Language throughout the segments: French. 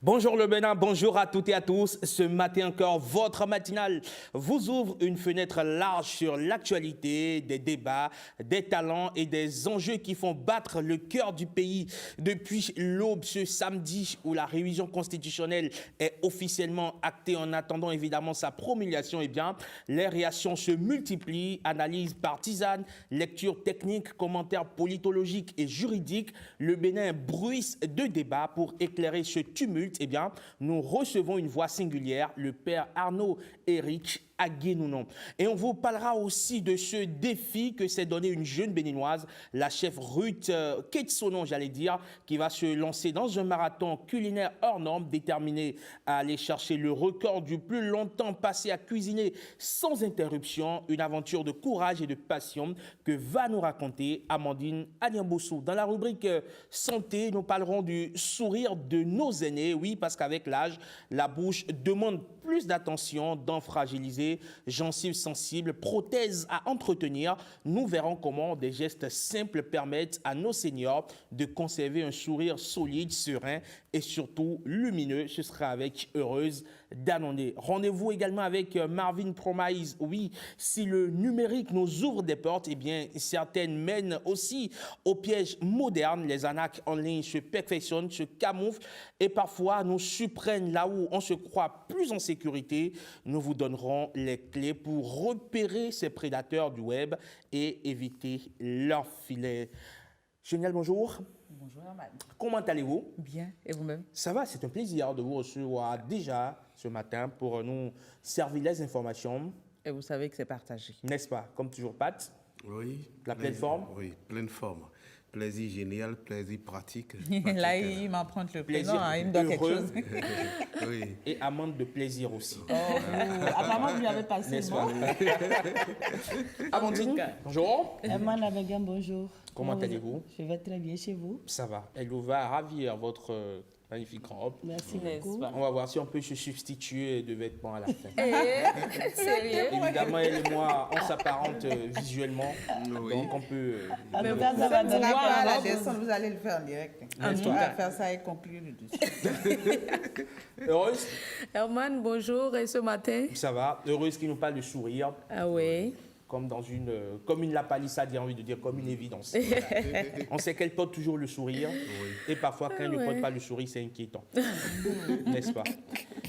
Bonjour le Bénin, bonjour à toutes et à tous. Ce matin encore, votre matinale vous ouvre une fenêtre large sur l'actualité, des débats, des talents et des enjeux qui font battre le cœur du pays. Depuis l'aube ce samedi où la révision constitutionnelle est officiellement actée en attendant évidemment sa promulgation, eh bien, les réactions se multiplient, analyses partisanes, lectures techniques, commentaires politologiques et juridiques. Le Bénin bruisse de débats pour éclairer ce tumulte. Eh bien, nous recevons une voix singulière, le père Arnaud Éric Aguenounon. Et on vous parlera aussi de ce défi que s'est donné une jeune béninoise, la chef Ruth Ketsonon, j'allais dire, qui va se lancer dans un marathon culinaire hors norme, déterminée à aller chercher le record du plus longtemps passé à cuisiner sans interruption, une aventure de courage et de passion que va nous raconter Amandine Agnamboussou. Dans la rubrique santé, nous parlerons du sourire de nos aînés. Oui, parce qu'avec l'âge, la bouche demande plus d'attention, dents fragilisées, gencives sensibles, prothèses à entretenir. Nous verrons comment des gestes simples permettent à nos seniors de conserver un sourire solide, serein et surtout lumineux. Ce sera avec Heureuse d'annoncer. Rendez-vous également avec Marvin Promise. Oui, si le numérique nous ouvre des portes, eh bien, certaines mènent aussi aux pièges modernes. Les arnaques en ligne se perfectionnent, se camouflent et parfois nous surprennent là où on se croit plus en sécurité. Nous vous donnerons les clés pour repérer ces prédateurs du web et éviter leur filet. Génial, bonjour. Bonjour, Ahmad. Comment allez-vous? Bien, et vous-même? Ça va, c'est un plaisir de vous recevoir déjà ce matin pour nous servir les informations. Et vous savez que c'est partagé. N'est-ce pas? Comme toujours, Pat? Oui. La pleine forme? Oui, pleine forme. Plaisir génial, plaisir pratique. Là, il m'emprunte le Plaisir prénom, il me doit quelque heureux. chose. Oui. Et amende de plaisir aussi. Apparemment, vous lui avez passé N'est-ce le pas? mot. Amandine, bonjour. Herman Abegam, bonjour. Comment allez-vous? Je vais très bien chez vous. Ça va. Elle vous va ravir votre magnifique robe. Merci beaucoup. On va voir si on peut se substituer de vêtements à la fin. Sérieux? Évidemment, elle et moi, on s'apparente visuellement. Oui. Donc, on peut... En tout cas, ça va Vous donner n'avez pas à la robe. descente, vous allez le faire en direct. N'est-ce On pas? va faire ça et conclure le dossier. Heureuse? Herman, bonjour. Et ce matin? Ça va. Heureuse qui nous parle de sourire. Ah oui. Comme dans comme une lapalissade, j'ai envie de dire, comme une évidence. On sait qu'elle porte toujours le sourire. Et parfois, quand elle ne porte pas le sourire, c'est inquiétant. N'est-ce pas?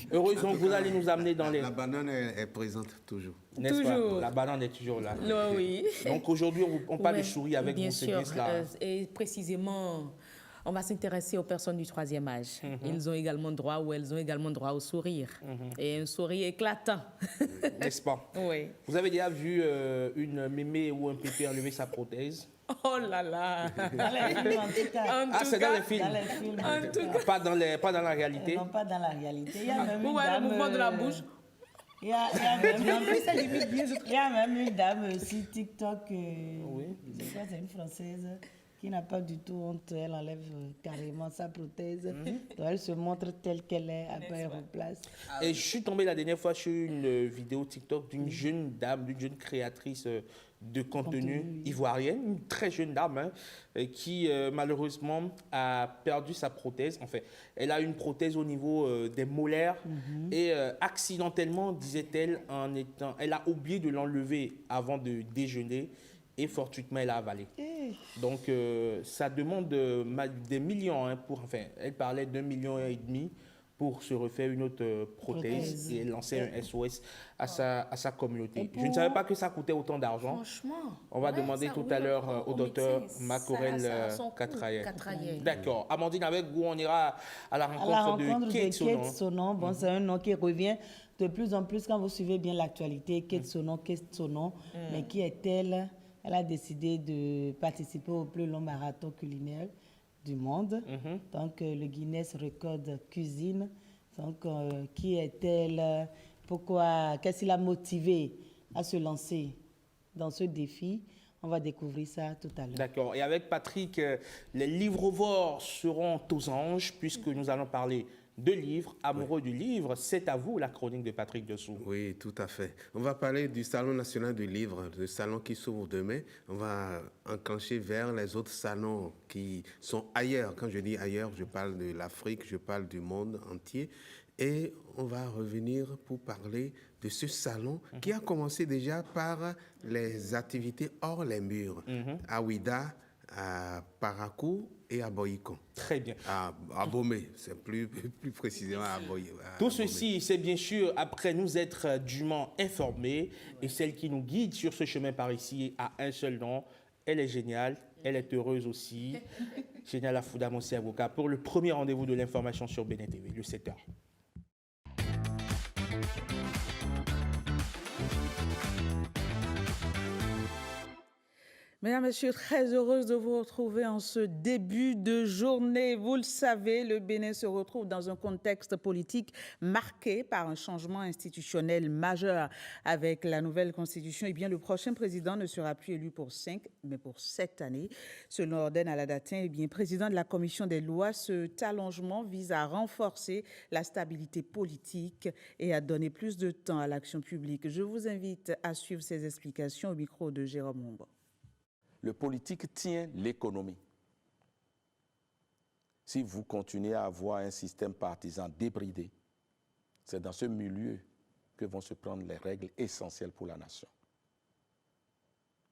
Heureuse, donc vous allez nous amener dans les... La banane est présente toujours. N'est-ce pas? Toujours. La banane est toujours là. Oui. Donc aujourd'hui, on parle de Ouais, sourire avec bien vous, c'est sûr. bien cela. Et précisément, on va s'intéresser aux personnes du troisième âge. Ils ont également droit ou elles ont également droit au sourire. Et un sourire éclatant. N'est-ce pas? Oui. Vous avez déjà vu une mémé ou un pépé enlever sa prothèse? Oh là là. Dans les films, en tout cas. En Ah, tout c'est dans cas, les films. Dans les films. En tout cas. Pas dans la réalité? Non, pas dans la réalité. Il y a même Vous une voyez le dame, mouvement de la bouche? Il y a même une dame sur TikTok, je crois que c'est une Française, qui n'a pas du tout honte. Elle enlève carrément sa prothèse. Donc elle se montre telle qu'elle est, après elle replace. Et je suis tombé la dernière fois sur une vidéo TikTok d'une jeune dame, d'une jeune créatrice de contenu ivoirienne, une très jeune dame, hein, qui malheureusement a perdu sa prothèse. En fait, elle a une prothèse au niveau des molaires et accidentellement, disait-elle, elle a oublié de l'enlever avant de déjeuner et fortuitement, elle a avalé. Donc, ça demande des millions, hein, elle parlait d'1,5 million pour se refaire une autre prothèse et lancer un SOS à sa communauté. Je ne savais pas que ça coûtait autant d'argent. Franchement. On va ouais, demander ça, tout oui, à l'heure au docteur médecin, Macorel ça a son coût, Catraillet. Catraillet. D'accord. Amandine, avec vous, on ira à la À la rencontre rencontre de de Kate Sonon. Kate Sonon, bon, c'est un nom qui revient de plus en plus quand vous suivez bien l'actualité. Kate Sonon, mais qui est-elle? Elle a décidé de participer au plus long marathon culinaire du monde, donc le Guinness Record Cuisine. Donc, qui est-elle? Pourquoi? Qu'est-ce qui l'a motivée à se lancer dans ce défi? On va découvrir ça tout à l'heure. D'accord. Et avec Patrick, les livres seront aux anges puisque nous allons parler de livres, amoureux du livre. C'est à vous la chronique de Patrick Dessous. Oui, tout à fait. On va parler du Salon national du livre, le salon qui s'ouvre demain. On va enclencher vers les autres salons qui sont ailleurs. Quand je dis ailleurs, je parle de l'Afrique, je parle du monde entier. Et on va revenir pour parler de ce salon qui a commencé déjà par les activités hors les murs, à Ouida, à Parakou et à Boyikon. Très bien. À Bomé, c'est plus précisément à Boyikon. Tout ceci, c'est bien sûr après nous être dûment informés, et celle qui nous guide sur ce chemin par ici a un seul nom. Elle est géniale, elle est heureuse aussi. Génial Afouda Monsé Avocat pour le premier rendez-vous de l'information sur Bénin TV, le 7h. Mesdames, Messieurs, très heureuse de vous retrouver en ce début de journée. Vous le savez, le Bénin se retrouve dans un contexte politique marqué par un changement institutionnel majeur. Avec la nouvelle constitution, eh bien, le prochain président ne sera plus élu pour 5, mais pour 7 années. Selon Orden Aladatin, eh bien, président de la commission des lois, cet allongement vise à renforcer la stabilité politique et à donner plus de temps à l'action publique. Je vous invite à suivre ces explications au micro de Jérôme Hombo. Le politique tient l'économie. Si vous continuez à avoir un système partisan débridé, c'est dans ce milieu que vont se prendre les règles essentielles pour la nation.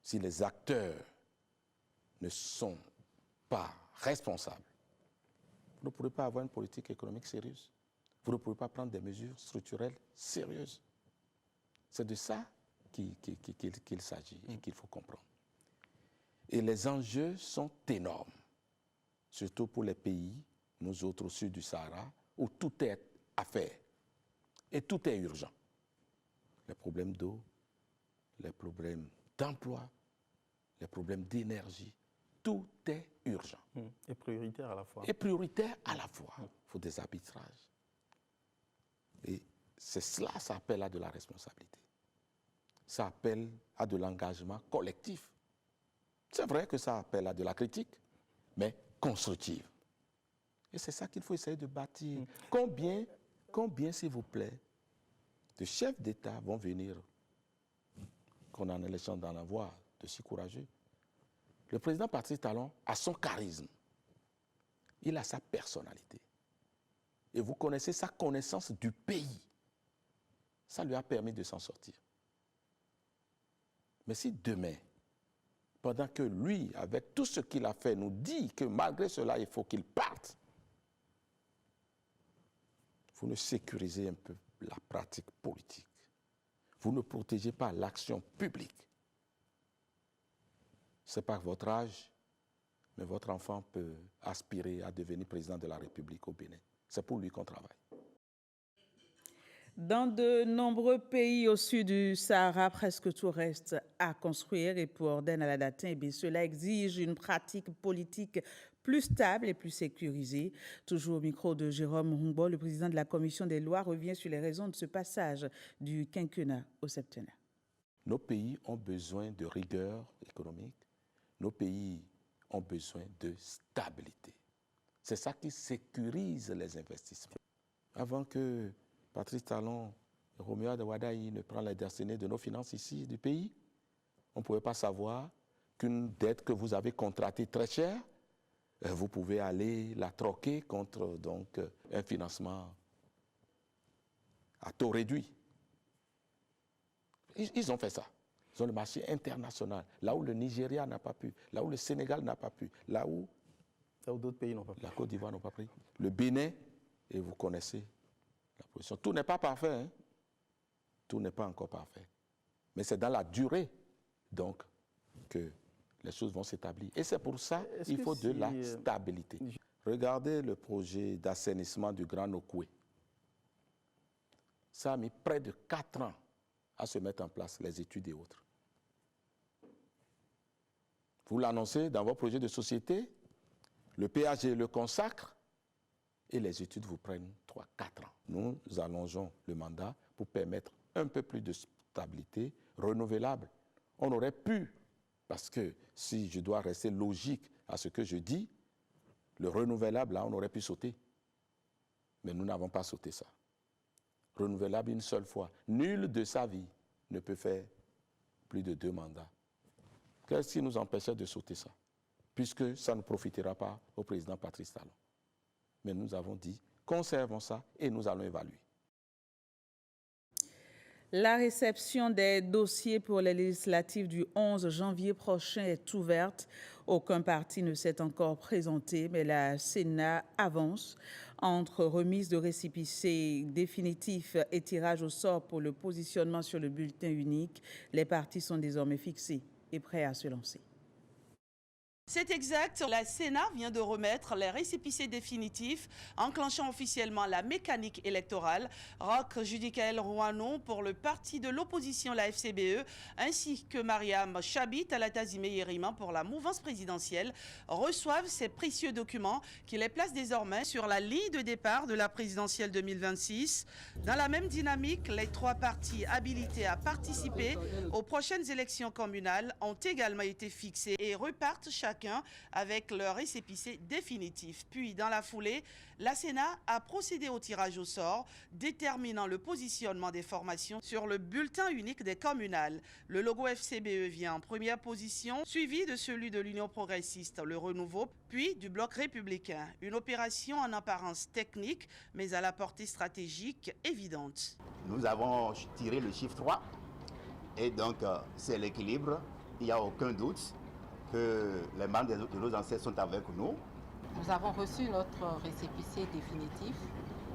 Si les acteurs ne sont pas responsables, vous ne pourrez pas avoir une politique économique sérieuse. Vous ne pourrez pas prendre des mesures structurelles sérieuses. C'est de ça qu'il s'agit et qu'il faut comprendre. Et les enjeux sont énormes, surtout pour les pays, nous autres au sud du Sahara, où tout est à faire et tout est urgent. Les problèmes d'eau, les problèmes d'emploi, les problèmes d'énergie, tout est urgent. Et prioritaire à la fois. Et prioritaire à la fois. Il faut des arbitrages. Et c'est cela, ça appelle à de la responsabilité. Ça appelle à de l'engagement collectif. C'est vrai que ça appelle à de la critique, mais constructive. Et c'est ça qu'il faut essayer de bâtir. Combien, s'il vous plaît, de chefs d'État vont venir, qu'on en ait les chances d'en avoir, de si courageux. Le président Patrice Talon a son charisme. Il a sa personnalité. Et vous connaissez sa connaissance du pays. Ça lui a permis de s'en sortir. Mais si demain, pendant que lui, avec tout ce qu'il a fait, nous dit que malgré cela, il faut qu'il parte, vous ne sécurisez un peu la pratique politique. Vous ne protégez pas l'action publique. Ce n'est pas votre âge, mais votre enfant peut aspirer à devenir président de la République au Bénin. C'est pour lui qu'on travaille. Dans de nombreux pays au sud du Sahara, presque tout reste à construire et pour Orden Aladatin, cela exige une pratique politique plus stable et plus sécurisée. Toujours au micro de Jérôme Humbo, le président de la commission des lois revient sur les raisons de ce passage du quinquennat au septennat. Nos pays ont besoin de rigueur économique. Nos pays ont besoin de stabilité. C'est ça qui sécurise les investissements. Avant que Patrice Talon et Roméo Adewadayi ne prennent la destinée de nos finances ici du pays, on ne pouvait pas savoir qu'une dette que vous avez contractée très chère, vous pouvez aller la troquer contre donc, un financement à taux réduit. Ils ont fait ça. Ils ont le marché international, là où le Nigeria n'a pas pu, là où le Sénégal n'a pas pu, là où d'autres pays n'ont pas pu. La Côte d'Ivoire n'a pas pris. Le Bénin, et vous connaissez la position. Tout n'est pas parfait. Hein? Tout n'est pas encore parfait. Mais c'est dans la durée, donc, que les choses vont s'établir. Et c'est pour ça qu'il faut de la stabilité. Regardez le projet d'assainissement du Grand Nokoué. Ça a mis près de 4 ans à se mettre en place, les études et autres. Vous l'annoncez dans vos projets de société, le PAG le consacre et les études vous prennent 3-4 ans. Nous allongeons le mandat pour permettre un peu plus de stabilité renouvelable. On aurait pu, parce que si je dois rester logique à ce que je dis, le renouvelable, là, on aurait pu sauter. Mais nous n'avons pas sauté ça. Renouvelable une seule fois. Nul de sa vie ne peut faire plus de 2 mandats. Qu'est-ce qui nous empêchait de sauter ça? Puisque ça ne profitera pas au président Patrice Talon. Mais nous avons dit, conservons ça et nous allons évaluer. La réception des dossiers pour les législatives du 11 janvier prochain est ouverte. Aucun parti ne s'est encore présenté, mais la Sénat avance. Entre remise de récépissés définitifs et tirage au sort pour le positionnement sur le bulletin unique, les partis sont désormais fixés et prêts à se lancer. C'est exact, la Sénat vient de remettre les récépissés définitifs, enclenchant officiellement la mécanique électorale. Roch Judicaël Rouanon pour le parti de l'opposition, la FCBE, ainsi que Mariam Chabit Talatazime Yerima pour la mouvance présidentielle, reçoivent ces précieux documents qui les placent désormais sur la ligne de départ de la présidentielle 2026. Dans la même dynamique, les 3 partis habilités à participer aux prochaines élections communales ont également été fixés et repartent chacun avec leur récépissé définitif. Puis, dans la foulée, la Sénat a procédé au tirage au sort, déterminant le positionnement des formations sur le bulletin unique des communales. Le logo FCBE vient en première position, suivi de celui de l'Union progressiste, le Renouveau, puis du Bloc républicain. Une opération en apparence technique, mais à la portée stratégique évidente. Nous avons tiré le chiffre 3, et donc c'est l'équilibre, il n'y a aucun doute que les membres de nos ancêtres sont avec nous. Nous avons reçu notre récépissé définitif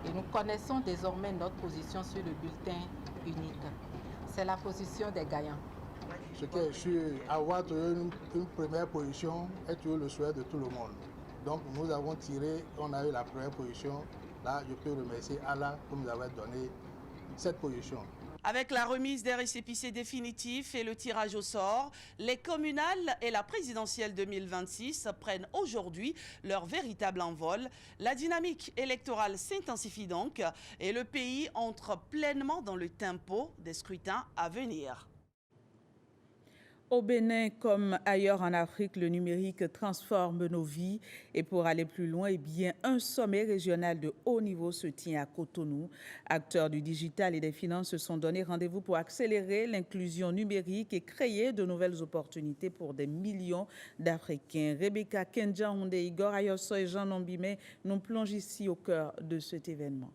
et nous connaissons désormais notre position sur le bulletin unique. C'est la position des gagnants. Ce qui est sûr, avoir une première position est toujours le souhait de tout le monde. Donc nous avons tiré, on a eu la première position. Là, je peux remercier Allah pour nous avoir donné cette position. Avec la remise des récépissés définitifs et le tirage au sort, les communales et la présidentielle 2026 prennent aujourd'hui leur véritable envol. La dynamique électorale s'intensifie donc et le pays entre pleinement dans le tempo des scrutins à venir. Au Bénin, comme ailleurs en Afrique, le numérique transforme nos vies. Et pour aller plus loin, un sommet régional de haut niveau se tient à Cotonou. Acteurs du digital et des finances se sont donné rendez-vous pour accélérer l'inclusion numérique et créer de nouvelles opportunités pour des millions d'Africains. Rebecca Kenja-Houndé, Igor Ayosso et Jean Nombimé nous plongent ici au cœur de cet événement.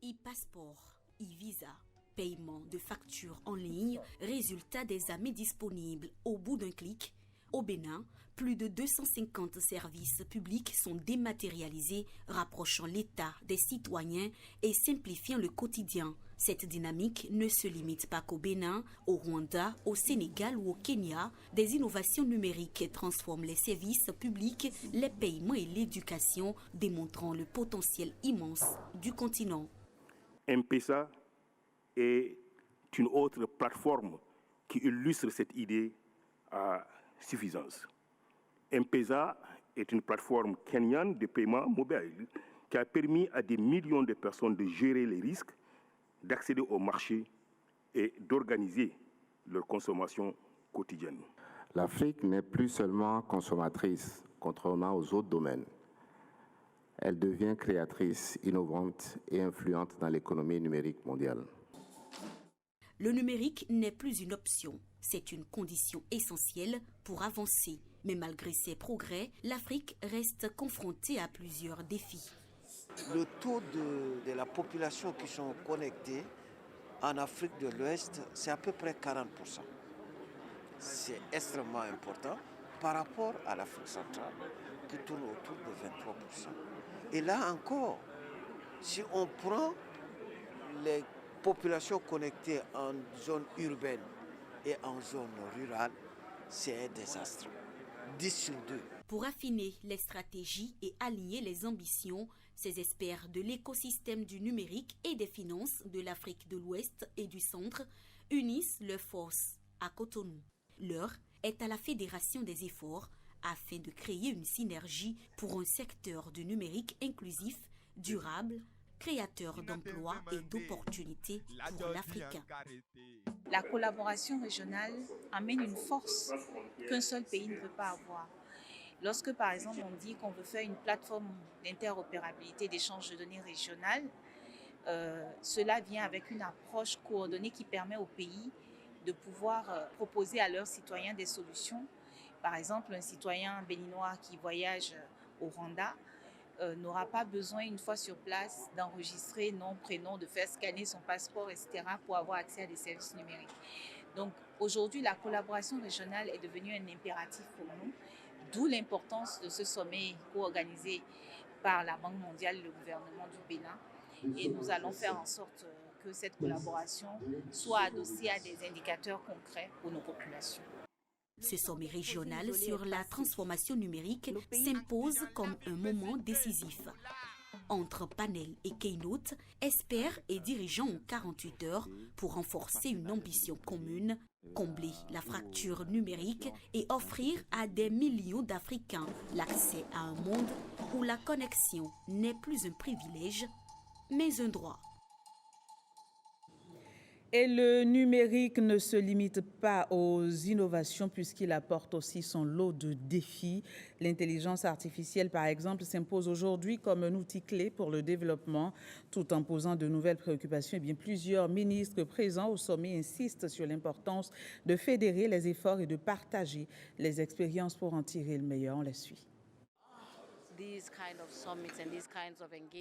E-passeport, e-visa, paiement de factures en ligne, résultat des examens disponibles au bout d'un clic. Au Bénin, plus de 250 services publics sont dématérialisés, rapprochant l'État des citoyens et simplifiant le quotidien. Cette dynamique ne se limite pas qu'au Bénin, au Rwanda, au Sénégal ou au Kenya. Des innovations numériques transforment les services publics, les paiements et l'éducation, démontrant le potentiel immense du continent. M-Pesa est une autre plateforme qui illustre cette idée à suffisance. M-Pesa est une plateforme kenyane de paiement mobile qui a permis à des millions de personnes de gérer les risques, d'accéder au marché et d'organiser leur consommation quotidienne. L'Afrique n'est plus seulement consommatrice, contrairement aux autres domaines. Elle devient créatrice, innovante et influente dans l'économie numérique mondiale. Le numérique n'est plus une option, c'est une condition essentielle pour avancer. Mais malgré ces progrès, l'Afrique reste confrontée à plusieurs défis. Le taux de la population qui sont connectés en Afrique de l'Ouest, c'est à peu près 40%. C'est extrêmement important par rapport à l'Afrique centrale, qui tourne autour de 23%. Et là encore, si on prend les populations connectées en zone urbaine et en zone rurale, c'est un désastre. 10 sur 2. Pour affiner les stratégies et aligner les ambitions, ces experts de l'écosystème du numérique et des finances de l'Afrique de l'Ouest et du Centre unissent leurs forces à Cotonou. L'heure est à la fédération des efforts afin de créer une synergie pour un secteur du numérique inclusif, durable, créateur d'emplois et d'opportunités pour l'Africain. La collaboration régionale amène une force qu'un seul pays ne peut pas avoir. Lorsque, par exemple, on dit qu'on veut faire une plateforme d'interopérabilité d'échange de données régionales, cela vient avec une approche coordonnée qui permet aux pays de pouvoir proposer à leurs citoyens des solutions. Par exemple, un citoyen béninois qui voyage au Rwanda n'aura pas besoin, une fois sur place, d'enregistrer nom, prénom, de faire scanner son passeport, etc., pour avoir accès à des services numériques. Donc, aujourd'hui, la collaboration régionale est devenue un impératif pour nous, d'où l'importance de ce sommet co-organisé par la Banque mondiale et le gouvernement du Bénin. Et nous allons faire en sorte que cette collaboration soit adossée à des indicateurs concrets pour nos populations. Ce sommet régional sur la transformation numérique s'impose comme un moment décisif. Entre panel et keynote, experts et dirigeants ont 48 heures pour renforcer une ambition commune, combler la fracture numérique et offrir à des millions d'Africains l'accès à un monde où la connexion n'est plus un privilège, mais un droit. Et le numérique ne se limite pas aux innovations puisqu'il apporte aussi son lot de défis. L'intelligence artificielle, par exemple, s'impose aujourd'hui comme un outil clé pour le développement, tout en posant de nouvelles préoccupations. Eh bien, plusieurs ministres présents au sommet insistent sur l'importance de fédérer les efforts et de partager les expériences pour en tirer le meilleur. On les suit.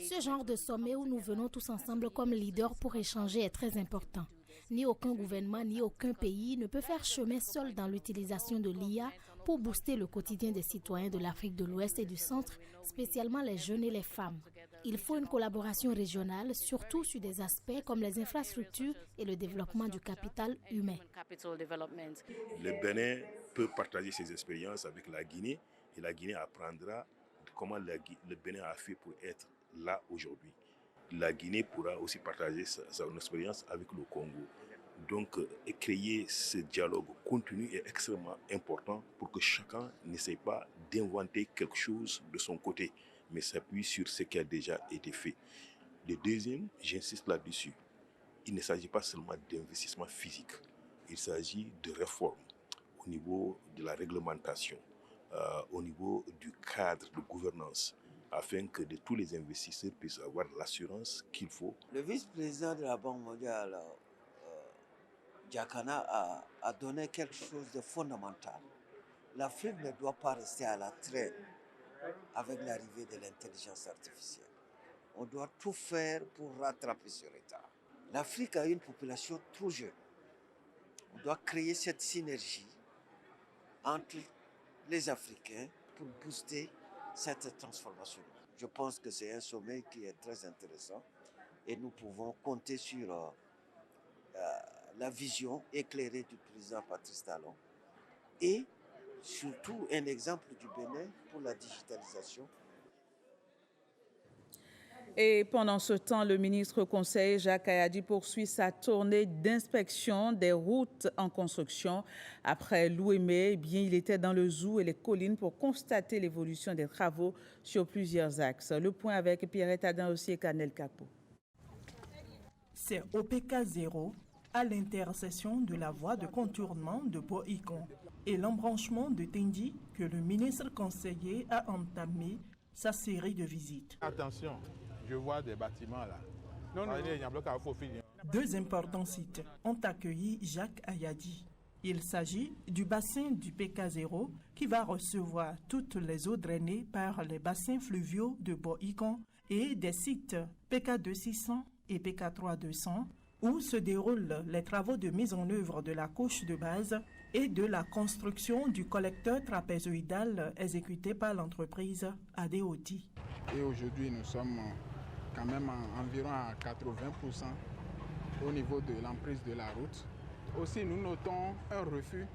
Ce genre de sommet où nous venons tous ensemble comme leaders pour échanger est très important. Ni aucun gouvernement, ni aucun pays ne peut faire chemin seul dans l'utilisation de l'IA pour booster le quotidien des citoyens de l'Afrique de l'Ouest et du Centre, spécialement les jeunes et les femmes. Il faut une collaboration régionale, surtout sur des aspects comme les infrastructures et le développement du capital humain. Le Bénin peut partager ses expériences avec la Guinée et la Guinée apprendra comment le Bénin a fait pour être là aujourd'hui. La Guinée pourra aussi partager son expérience avec le Congo. Donc, créer ce dialogue continu est extrêmement important pour que chacun n'essaie pas d'inventer quelque chose de son côté, mais s'appuie sur ce qui a déjà été fait. Le deuxième, j'insiste là-dessus, il ne s'agit pas seulement d'investissement physique, il s'agit de réformes au niveau de la réglementation, au niveau du cadre de gouvernance, afin que tous les investisseurs puissent avoir l'assurance qu'il faut. Le vice-président de la Banque mondiale, Diakana, a donné quelque chose de fondamental. L'Afrique ne doit pas rester à la traîne avec l'arrivée de l'intelligence artificielle. On doit tout faire pour rattraper ce retard. L'Afrique a une population trop jeune. On doit créer cette synergie entre les Africains pour booster cette transformation. Je pense que c'est un sommet qui est très intéressant et nous pouvons compter sur la vision éclairée du président Patrice Talon et surtout un exemple du Bénin pour la digitalisation. Et pendant ce temps, le ministre conseiller Jacques Ayadi poursuit sa tournée d'inspection des routes en construction. Après Louémé, il était dans le Zou et les collines pour constater l'évolution des travaux sur plusieurs axes. Le point avec Pierrette Adin aussi et Canel Capo. C'est OPK 0 à l'intersection de la voie de contournement de Boïkon et l'embranchement de Tendi que le ministre conseiller a entamé sa série de visites. Attention, je vois des bâtiments là. Deux importants sites ont accueilli Jacques Ayadi. Il s'agit du bassin du PK0 qui va recevoir toutes les eaux drainées par les bassins fluviaux de Boïkon et des sites PK2600 et PK3200 où se déroulent les travaux de mise en œuvre de la couche de base et de la construction du collecteur trapézoïdal exécuté par l'entreprise Adeoti. Et aujourd'hui, nous sommes quand même environ à 80% au niveau de l'emprise de la route. Aussi, nous notons un refus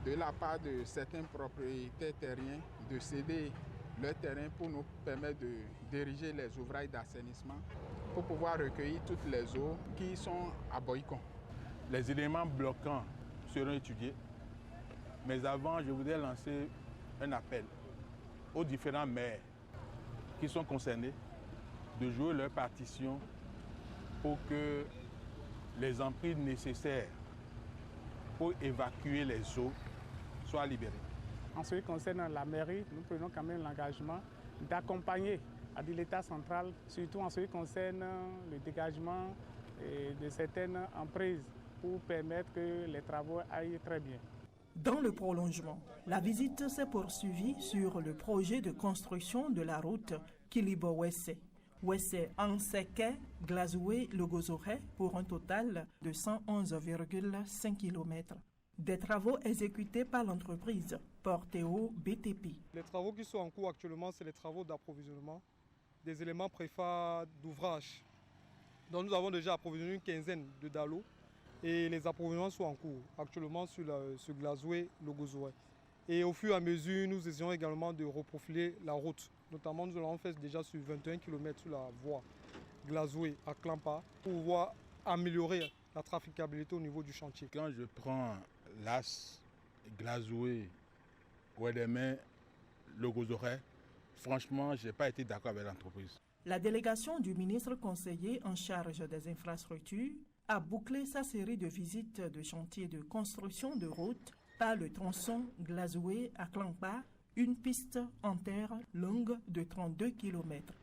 de la part de certains propriétaires terriens de céder leur terrain pour nous permettre de diriger les ouvrages d'assainissement pour pouvoir recueillir toutes les eaux qui sont à Boïkon. Les éléments bloquants seront étudiés, mais avant, je voudrais lancer un appel aux différents maires qui sont concernés de jouer leur partition pour que les emprises nécessaires pour évacuer les eaux soient libérées. En ce qui concerne la mairie, nous prenons quand même l'engagement d'accompagner l'État central, surtout en ce qui concerne le dégagement de certaines emprises pour permettre que les travaux aillent très bien. Dans le prolongement, la visite s'est poursuivie sur le projet de construction de la route Kilibo-Wesse. Wesse-Anseke, Glazoué-Logozoré pour un total de 111,5 km. Des travaux exécutés par l'entreprise Porteo BTP. Les travaux qui sont en cours actuellement, c'est les travaux d'approvisionnement des éléments préfa d'ouvrage. Donc nous avons déjà approvisionné une quinzaine de dallos et les approvisionnements sont en cours actuellement sur Glazoué, Logozoué. Et au fur et à mesure, nous essayons également de reprofiler la route. Notamment, nous l'avons fait déjà sur 21 km sur la voie Glazoué à Klampa pour pouvoir améliorer la traficabilité au niveau du chantier. Quand je prends l'as Glazoué, Ouedemé, Logozoré, franchement, je n'ai pas été d'accord avec l'entreprise. La délégation du ministre conseiller en charge des infrastructures a bouclé sa série de visites de chantiers de construction de routes par le tronçon Glazoué à Klampa, une piste en terre longue de 32 km.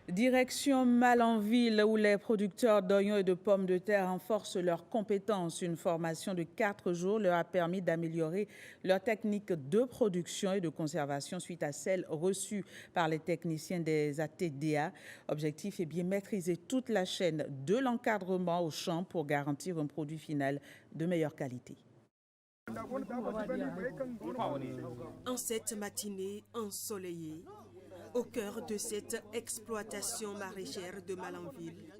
Direction Malanville, où les producteurs d'oignons et de pommes de terre renforcent leurs compétences. Une formation de 4 jours leur a permis d'améliorer leur technique de production et de conservation suite à celle reçue par les techniciens des ATDA. Objectif est bien maîtriser toute la chaîne de l'encadrement au champ pour garantir un produit final de meilleure qualité. En cette matinée ensoleillée, au cœur de cette exploitation maraîchère de Malanville,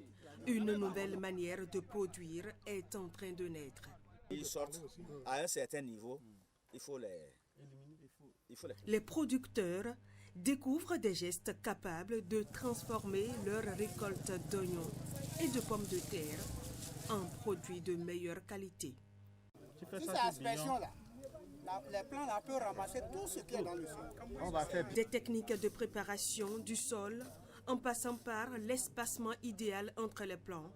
une nouvelle manière de produire est en train de naître. Ils sortent à un certain niveau, il faut les... Les producteurs découvrent des gestes capables de transformer leur récolte d'oignons et de pommes de terre en produits de meilleure qualité. Si c'est aspersion-là, les plants peuvent ramasser tout ce qui est dans le sol. Des techniques de préparation du sol, en passant par l'espacement idéal entre les plants,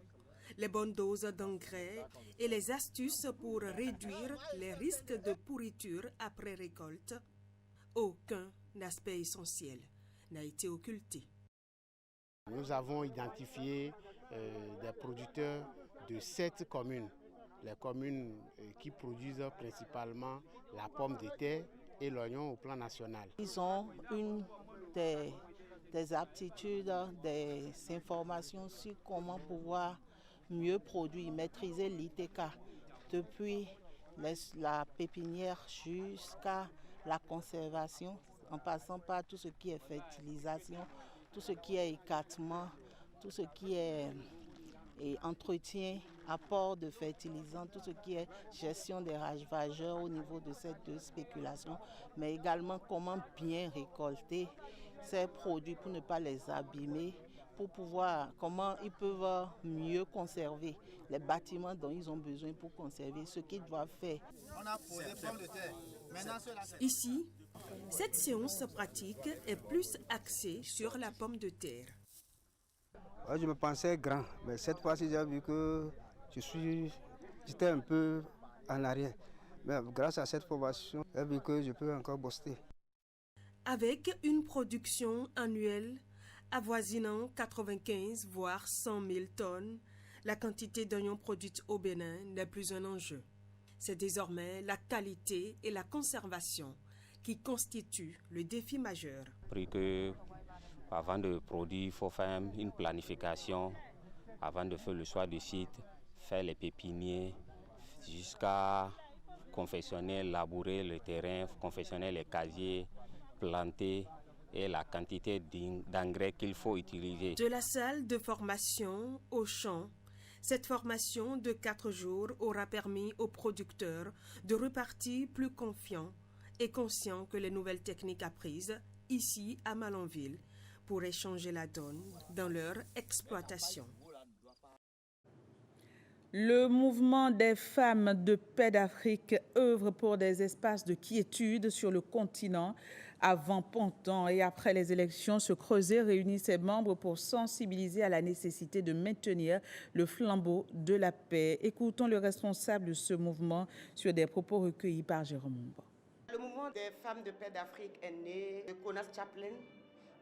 les bonnes doses d'engrais et les astuces pour réduire les risques de pourriture après récolte, aucun aspect essentiel n'a été occulté. Nous avons identifié des producteurs de 7 communes. Les communes qui produisent principalement la pomme de terre et l'oignon au plan national. Ils ont une des aptitudes, des informations sur comment pouvoir mieux produire, maîtriser l'ITK depuis la pépinière jusqu'à la conservation, en passant par tout ce qui est fertilisation, tout ce qui est écartement, tout ce qui est entretien, apport de fertilisants, tout ce qui est gestion des ravageurs au niveau de cette spéculation, mais également comment bien récolter ces produits pour ne pas les abîmer, pour pouvoir, comment ils peuvent mieux conserver les bâtiments dont ils ont besoin pour conserver ce qu'ils doivent faire. On a posé pommes de terre. Maintenant, ici, cette séance pratique est plus axée sur la pomme de terre. Je me pensais grand, mais cette fois-ci, j'ai vu que j'étais un peu en arrière. Mais grâce à cette formation, j'ai vu que je peux encore booster. Avec une production annuelle avoisinant 95 voire 100 000 tonnes, la quantité d'oignons produite au Bénin n'est plus un enjeu. C'est désormais la qualité et la conservation qui constituent le défi majeur. Avant de produire, il faut faire une planification, avant de faire le choix du site, faire les pépiniers, jusqu'à confectionner, labourer le terrain, confectionner les casiers, planter et la quantité d'engrais qu'il faut utiliser. De la salle de formation au champ, cette formation de 4 jours aura permis aux producteurs de repartir plus confiants et conscients que les nouvelles techniques apprises ici à Malanville pourraient changer la donne dans leur exploitation. Le mouvement des femmes de paix d'Afrique œuvre pour des espaces de quiétude sur le continent. Avant, pendant et après les élections, ce creuset réunit ses membres pour sensibiliser à la nécessité de maintenir le flambeau de la paix. Écoutons le responsable de ce mouvement sur des propos recueillis par Jérôme Mumba. Le mouvement des femmes de paix d'Afrique est né de CONAS Chaplain,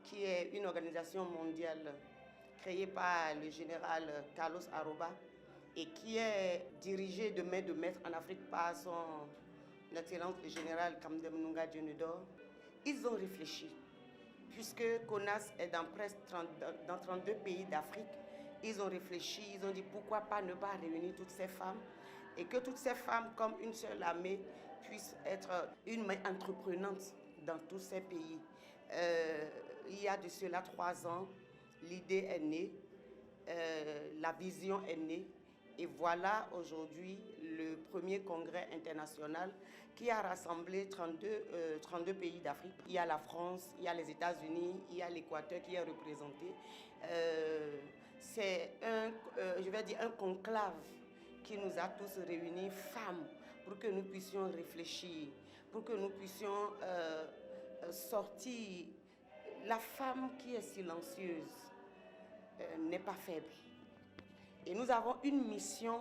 qui est une organisation mondiale créée par le général Carlos Aroba et qui est dirigée de main de maître en Afrique par son excellence le général Kamdem Nunga Dionedor. Ils ont réfléchi, puisque CONAS est dans presque 32 pays d'Afrique. Ils ont réfléchi, ils ont dit pourquoi pas ne pas réunir toutes ces femmes et que toutes ces femmes, comme une seule armée, puissent être une main entreprenante dans tous ces pays. Il y a de cela 3 ans, l'idée est née, la vision est née. Et voilà aujourd'hui le premier congrès international qui a rassemblé 32 pays d'Afrique. Il y a la France, il y a les États-Unis, il y a l'Équateur qui est représenté. C'est un conclave qui nous a tous réunis, femmes, pour que nous puissions réfléchir, pour que nous puissions sortir. La femme qui est silencieuse n'est pas faible. Et nous avons une mission,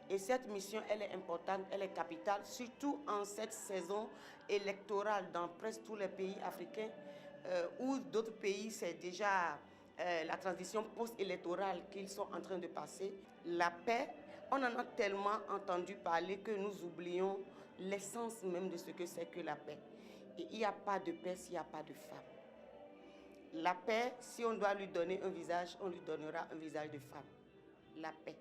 et cette mission, elle est importante, elle est capitale, surtout en cette saison électorale dans presque tous les pays africains, où d'autres pays, c'est déjà la transition post-électorale qu'ils sont en train de passer. La paix, on en a tellement entendu parler que nous oublions l'essence même de ce que c'est que la paix. Et il n'y a pas de paix s'il n'y a pas de femme. La paix, si on doit lui donner un visage, on lui donnera un visage de femme. La paix.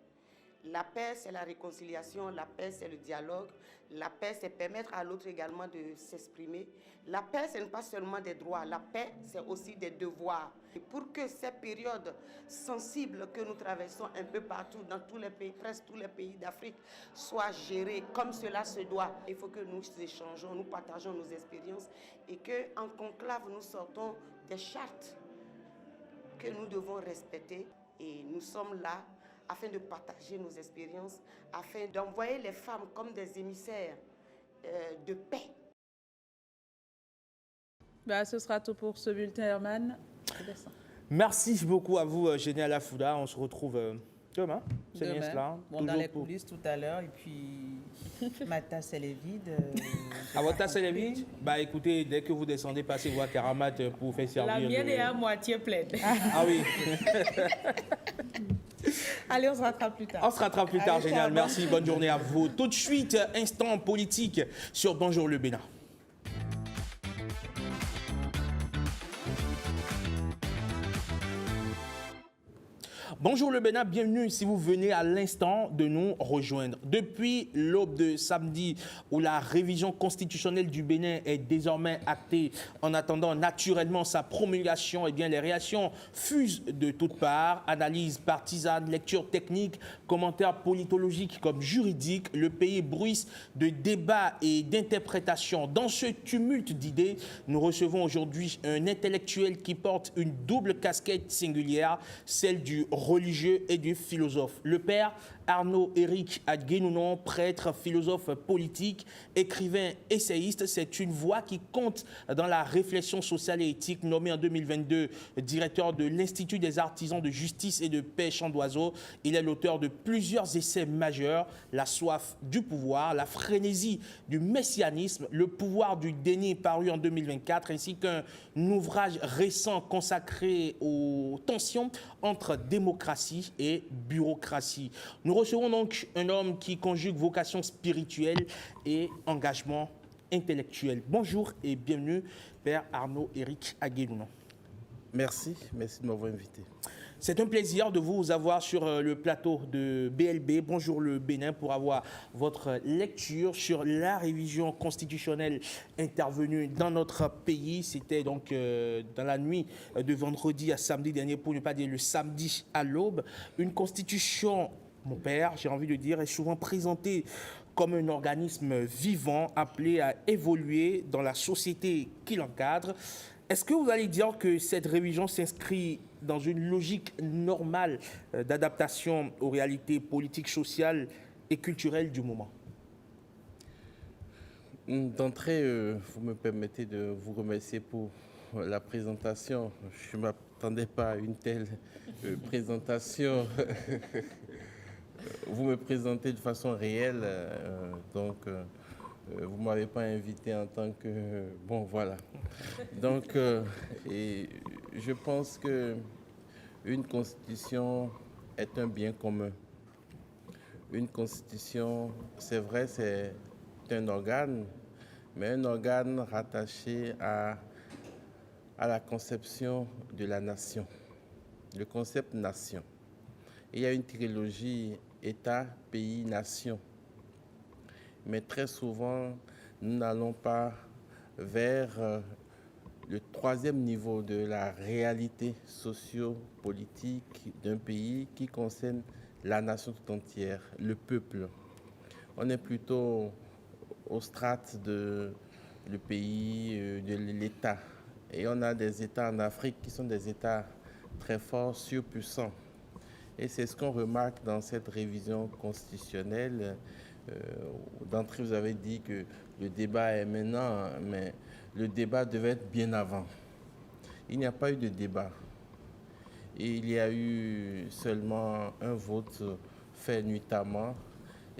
La paix, c'est la réconciliation. La paix, c'est le dialogue. La paix, c'est permettre à l'autre également de s'exprimer. La paix, ce n'est pas seulement des droits. La paix, c'est aussi des devoirs. Et pour que ces périodes sensibles que nous traversons un peu partout, dans tous les pays, presque tous les pays d'Afrique, soient gérées comme cela se doit, il faut que nous échangeons, nous partageons nos expériences et qu'en conclave, nous sortons des chartes que nous devons respecter. Et nous sommes là afin de partager nos expériences, afin d'envoyer les femmes comme des émissaires de paix. Ce sera tout pour ce bulletin, Herman. Merci beaucoup à vous, Génial Afouda. On se retrouve demain. C'est bien cela. Bon, dans les coulisses tout à l'heure. Et puis, ma tasse, elle est vide. Votre tasse, elle est vide? Écoutez, dès que vous descendez, passez voir Karamat pour faire servir. La mienne est à moitié pleine. Ah oui. Allez, on se rattrape plus tard. On se rattrape plus tard, Génial. Merci, bonne journée à vous. Tout de suite, instant politique sur Bonjour le Bénin. Bonjour le Bénin, bienvenue si vous venez à l'instant de nous rejoindre. Depuis l'aube de samedi où la révision constitutionnelle du Bénin est désormais actée, en attendant naturellement sa promulgation, les réactions fusent de toutes parts. Analyses partisanes, lectures techniques, commentaires politologiques comme juridiques, le pays bruisse de débats et d'interprétations. Dans ce tumulte d'idées, nous recevons aujourd'hui un intellectuel qui porte une double casquette singulière, celle du religieux et du philosophe. Le père Arnaud-Éric Adguénounon, prêtre, philosophe politique, écrivain, essayiste, c'est une voix qui compte dans la réflexion sociale et éthique, nommé en 2022 directeur de l'Institut des artisans de justice et de paix Champ d'Oiseau. Il est l'auteur de plusieurs essais majeurs, La soif du pouvoir, La frénésie du messianisme, Le pouvoir du déni paru en 2024, ainsi qu'un ouvrage récent consacré aux tensions entre démocratie et bureaucratie. Nous recevons donc un homme qui conjugue vocation spirituelle et engagement intellectuel. Bonjour et bienvenue, Père Arnaud-Éric Adguénounon. Merci de m'avoir invité. C'est un plaisir de vous avoir sur le plateau de BLB. Bonjour le Bénin pour avoir votre lecture sur la révision constitutionnelle intervenue dans notre pays. C'était donc dans la nuit de vendredi à samedi dernier, pour ne pas dire le samedi à l'aube. Une constitution, mon père, j'ai envie de dire, est souvent présentée comme un organisme vivant appelé à évoluer dans la société qui l'encadre. Est-ce que vous allez dire que cette révision s'inscrit dans une logique normale d'adaptation aux réalités politiques, sociales et culturelles du moment? D'entrée, vous me permettez de vous remercier pour la présentation. Je ne m'attendais pas à une telle présentation. Vous me présentez de façon réelle, donc vous ne m'avez pas invité en tant que... Bon, voilà. Donc, et je pense qu'une constitution est un bien commun. Une constitution, c'est vrai, c'est un organe, mais un organe rattaché à la conception de la nation, le concept nation. Il y a une trilogie État, pays, nation. Mais très souvent, nous n'allons pas vers le troisième niveau de la réalité socio-politique d'un pays qui concerne la nation tout entière, le peuple. On est plutôt au strate de le pays, de l'État. Et on a des États en Afrique qui sont des États très forts, surpuissants. Et c'est ce qu'on remarque dans cette révision constitutionnelle. D'entrée, vous avez dit que le débat est maintenant, mais le débat devait être bien avant. Il n'y a pas eu de débat. Et il y a eu seulement un vote fait nuitamment.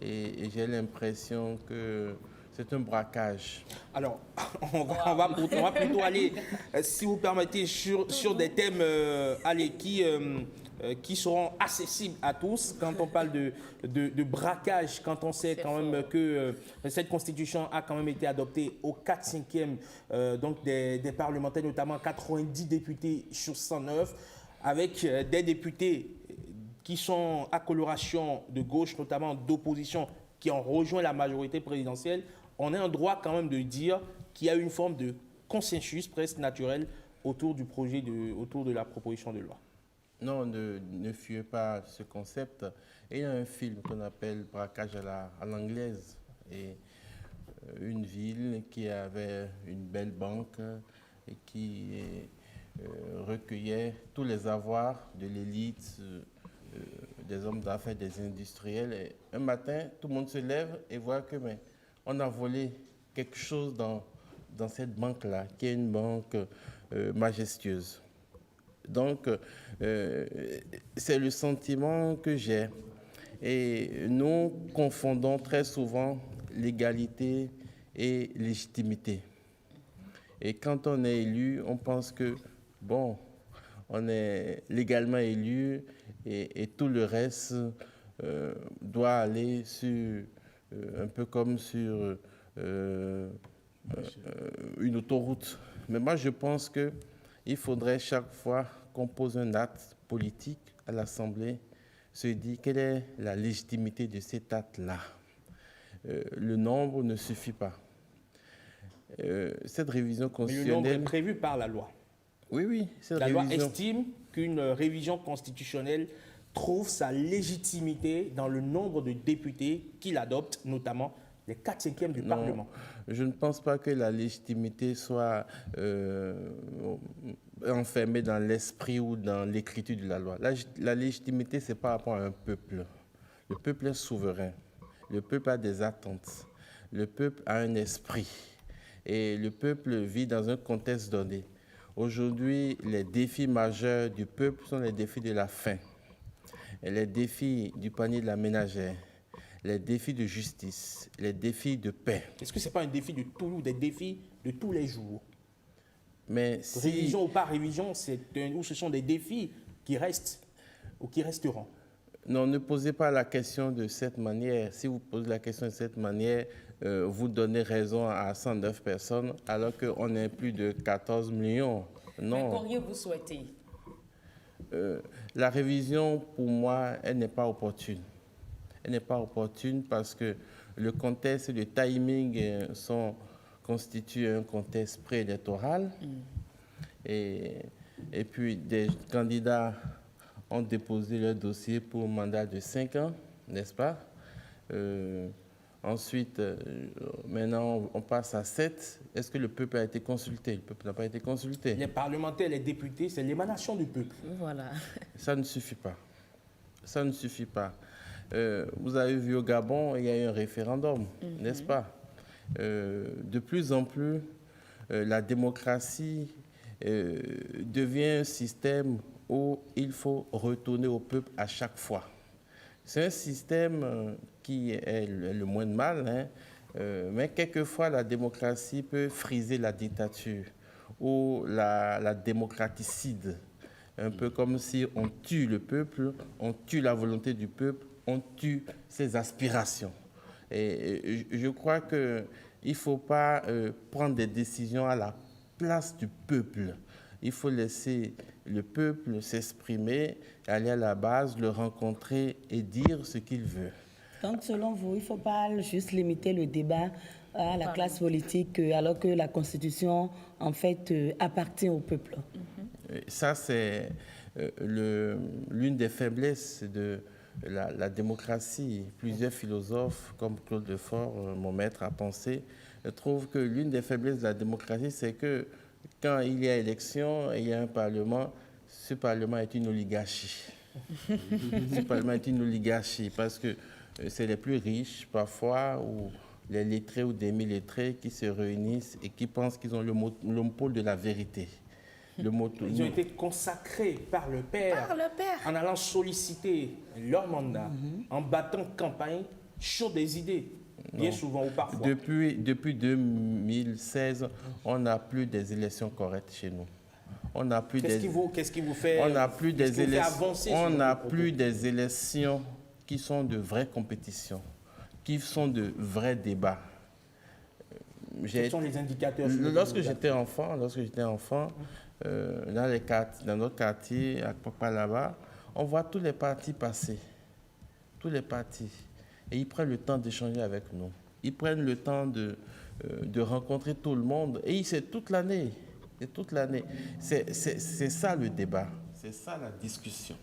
Et j'ai l'impression que c'est un braquage. Alors, on va plutôt aller, si vous permettez, sur des thèmes qui seront accessibles à tous. Quand on parle de braquage, quand on sait quand même que cette constitution a quand même été adoptée au 4/5e donc des parlementaires, notamment 90 députés sur 109, avec des députés qui sont à coloration de gauche, notamment d'opposition, qui ont rejoint la majorité présidentielle, on est en droit quand même de dire qu'il y a une forme de consensus presque naturel autour du projet, autour de la proposition de loi. Non, ne fuyez pas ce concept. Il y a un film qu'on appelle Braquage à l'anglaise. Et une ville qui avait une belle banque et qui recueillait tous les avoirs de l'élite, des hommes d'affaires, des industriels. Et un matin, tout le monde se lève et voit que on a volé quelque chose dans cette banque-là, qui est une banque majestueuse. Donc, c'est le sentiment que j'ai. Et nous confondons très souvent légalité et légitimité. Et quand on est élu, on pense que, bon, on est légalement élu et tout le reste doit aller sur, un peu comme sur une autoroute. Mais moi, je pense qu'il faudrait chaque fois qu'on pose un acte politique à l'Assemblée, se dire quelle est la légitimité de cet acte-là. Le nombre ne suffit pas. Cette révision constitutionnelle... Mais le nombre est prévu par la loi. Oui. La loi estime qu'une révision constitutionnelle trouve sa légitimité dans le nombre de députés qui l'adoptent, notamment les 4/5e du Parlement. Je ne pense pas que la légitimité soit enfermée dans l'esprit ou dans l'écriture de la loi. La légitimité, c'est par rapport à un peuple. Le peuple est souverain. Le peuple a des attentes. Le peuple a un esprit. Et le peuple vit dans un contexte donné. Aujourd'hui, les défis majeurs du peuple sont les défis de la faim, et les défis du panier de la ménagère, les défis de justice, les défis de paix. Est-ce que ce n'est pas un défi de tous, des défis de tous les jours? Mais révision ou pas révision, ou ce sont des défis qui restent ou qui resteront? Non, ne posez pas la question de cette manière. Si vous posez la question de cette manière, vous donnez raison à 109 personnes, alors qu'on est plus de 14 millions. Non. Mais qu'auriez-vous souhaité? La révision, pour moi, elle n'est pas opportune. Elle n'est pas opportune parce que le contexte et le timing constituent un contexte préélectoral. Et puis, des candidats ont déposé leur dossier pour un mandat de 5 ans, n'est-ce pas? Ensuite, maintenant, on passe à 7. Est-ce que le peuple a été consulté? Le peuple n'a pas été consulté. Les parlementaires, les députés, c'est l'émanation du peuple. Voilà. Ça ne suffit pas. Ça ne suffit pas. Vous avez vu au Gabon, il y a eu un référendum, n'est-ce pas? De plus en plus, la démocratie devient un système où il faut retourner au peuple à chaque fois. C'est un système qui est le moins de mal, hein, mais quelquefois la démocratie peut friser la dictature ou la démocraticide. Un peu comme si on tue le peuple, on tue la volonté du peuple, on tue ses aspirations. Et je crois qu'il ne faut pas prendre des décisions à la place du peuple. Il faut laisser le peuple s'exprimer, aller à la base, le rencontrer et dire ce qu'il veut. Donc, selon vous, il ne faut pas juste limiter le débat à la classe politique, alors que la Constitution, en fait, appartient au peuple. Ça, c'est l'une des faiblesses de la démocratie. Plusieurs philosophes, comme Claude Lefort, mon maître à penser, trouvent que l'une des faiblesses de la démocratie, c'est que quand il y a élection et il y a un parlement, ce parlement est une oligarchie. Ce parlement est une oligarchie parce que c'est les plus riches, parfois, ou les lettrés ou demi-lettrés qui se réunissent et qui pensent qu'ils ont le monopole de la vérité. Ils ont été consacrés par le Père, en allant solliciter leur mandat, en battant campagne sur des idées, bien souvent ou parfois. Depuis 2016, on n'a plus des élections correctes chez nous. On n'a plus Qu'est-ce qui vous fait avancer? On n'a plus des élections qui sont de vraies compétitions, qui sont de vrais débats. Quels sont les indicateurs? Lorsque j'étais enfant, dans notre quartier, à Papa là-bas, on voit tous les partis passer. Tous les partis. Et ils prennent le temps d'échanger avec nous. Ils prennent le temps de rencontrer tout le monde. Et c'est toute l'année. C'est toute l'année. C'est ça le débat. C'est ça la discussion.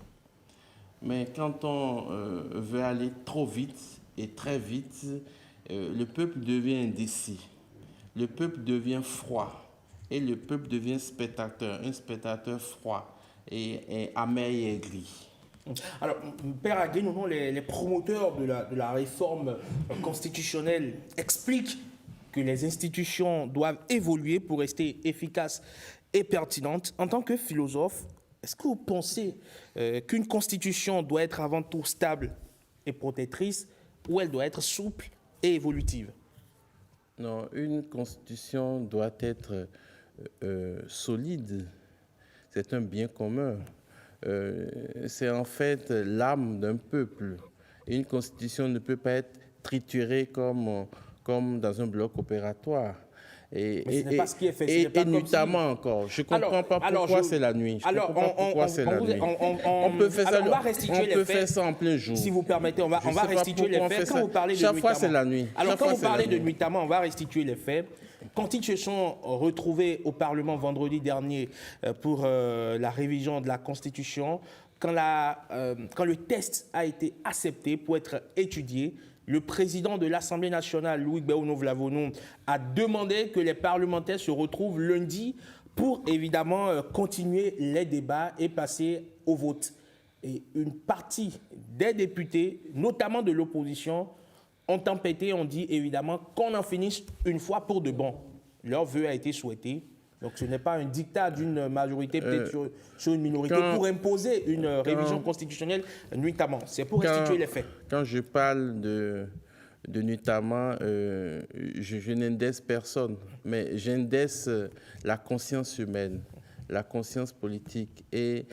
Mais quand on veut aller trop vite et très vite, le peuple devient indécis. Le peuple devient froid. Et le peuple devient spectateur. Un spectateur froid et amer et aigri. Alors, Père Aguénonon, les promoteurs de la réforme constitutionnelle expliquent que les institutions doivent évoluer pour rester efficaces et pertinentes. En tant que philosophe, est-ce que vous pensez qu'une constitution doit être avant tout stable et protectrice ou elle doit être souple et évolutive? Non, une constitution doit être solide. C'est un bien commun. C'est en fait l'âme d'un peuple. Et une constitution ne peut pas être triturée comme dans un bloc opératoire. Mais ce n'est pas ce qui est fait. Et notamment encore, je ne comprends pas pourquoi c'est la nuit. On peut faire ça en plein jour. Si vous permettez, on va restituer les faits. Quand vous parlez de chaque fois, c'est la nuit. Alors, quand vous parlez de nuitamment, on va restituer les faits. Quand ils se sont retrouvés au Parlement vendredi dernier pour la révision de la Constitution, quand le test a été accepté pour être étudié, le président de l'Assemblée nationale, Louis Béouno-Vlavonou, a demandé que les parlementaires se retrouvent lundi pour évidemment continuer les débats et passer au vote. Et une partie des députés, notamment de l'opposition, ont tempêté, ont dit évidemment qu'on en finisse une fois pour de bon. Leur vœu a été souhaité. Donc ce n'est pas un dictat d'une majorité, peut-être sur une minorité, pour imposer une révision constitutionnelle nuitamment. C'est pour restituer les faits. Quand je parle de nuitamment, je n'indexe personne, mais j'indexe la conscience humaine, la conscience politique et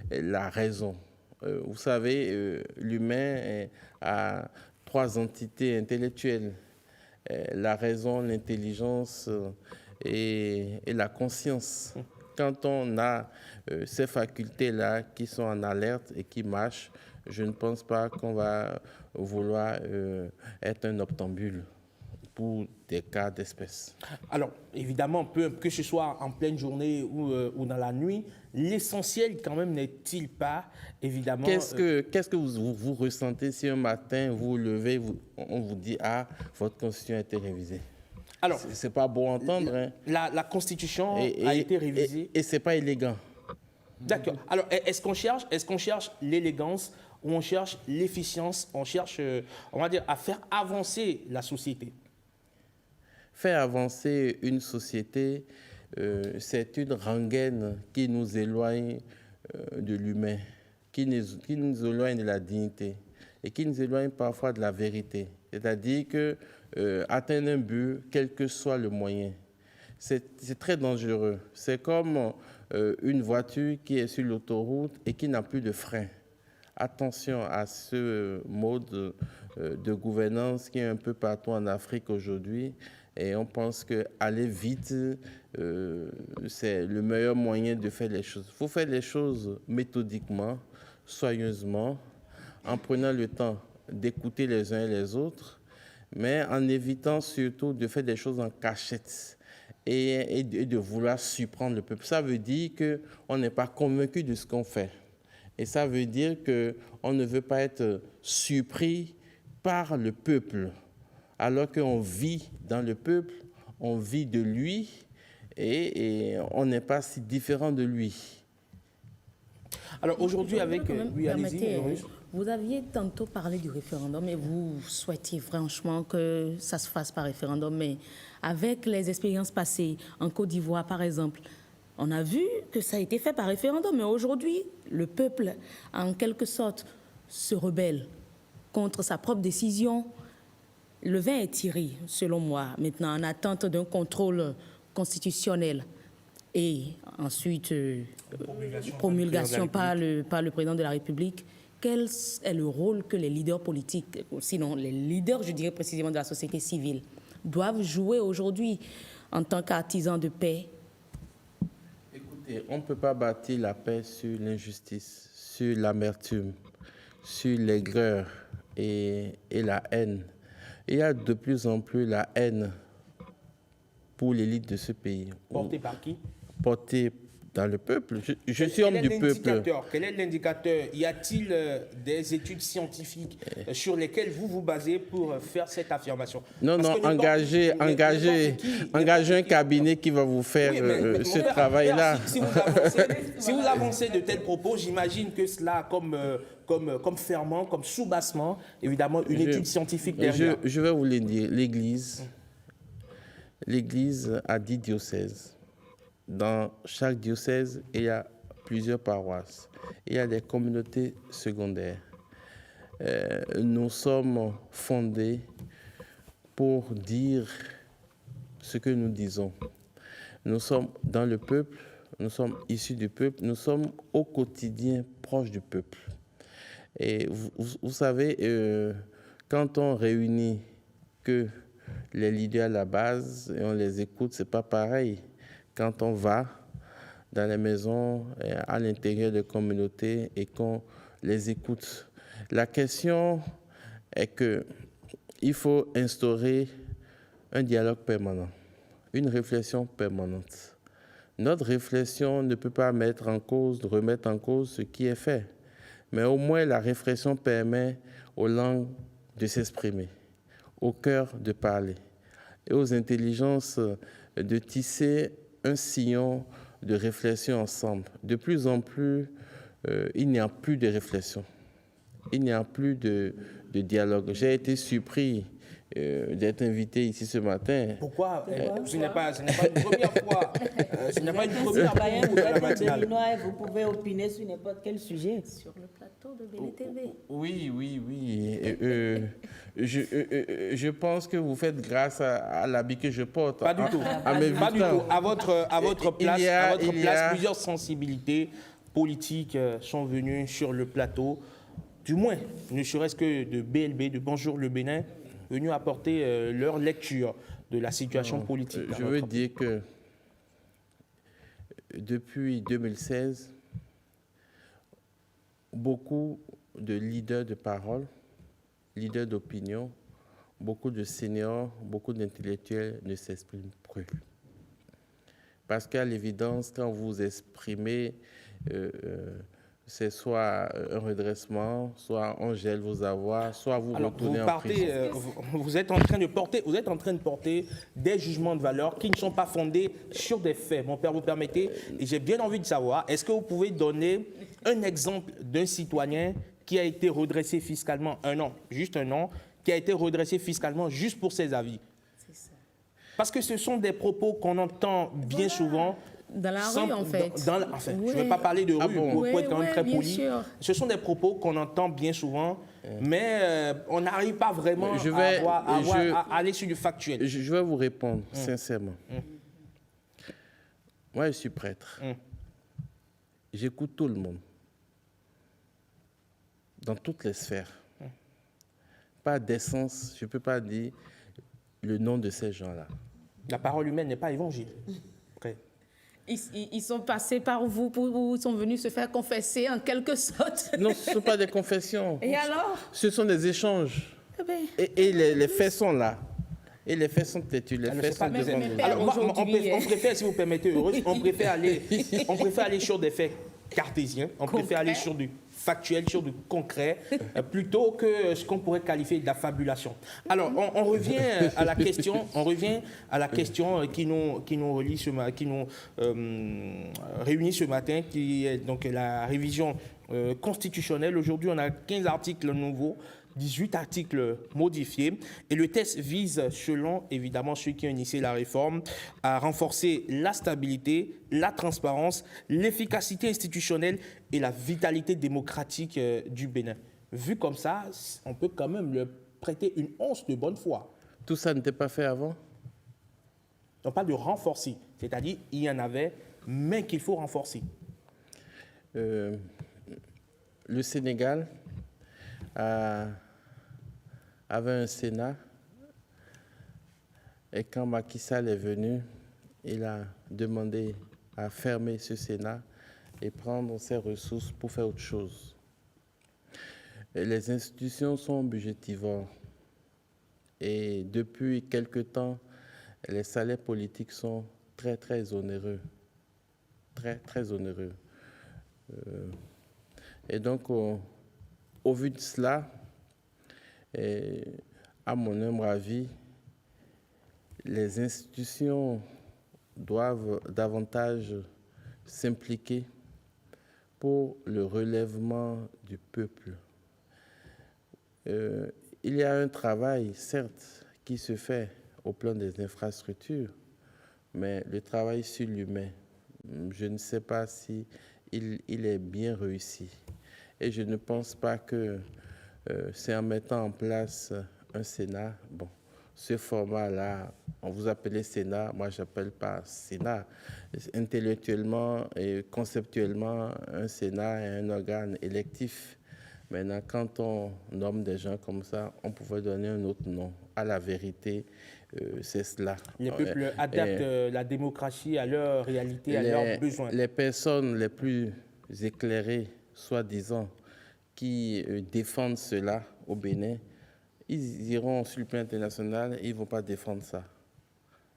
la raison. Vous savez, l'humain a 3 entités intellectuelles, la raison, l'intelligence et la conscience. Quand on a ces facultés-là qui sont en alerte et qui marchent, je ne pense pas qu'on va vouloir être un octambule pour des cas d'espèces. Alors, évidemment, que ce soit en pleine journée ou dans la nuit, l'essentiel quand même n'est-il pas, évidemment... Qu'est-ce que vous ressentez si un matin, vous vous levez, on vous dit « Ah, votre constitution a été révisée ». Alors, c'est pas beau à entendre. Hein. La Constitution a été révisée. Et c'est pas élégant. D'accord. Alors, est-ce qu'on cherche l'élégance ou on cherche l'efficience, on cherche, on va dire, à faire avancer la société? Faire avancer une société, c'est une rengaine qui nous éloigne de l'humain, qui nous éloigne de la dignité et qui nous éloigne parfois de la vérité. C'est-à-dire que atteindre un but, quel que soit le moyen, c'est très dangereux. C'est comme une voiture qui est sur l'autoroute et qui n'a plus de frein. Attention à ce mode de gouvernance qui est un peu partout en Afrique aujourd'hui. Et on pense qu'aller vite, c'est le meilleur moyen de faire les choses. Il faut faire les choses méthodiquement, soigneusement, en prenant le temps d'écouter les uns et les autres, mais en évitant surtout de faire des choses en cachette et de vouloir surprendre le peuple. Ça veut dire qu'on n'est pas convaincu de ce qu'on fait. Et ça veut dire qu'on ne veut pas être surpris par le peuple, alors qu'on vit dans le peuple, on vit de lui et on n'est pas si différent de lui. Alors aujourd'hui, avec... Oui, allez-y. Vous aviez tantôt parlé du référendum et vous souhaitiez franchement que ça se fasse par référendum, mais avec les expériences passées, en Côte d'Ivoire par exemple, on a vu que ça a été fait par référendum, mais aujourd'hui, le peuple, en quelque sorte, se rebelle contre sa propre décision. Le vin est tiré, selon moi, maintenant en attente d'un contrôle constitutionnel et ensuite promulgation par le président de la République. Quel est le rôle que les leaders politiques, sinon les leaders, je dirais précisément de la société civile, doivent jouer aujourd'hui en tant qu'artisans de paix? Écoutez, on ne peut pas bâtir la paix sur l'injustice, sur l'amertume, sur l'aigreur et la haine. Il y a de plus en plus la haine pour l'élite de ce pays. Portée par qui? Portée dans le peuple. Je suis homme du peuple. Quel est l'indicateur? Y a-t-il des études scientifiques sur lesquelles vous vous basez pour faire cette affirmation? Non, engagez un cabinet qui va vous faire ce travail-là. Si vous avancez de tels propos, j'imagine que cela comme ferment, comme soubassement, évidemment, une étude scientifique derrière. Je vais vous le dire. L'Église a 10 diocèses. Dans chaque diocèse, il y a plusieurs paroisses. Il y a des communautés secondaires. Nous sommes fondés pour dire ce que nous disons. Nous sommes dans le peuple, nous sommes issus du peuple, nous sommes au quotidien proches du peuple. Et vous savez, quand on réunit que les leaders à la base et on les écoute, c'est pas pareil. Quand on va dans les maisons, à l'intérieur des communautés et qu'on les écoute. La question est qu'il faut instaurer un dialogue permanent, une réflexion permanente. Notre réflexion ne peut pas remettre en cause ce qui est fait. Mais au moins, la réflexion permet aux langues de s'exprimer, au cœur de parler et aux intelligences de tisser un sillon de réflexion ensemble. De plus en plus, il n'y a plus de réflexion. Il n'y a plus de dialogue. J'ai été surpris d'être invité ici ce matin. Pourquoi? Ce n'est pas une première fois. Ce n'est pas une première fois. Vous pouvez opiner sur n'importe quel sujet. Sur le plateau de BNTV. Oui. Je pense que vous faites grâce à l'habit que je porte. Pas du tout. Pas du tout. À votre place, plusieurs sensibilités politiques sont venues sur le plateau. Du moins, ne serait-ce que de BLB, de Bonjour le Bénin, venus apporter leur lecture de la situation politique. Je veux dire que depuis 2016, beaucoup de leaders de parole, leaders d'opinion, beaucoup de seniors, beaucoup d'intellectuels ne s'expriment plus. Parce qu'à l'évidence, quand vous exprimez, c'est soit un redressement, soit on gèle vos avoirs, soit vous retournez en prison. Vous êtes en train de porter des jugements de valeur qui ne sont pas fondés sur des faits. Mon père, vous permettez, et j'ai bien envie de savoir, est-ce que vous pouvez donner un exemple d'un citoyen qui a été redressé fiscalement juste un an, qui a été redressé fiscalement juste pour ses avis? Parce que ce sont des propos qu'on entend bien souvent. Dans la rue, en fait. Je ne vais pas parler de rue, pour être quand même très poli. Ce sont des propos qu'on entend bien souvent, mais on n'arrive pas vraiment à aller sur du factuel. Je vais vous répondre sincèrement. Moi, je suis prêtre. J'écoute tout le monde, dans toutes les sphères. Pas d'essence, je ne peux pas dire le nom de ces gens-là. La parole humaine n'est pas évangile. Okay. Ils sont passés par vous, ils sont venus se faire confesser en quelque sorte. Non, ce ne sont pas des confessions. Et alors? Ce sont des échanges. Et les faits sont là. Et les faits sont têtus. Les faits sont devant nous. Alors, on préfère, si vous permettez, Heureuse, on préfère aller sur des faits cartésiens. On préfère aller sur du factuel, sur du concret, plutôt que ce qu'on pourrait qualifier d'affabulation. Alors, on revient à la question, qui nous réunit ce matin, qui est donc la révision constitutionnelle. Aujourd'hui, on a 15 articles nouveaux, 18 articles modifiés. Et le texte vise, selon évidemment ceux qui ont initié la réforme, à renforcer la stabilité, la transparence, l'efficacité institutionnelle et la vitalité démocratique du Bénin. Vu comme ça, on peut quand même leur prêter une once de bonne foi. Tout ça n'était pas fait avant? On parle de renforcer, c'est-à-dire il y en avait, mais qu'il faut renforcer. Le Sénégal avait un Sénat, et quand Macky Sall est venu, il a demandé à fermer ce Sénat et prendre ses ressources pour faire autre chose. Et les institutions sont budgétivores et depuis quelque temps, les salaires politiques sont très, très onéreux. Très, très onéreux. Et donc, au vu de cela, et à mon humble avis, les institutions doivent davantage s'impliquer pour le relèvement du peuple. Il y a un travail, certes, qui se fait au plan des infrastructures, mais le travail sur l'humain, je ne sais pas si il est bien réussi. Et je ne pense pas que c'est en mettant en place un Sénat, bon, ce format-là, on vous appelez Sénat, moi je n'appelle pas Sénat. Intellectuellement et conceptuellement, un Sénat est un organe électif. Maintenant, quand on nomme des gens comme ça, on pouvait donner un autre nom. À la vérité, c'est cela. Les peuples adaptent la démocratie à leur réalité, à leurs besoins. Les personnes les plus éclairées, soi-disant, qui défendent cela au Bénin, ils iront sur le plan international, ils ne vont pas défendre ça.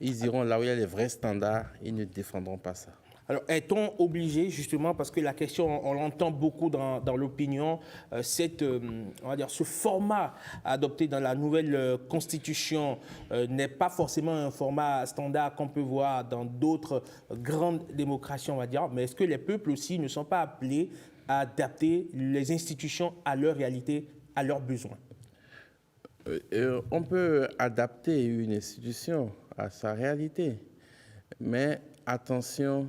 Ils iront là où il y a les vrais standards, ils ne défendront pas ça. Alors, est-on obligé, justement, parce que la question, on l'entend beaucoup dans l'opinion, on va dire, ce format adopté dans la nouvelle constitution n'est pas forcément un format standard qu'on peut voir dans d'autres grandes démocraties, on va dire, mais est-ce que les peuples aussi ne sont pas appelés à adapter les institutions à leur réalité, à leurs besoins? On peut adapter une institution à sa réalité, mais attention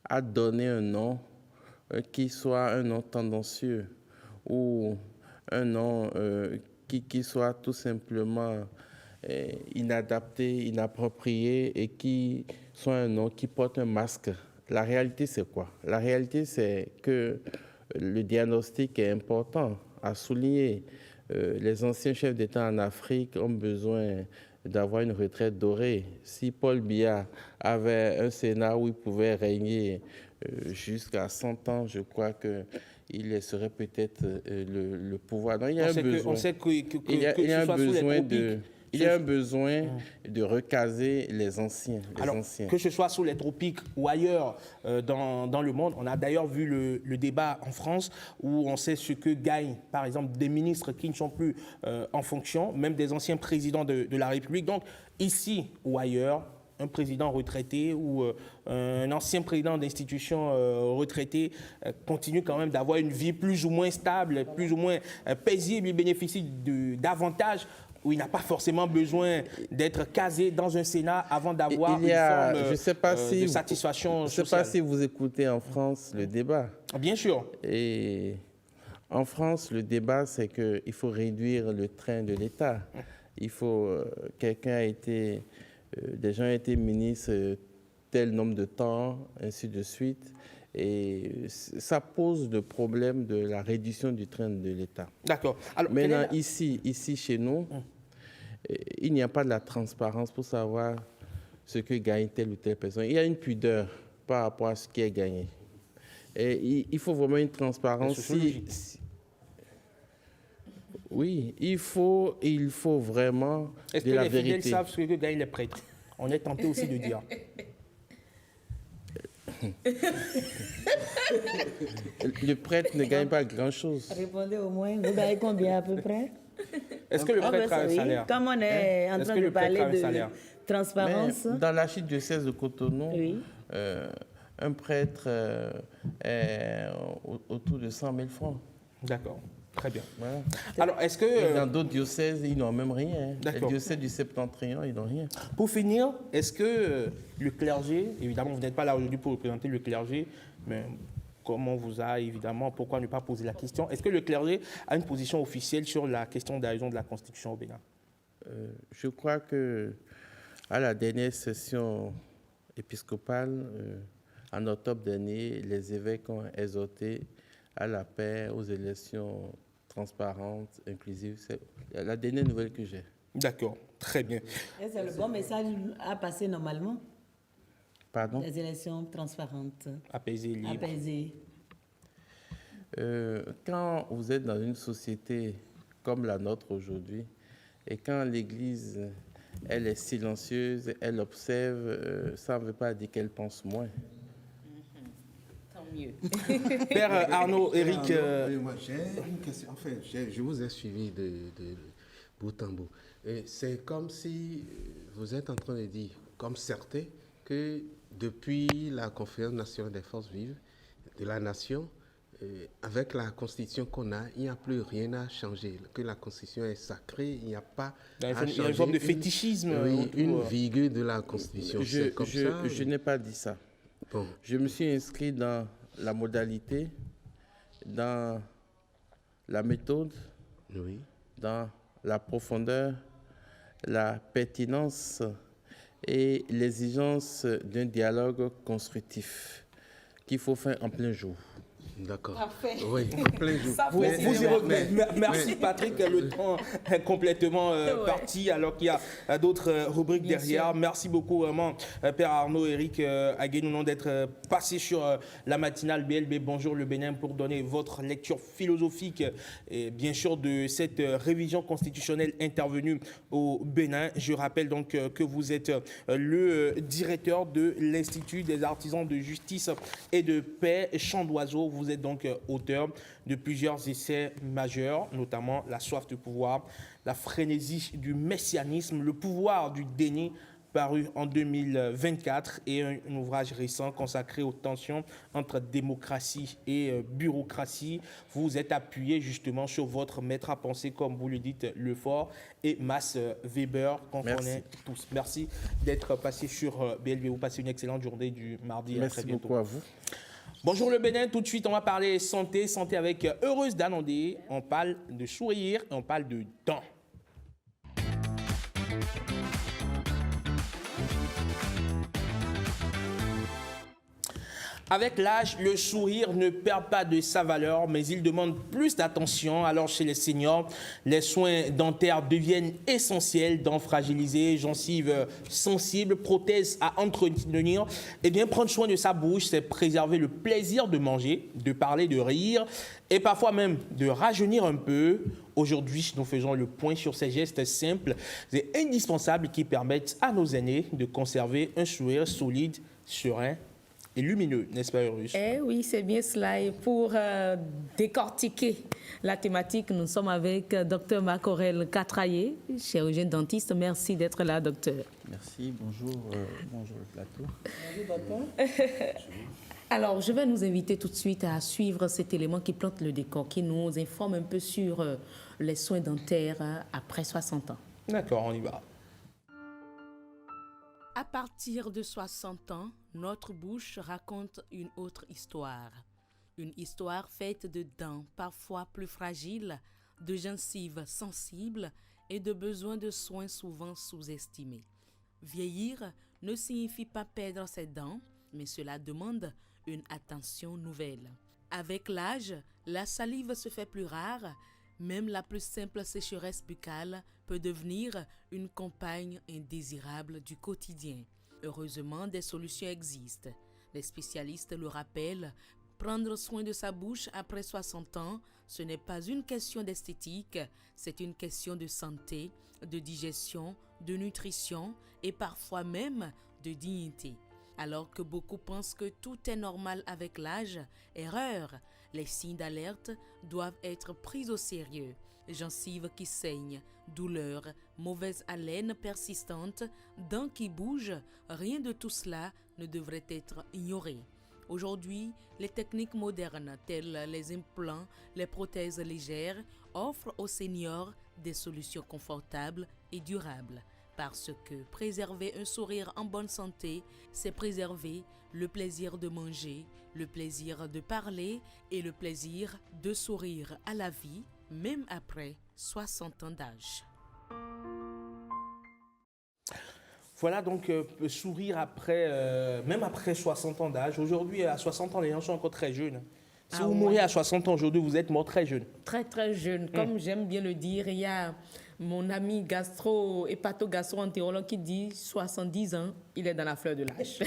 à donner un nom qui soit un nom tendancieux ou un nom qui soit tout simplement inadapté, inapproprié et qui soit un nom qui porte un masque. La réalité, c'est quoi? La réalité, c'est que le diagnostic est important à souligner. Les anciens chefs d'État en Afrique ont besoin d'avoir une retraite dorée. Si Paul Biya avait un Sénat où il pouvait régner jusqu'à 100 ans, je crois qu'il laisserait peut-être le pouvoir. Donc, il y a un besoin. On sait il y a un besoin de recaser les anciens. Que ce soit sous les tropiques ou ailleurs dans le monde, on a d'ailleurs vu le débat en France où on sait ce que gagnent, par exemple, des ministres qui ne sont plus en fonction, même des anciens présidents de la République. Donc, ici ou ailleurs, un président retraité ou un ancien président d'institution retraité continue quand même d'avoir une vie plus ou moins stable, plus ou moins paisible, il bénéficie d'avantages où il n'a pas forcément besoin d'être casé dans un Sénat avant d'avoir une forme de satisfaction sociale. Je ne sais pas si vous écoutez en France le débat. Bien sûr. Et en France, le débat, c'est qu'il faut réduire le train de l'État. Il faut... des gens ont été ministres tel nombre de temps, ainsi de suite. Et ça pose le problème de la réduction du train de l'État. D'accord. Maintenant, ici, chez nous, il n'y a pas de la transparence pour savoir ce que gagne telle ou telle personne. Il y a une pudeur par rapport à ce qui est gagné. Et il faut vraiment une transparence. Oui, il faut vraiment de la vérité. Est-ce que les fidèles savent ce que gagnent les prêtres? On est tenté aussi de dire. Le prêtre ne gagne pas grand-chose. Répondez au moins, vous gagnez combien à peu près? Est-ce que le prêtre a un salaire? Comme on est en train de parler de transparence. Mais dans l'archidiocèse de Cotonou, un prêtre est autour de 100 000 francs. D'accord. Très bien. Voilà. Alors, est-ce que... Dans d'autres diocèses, ils n'ont même rien. Les diocèses du Septentrion, ils n'ont rien. Pour finir, est-ce que le clergé, évidemment, vous n'êtes pas là aujourd'hui pour représenter le clergé, mais comme on vous a, évidemment, pourquoi ne pas poser la question? Est-ce que le clergé a une position officielle sur la question d'adhésion de la Constitution au Bénin? Je crois qu'à la dernière session épiscopale, en octobre dernier, les évêques ont exhorté à la paix, aux élections transparentes, inclusives. C'est la dernière nouvelle que j'ai. D'accord, très bien. Et c'est le bon message à passer normalement? Pardon? Les élections transparentes. Apaisées, libres. Apaisées. Quand vous êtes dans une société comme la nôtre aujourd'hui, et quand l'Église, elle est silencieuse, elle observe, ça ne veut pas dire qu'elle pense moins. Mieux. Père Arnaud, Éric... Moi, j'ai une question. Enfin, je vous ai suivi de bout en bout. C'est comme si vous êtes en train de dire, comme certains, que depuis la Conférence nationale des forces vives de la nation, avec la Constitution qu'on a, il n'y a plus rien à changer. Que la Constitution est sacrée, il n'y a pas à changer. Il y a une forme de fétichisme. Oui, une virgule de la Constitution. Je n'ai pas dit ça. Bon. Je me suis inscrit dans la modalité, dans la méthode, oui, dans la profondeur, la pertinence et l'exigence d'un dialogue constructif qu'il faut faire en plein jour. D'accord. Parfait. Oui, en plein jour. Merci Patrick, le temps est complètement parti alors qu'il y a d'autres rubriques derrière. Sûr. Merci beaucoup vraiment Père Arnaud, Éric Aguenounon d'être passé sur la matinale BLB Bonjour le Bénin pour donner votre lecture philosophique et bien sûr de cette révision constitutionnelle intervenue au Bénin. Je rappelle donc que vous êtes le directeur de l'Institut des artisans de justice et de paix Champ d'Oiseau. Vous êtes donc auteur de plusieurs essais majeurs, notamment La soif de pouvoir, La frénésie du messianisme, Le pouvoir du déni, paru en 2024, et un ouvrage récent consacré aux tensions entre démocratie et bureaucratie. Vous êtes appuyé justement sur votre maître à penser, comme vous le dites, Lefort et Max Weber, qu'on connaît tous. Merci d'être passé sur BLV. Vous passez une excellente journée du mardi. Merci à très bientôt. beaucoup à vous. Bonjour le Bénin, tout de suite on va parler santé avec Heureuse Danandé. On parle de sourire et on parle de dents. Avec l'âge, le sourire ne perd pas de sa valeur, mais il demande plus d'attention. Alors chez les seniors, les soins dentaires deviennent essentiels. Dents fragilisées, gencives sensibles, prothèses à entretenir. Eh bien, prendre soin de sa bouche, c'est préserver le plaisir de manger, de parler, de rire et parfois même de rajeunir un peu. Aujourd'hui, nous faisons le point sur ces gestes simples et indispensables qui permettent à nos aînés de conserver un sourire solide, serein et lumineux, n'est-ce pas, Urus? Eh oui, c'est bien cela. Et pour décortiquer la thématique, nous sommes avec Dr Marc-Aurèle Catraillé, chirurgien dentiste. Merci d'être là, docteur. Merci, bonjour, bonjour le plateau. Bonjour, docteur. Alors, je vais nous inviter tout de suite à suivre cet élément qui plante le décor, qui nous informe un peu sur les soins dentaires après 60 ans. D'accord, on y va. À partir de 60 ans, notre bouche raconte une autre histoire. Une histoire faite de dents parfois plus fragiles, de gencives sensibles et de besoins de soins souvent sous-estimés. Vieillir ne signifie pas perdre ses dents, mais cela demande une attention nouvelle. Avec l'âge, la salive se fait plus rare. Même la plus simple sécheresse buccale peut devenir une compagne indésirable du quotidien. Heureusement, des solutions existent. Les spécialistes le rappellent, prendre soin de sa bouche après 60 ans, ce n'est pas une question d'esthétique, c'est une question de santé, de digestion, de nutrition et parfois même de dignité. Alors que beaucoup pensent que tout est normal avec l'âge, erreur. Les signes d'alerte doivent être pris au sérieux. Gencives qui saignent, douleurs, mauvaise haleine persistante, dents qui bougent, rien de tout cela ne devrait être ignoré. Aujourd'hui, les techniques modernes telles les implants, les prothèses légères offrent aux seniors des solutions confortables et durables. Parce que préserver un sourire en bonne santé, c'est préserver le plaisir de manger, le plaisir de parler et le plaisir de sourire à la vie, même après 60 ans d'âge. Voilà donc sourire après, même après 60 ans d'âge. Aujourd'hui, à 60 ans, les gens sont encore très jeunes. Si vous mourrez à 60 ans aujourd'hui, vous êtes mort très jeune. Très, très jeune. Comme j'aime bien le dire, il y a mon ami hépato-gastro-entérologue qui dit 70 ans, il est dans la fleur de l'âge.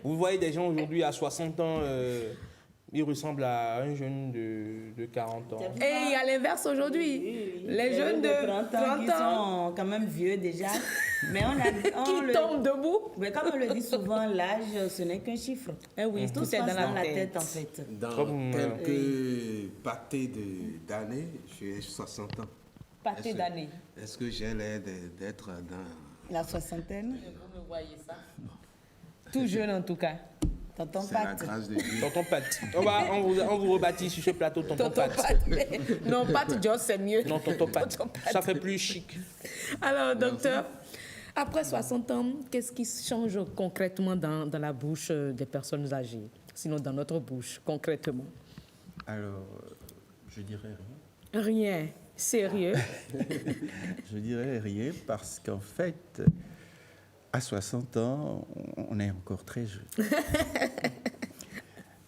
Vous voyez des gens aujourd'hui à 60 ans, ils ressemblent à un jeune de 40 ans. Et il y a l'inverse aujourd'hui. Les jeunes de 30 ans qui sont quand même vieux déjà. Mais qui tombent debout. Mais comme on le dit souvent, l'âge, ce n'est qu'un chiffre. Eh oui, tout est dans la tête en fait. Dans quelques pâtés d'années, j'ai 60 ans. Pâté d'années. Est-ce que j'ai l'air d'être dans la soixantaine? Vous me voyez ça? Tout jeune en tout cas. Tonton C'est Pat. la grâce de Dieu. Tonton Pat. On vous rebaptise sur ce plateau Tonton Pat. Non, Pat Joss, c'est mieux. Non, Tonton Pat. Ça fait plus chic. Alors, docteur, après 60 ans, qu'est-ce qui change concrètement dans la bouche des personnes âgées? Sinon, dans notre bouche, concrètement? Alors, je dirais rien. Rien. Sérieux? Je dirais rien parce qu'en fait, à 60 ans, on est encore très jeune.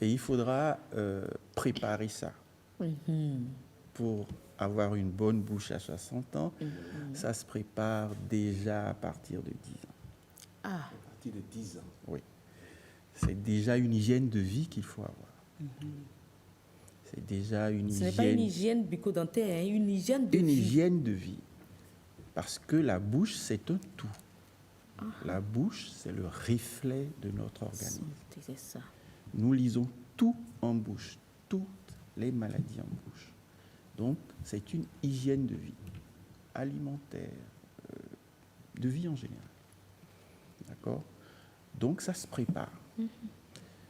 Et il faudra préparer ça. Pour avoir une bonne bouche à 60 ans, ça se prépare déjà à partir de 10 ans. Ah. À partir de 10 ans. Oui. C'est déjà une hygiène de vie qu'il faut avoir. C'est déjà une hygiène... Ce n'est pas une hygiène bucco-dentaire, une hygiène de vie. Une hygiène de vie. Parce que la bouche, c'est un tout. La bouche, c'est le reflet de notre organisme. C'est ça. Nous lisons tout en bouche, toutes les maladies en bouche. Donc, c'est une hygiène de vie, alimentaire, de vie en général. D'accord? Donc, ça se prépare.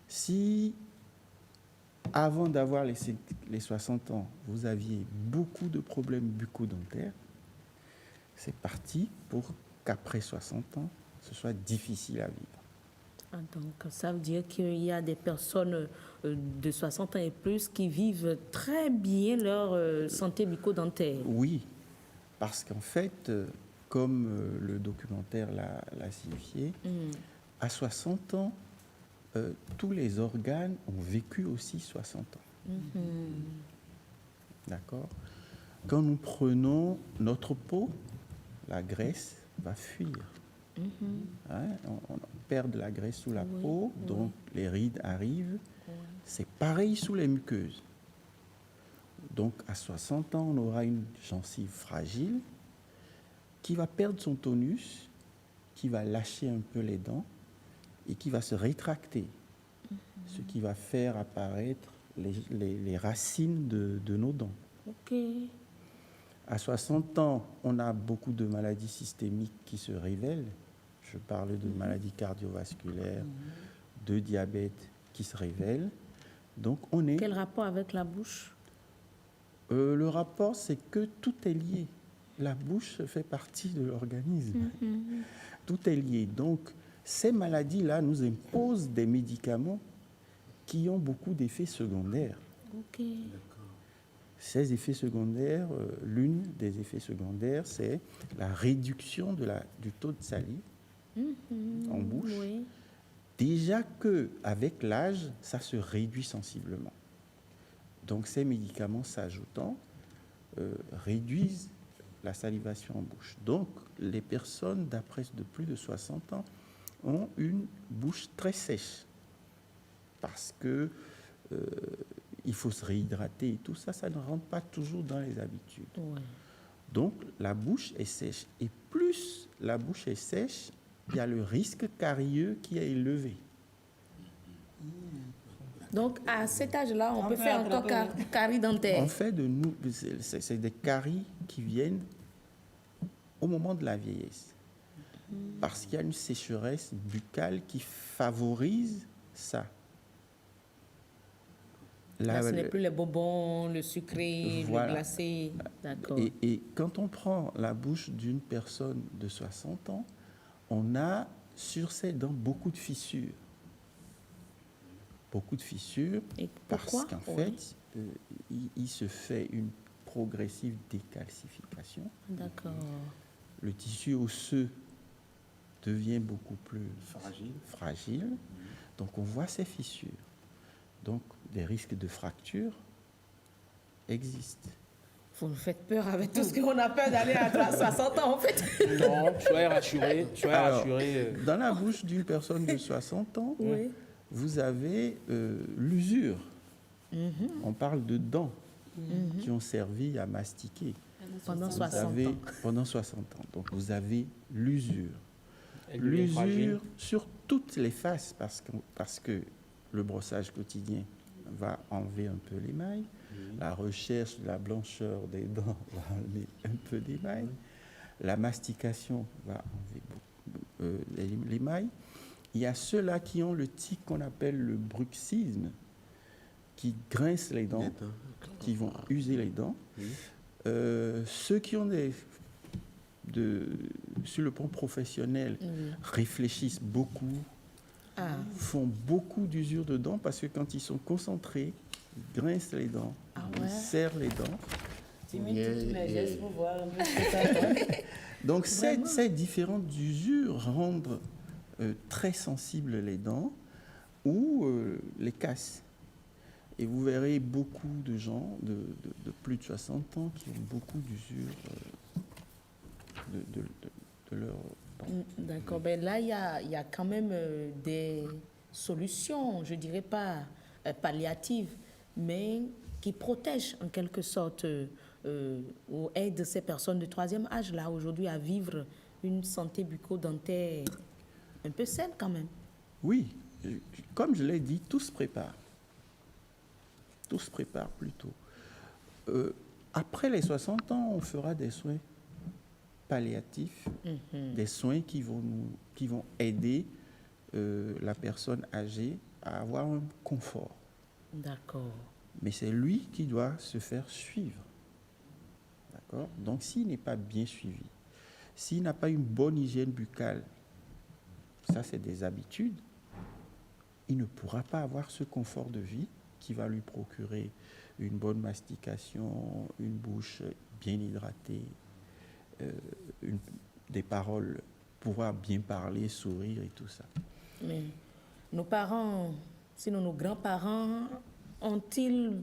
Si, avant d'avoir les 60 ans, vous aviez beaucoup de problèmes bucco-dentaires, c'est parti pour qu'après 60 ans, ce soit difficile à vivre. Donc, ça veut dire qu'il y a des personnes de 60 ans et plus qui vivent très bien leur santé bucco-dentaire. Oui, parce qu'en fait, comme le documentaire l'a signifié, à 60 ans, tous les organes ont vécu aussi 60 ans. D'accord? Quand nous prenons notre peau, la graisse va fuir. Hein? On perd de la graisse sous la peau, donc les rides arrivent. C'est pareil sous les muqueuses. Donc à 60 ans, on aura une gencive fragile qui va perdre son tonus, qui va lâcher un peu les dents et qui va se rétracter, ce qui va faire apparaître les racines de nos dents. À 60 ans, on a beaucoup de maladies systémiques qui se révèlent. Je parle de maladies cardiovasculaires, de diabète qui se révèlent. Donc, on est... Quel rapport avec la bouche? Le rapport, c'est que tout est lié. La bouche fait partie de l'organisme. Tout est lié. Donc, ces maladies-là nous imposent des médicaments qui ont beaucoup d'effets secondaires. Ces effets secondaires, l'une des effets secondaires, c'est la réduction du taux de salive en bouche. Déjà qu'avec l'âge, ça se réduit sensiblement. Donc ces médicaments s'ajoutant réduisent la salivation en bouche. Donc les personnes d'après de plus de 60 ans ont une bouche très sèche parce que il faut se réhydrater et tout ça, ça ne rentre pas toujours dans les habitudes. Donc la bouche est sèche. Et plus la bouche est sèche, il y a le risque carieux qui est élevé. Donc à cet âge-là, on peut faire encore carie dentaire. On fait c'est des caries qui viennent au moment de la vieillesse. Parce qu'il y a une sécheresse buccale qui favorise ça. Là, ce n'est plus les bonbons, le sucré, le glacé. D'accord. Et quand on prend la bouche d'une personne de 60 ans, on a sur ses dents beaucoup de fissures. Beaucoup de fissures. Et parce qu'en fait, il se fait une progressive décalcification. D'accord. Le tissu osseux devient beaucoup plus fragile. Donc on voit ces fissures. Donc des risques de fracture existent. Vous nous faites peur avec tout ce qu'on a peur d'aller à 60 ans, en fait. Non, soyez rassurés. Dans la bouche d'une personne de 60 ans, vous avez l'usure. On parle de dents qui ont servi à mastiquer. Pendant 60 ans. Pendant 60 ans. Donc vous avez l'usure. L'usure sur toutes les faces parce que le brossage quotidien va enlever un peu l'émail. La recherche de la blancheur des dents va enlever un peu d'émail. La mastication va enlever l'émail. Il y a ceux-là qui ont le tic qu'on appelle le bruxisme, qui grincent les dents, qui vont user les dents. Ceux qui ont sur le plan professionnel, réfléchissent beaucoup, font beaucoup d'usure de dents parce que quand ils sont concentrés, ils grincent les dents, ils serrent les dents. Donc ces différentes usures rendent très sensibles les dents ou les cassent. Et vous verrez beaucoup de gens de plus de 60 ans qui ont beaucoup d'usure de leurs dents. D'accord. Ben là, il y a quand même des solutions, je ne dirais pas palliatives, mais qui protègent en quelque sorte ou aident ces personnes de troisième âge là aujourd'hui à vivre une santé bucco-dentaire un peu saine quand même. Oui, comme je l'ai dit, tout se prépare. Tout se prépare plutôt. Après les 60 ans, on fera des soins palliatifs, des soins qui vont aider la personne âgée à avoir un confort. D'accord. Mais c'est lui qui doit se faire suivre. D'accord? Donc s'il n'est pas bien suivi, s'il n'a pas une bonne hygiène buccale, ça c'est des habitudes, il ne pourra pas avoir ce confort de vie qui va lui procurer une bonne mastication, une bouche bien hydratée, des paroles, pouvoir bien parler, sourire et tout ça. Mais nos parents, sinon nos grands-parents, ont-ils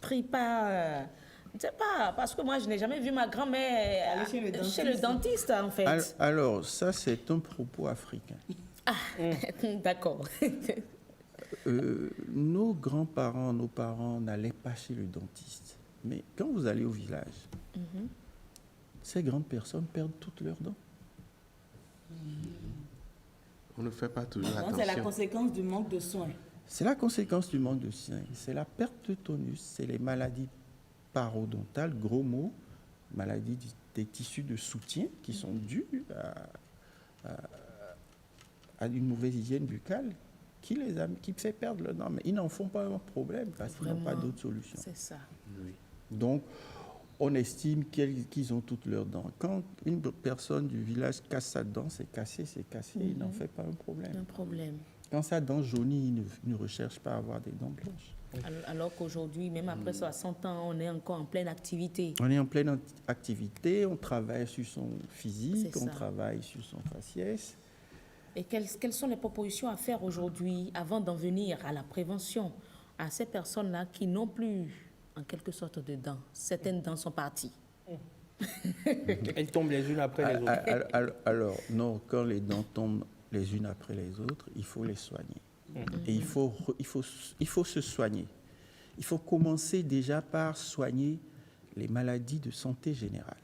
pris part... je ne sais pas, parce que moi, je n'ai jamais vu ma grand-mère aller chez le dentiste, en fait. Alors, ça, c'est un propos africain. Ah, d'accord. Nos grands-parents, nos parents n'allaient pas chez le dentiste. Mais quand vous allez au village, ces grandes personnes perdent toutes leurs dents. On ne fait pas toujours attention. C'est la conséquence du manque de soins. C'est la conséquence du manque de soins. C'est la perte de tonus, c'est les maladies parodontales, gros mots, maladies des tissus de soutien qui sont dues à une mauvaise hygiène buccale qui fait perdre leurs dents. Mais ils n'en font pas un problème parce qu'ils n'ont pas d'autre solution. C'est ça. Oui. Donc, on estime qu'ils ont toutes leurs dents. Quand une personne du village casse sa dent, c'est cassé, il n'en fait pas un problème. Un problème. Quand sa dent jaunie, il ne recherche pas à avoir des dents blanches. Alors qu'aujourd'hui, même après 60 ans, on est encore en pleine activité. On est en pleine activité, on travaille sur son physique, C'est on ça. travaille sur son faciès. Et quelles sont les propositions à faire aujourd'hui avant d'en venir à la prévention à ces personnes-là qui n'ont plus, en quelque sorte, de dents? Certaines dents sont parties. Elles tombent les unes après les autres. Alors, non, quand les dents tombent les unes après les autres, il faut les soigner. Et il faut se soigner. Il faut commencer déjà par soigner les maladies de santé générale.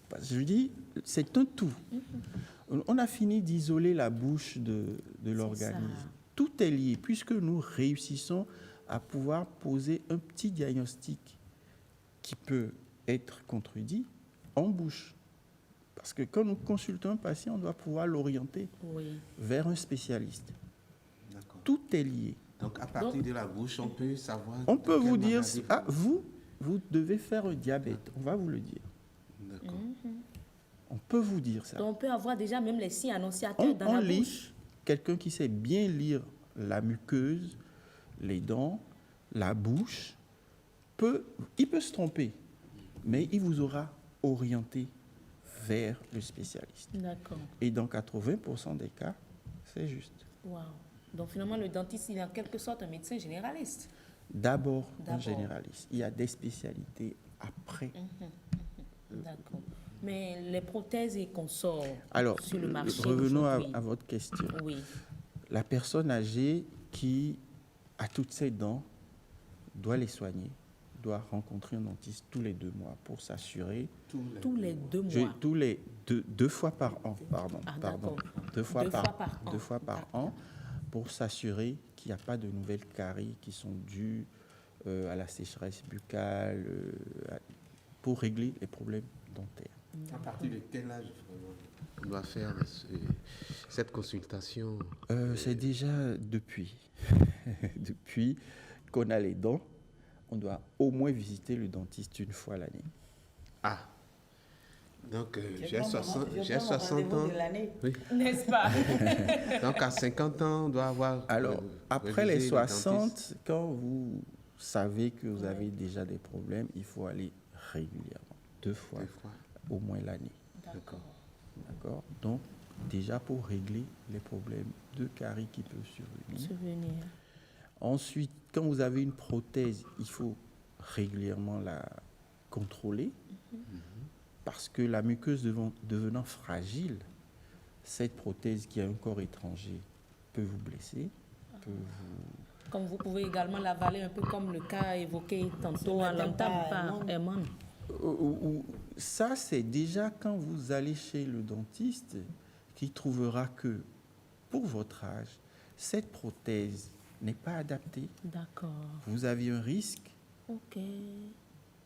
Parce que je dis, c'est un tout. On a fini d'isoler la bouche de l'organisme. Tout est lié, puisque nous réussissons à pouvoir poser un petit diagnostic qui peut être contredit en bouche. Parce que quand nous consultons un patient, on doit pouvoir l'orienter vers un spécialiste. Tout est lié. Donc, à partir de la bouche, on peut savoir... On peut vous dire, maladie... vous devez faire un diabète. On va vous le dire. D'accord. On peut vous dire ça. Donc on peut avoir déjà même les signes annonciateurs dans la bouche. Quelqu'un qui sait bien lire la muqueuse, les dents, la bouche, il peut se tromper, mais il vous aura orienté vers le spécialiste. D'accord. Et dans 80% des cas, c'est juste. Wow. Donc finalement, le dentiste, il est en quelque sorte un médecin généraliste. D'abord un généraliste. Il y a des spécialités après. D'accord. Mais les prothèses et consorts sur le marché revenons à votre question. Oui. La personne âgée qui a toutes ses dents doit les soigner, doit rencontrer un dentiste tous les 2 mois pour s'assurer. Tous les 2 mois. Tous les deux fois par an, pardon. Deux fois par an pour s'assurer qu'il n'y a pas de nouvelles caries qui sont dues à la sécheresse buccale, pour régler les problèmes dentaires. À partir de quel âge on doit faire cette consultation? C'est déjà depuis. Depuis qu'on a les dents, on doit au moins visiter le dentiste 1 fois l'année. Ah, donc j'ai 60 ans. Oui. N'est-ce pas? Donc à 50 ans, on doit avoir... Alors, après les 60, quand vous savez que vous avez déjà des problèmes, il faut aller régulièrement, 2 fois. Au moins l'année. D'accord. Donc, déjà pour régler les problèmes de caries qui peuvent survenir. Ensuite, quand vous avez une prothèse, il faut régulièrement la contrôler parce que la muqueuse devenant fragile, cette prothèse qui a un corps étranger peut vous blesser, Comme vous pouvez également l'avaler un peu comme le cas évoqué tantôt à l'entame par Herman. Ça, c'est déjà quand vous allez chez le dentiste qui trouvera que, pour votre âge, cette prothèse n'est pas adaptée. D'accord. Vous avez un risque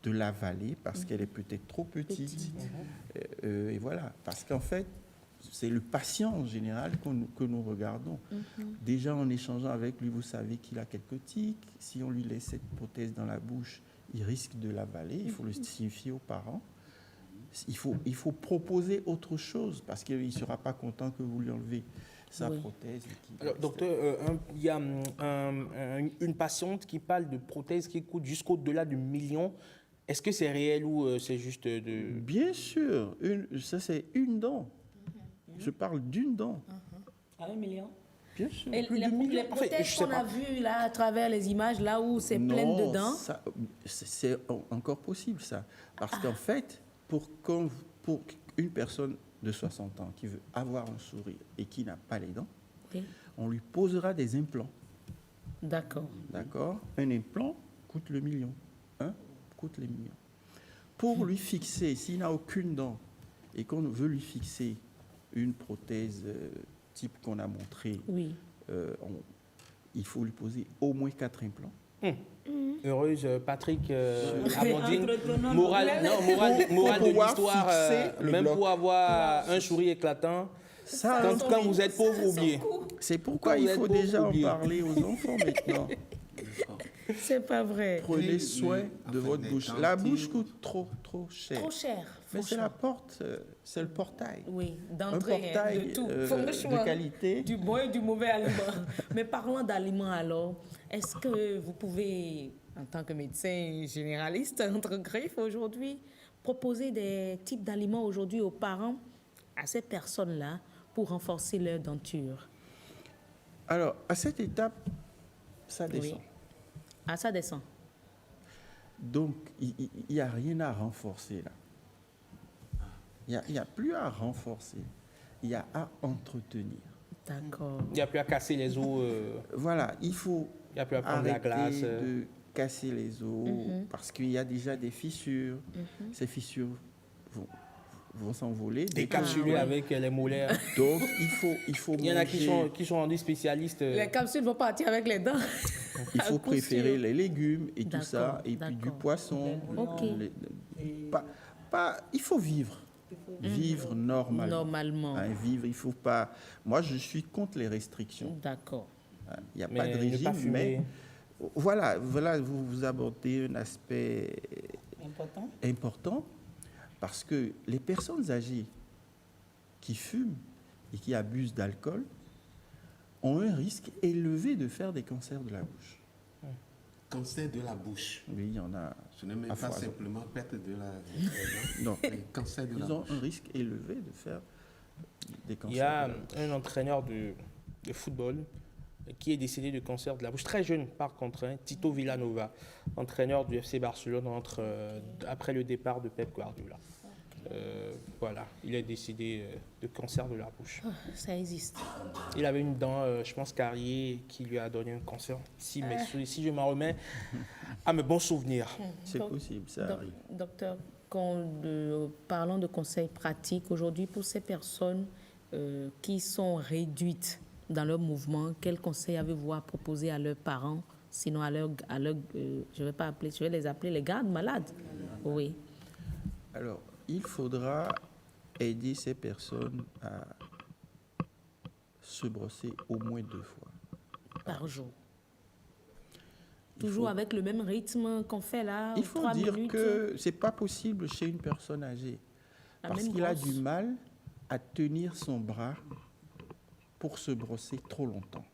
de l'avaler parce qu'elle est peut-être trop petite. Et voilà. Parce qu'en fait, c'est le patient en général que nous regardons. Déjà, en échangeant avec lui, vous savez qu'il a quelques tics. Si on lui laisse cette prothèse dans la bouche, il risque de l'avaler. Il faut le signifier aux parents. Il faut proposer autre chose parce qu'il ne sera pas content que vous lui enlevez sa prothèse. Alors, docteur, il y a une patiente qui parle de prothèses qui coûtent jusqu'au-delà de millions. Est-ce que c'est réel ou c'est juste de... Bien sûr. Ça, c'est une dent. Je parle d'une dent. À 1 million? Bien sûr. Et les prothèses qu'on a vues là, à travers les images, là où c'est plein dedans. C'est encore possible, ça. Parce qu'en fait, pour une personne de 60 ans qui veut avoir un sourire et qui n'a pas les dents, on lui posera des implants. D'accord. D'accord. Un implant coûte le million. Coûte les millions. Pour lui fixer, s'il n'a aucune dent et qu'on veut lui fixer une prothèse type qu'on a montré, il faut lui poser au moins 4 implants. Heureuse, Patrick, Amandine, morale de l'histoire, même pour avoir un sourire éclatant, quand vous êtes pauvre, oubliez. C'est pourquoi il faut déjà en parler aux enfants maintenant. C'est pas vrai. Prenez soin de votre bouche. La bouche coûte trop cher. Trop cher. Mais c'est la porte, c'est le portail. Oui, un d'entrée portail de tout. De qualité. Du bon et du mauvais aliment. Mais parlons d'aliments alors. Est-ce que vous pouvez, en tant que médecin généraliste, entre griffes aujourd'hui, proposer des types d'aliments aujourd'hui aux parents, à ces personnes-là, pour renforcer leur denture? Alors, à cette étape, ça descend. Oui. Ah, ça descend. Donc, il n'y a rien à renforcer là. Il n'y a plus à renforcer. Il y a à entretenir. D'accord. Il n'y a plus à casser les os. Voilà, il faut il y a plus à prendre la glace. De casser les os parce qu'il y a déjà des fissures. Ces fissures vont s'envoler. Décapsulées avec les molaires. Donc, il faut Il y en a qui sont rendus spécialistes. Les capsules vont partir avec les dents. Il faut préférer les légumes et tout ça, et puis du poisson. Il faut vivre. Vivre normalement. Vivre, il faut pas... Moi, je suis contre les restrictions. D'accord. Il n'y a pas de régime, mais... Voilà, vous abordez un aspect important parce que les personnes âgées qui fument et qui abusent d'alcool ont un risque élevé de faire des cancers de la bouche. Cancer de la bouche? Oui, il y en a. Ce n'est même pas simplement perte de la... Non, cancer de la bouche. Ils ont un risque élevé de faire des cancers. Il y a un entraîneur de football qui est décédé de cancer de la bouche, très jeune par contre, Tito Villanova, entraîneur du FC Barcelone après le départ de Pep Guardiola. Voilà, il est décédé de cancer de la bouche. Ça existe. Il avait une dent, je pense, carriée, qui lui a donné un cancer. Si je m'en remets à mes bons souvenirs. C'est possible, ça arrive. Docteur, parlons de conseils pratiques aujourd'hui pour ces personnes qui sont réduites dans leur mouvement. Quels conseils avez-vous à proposer à leurs parents, sinon je vais les appeler les gardes malades? Oui. Alors, il faudra aider ces personnes à se brosser au moins 2 fois. Par jour. Toujours avec le même rythme qu'on fait là. Il faut dire que ce n'est pas possible chez une personne âgée. Parce qu'il a du mal à tenir son bras pour se brosser trop longtemps.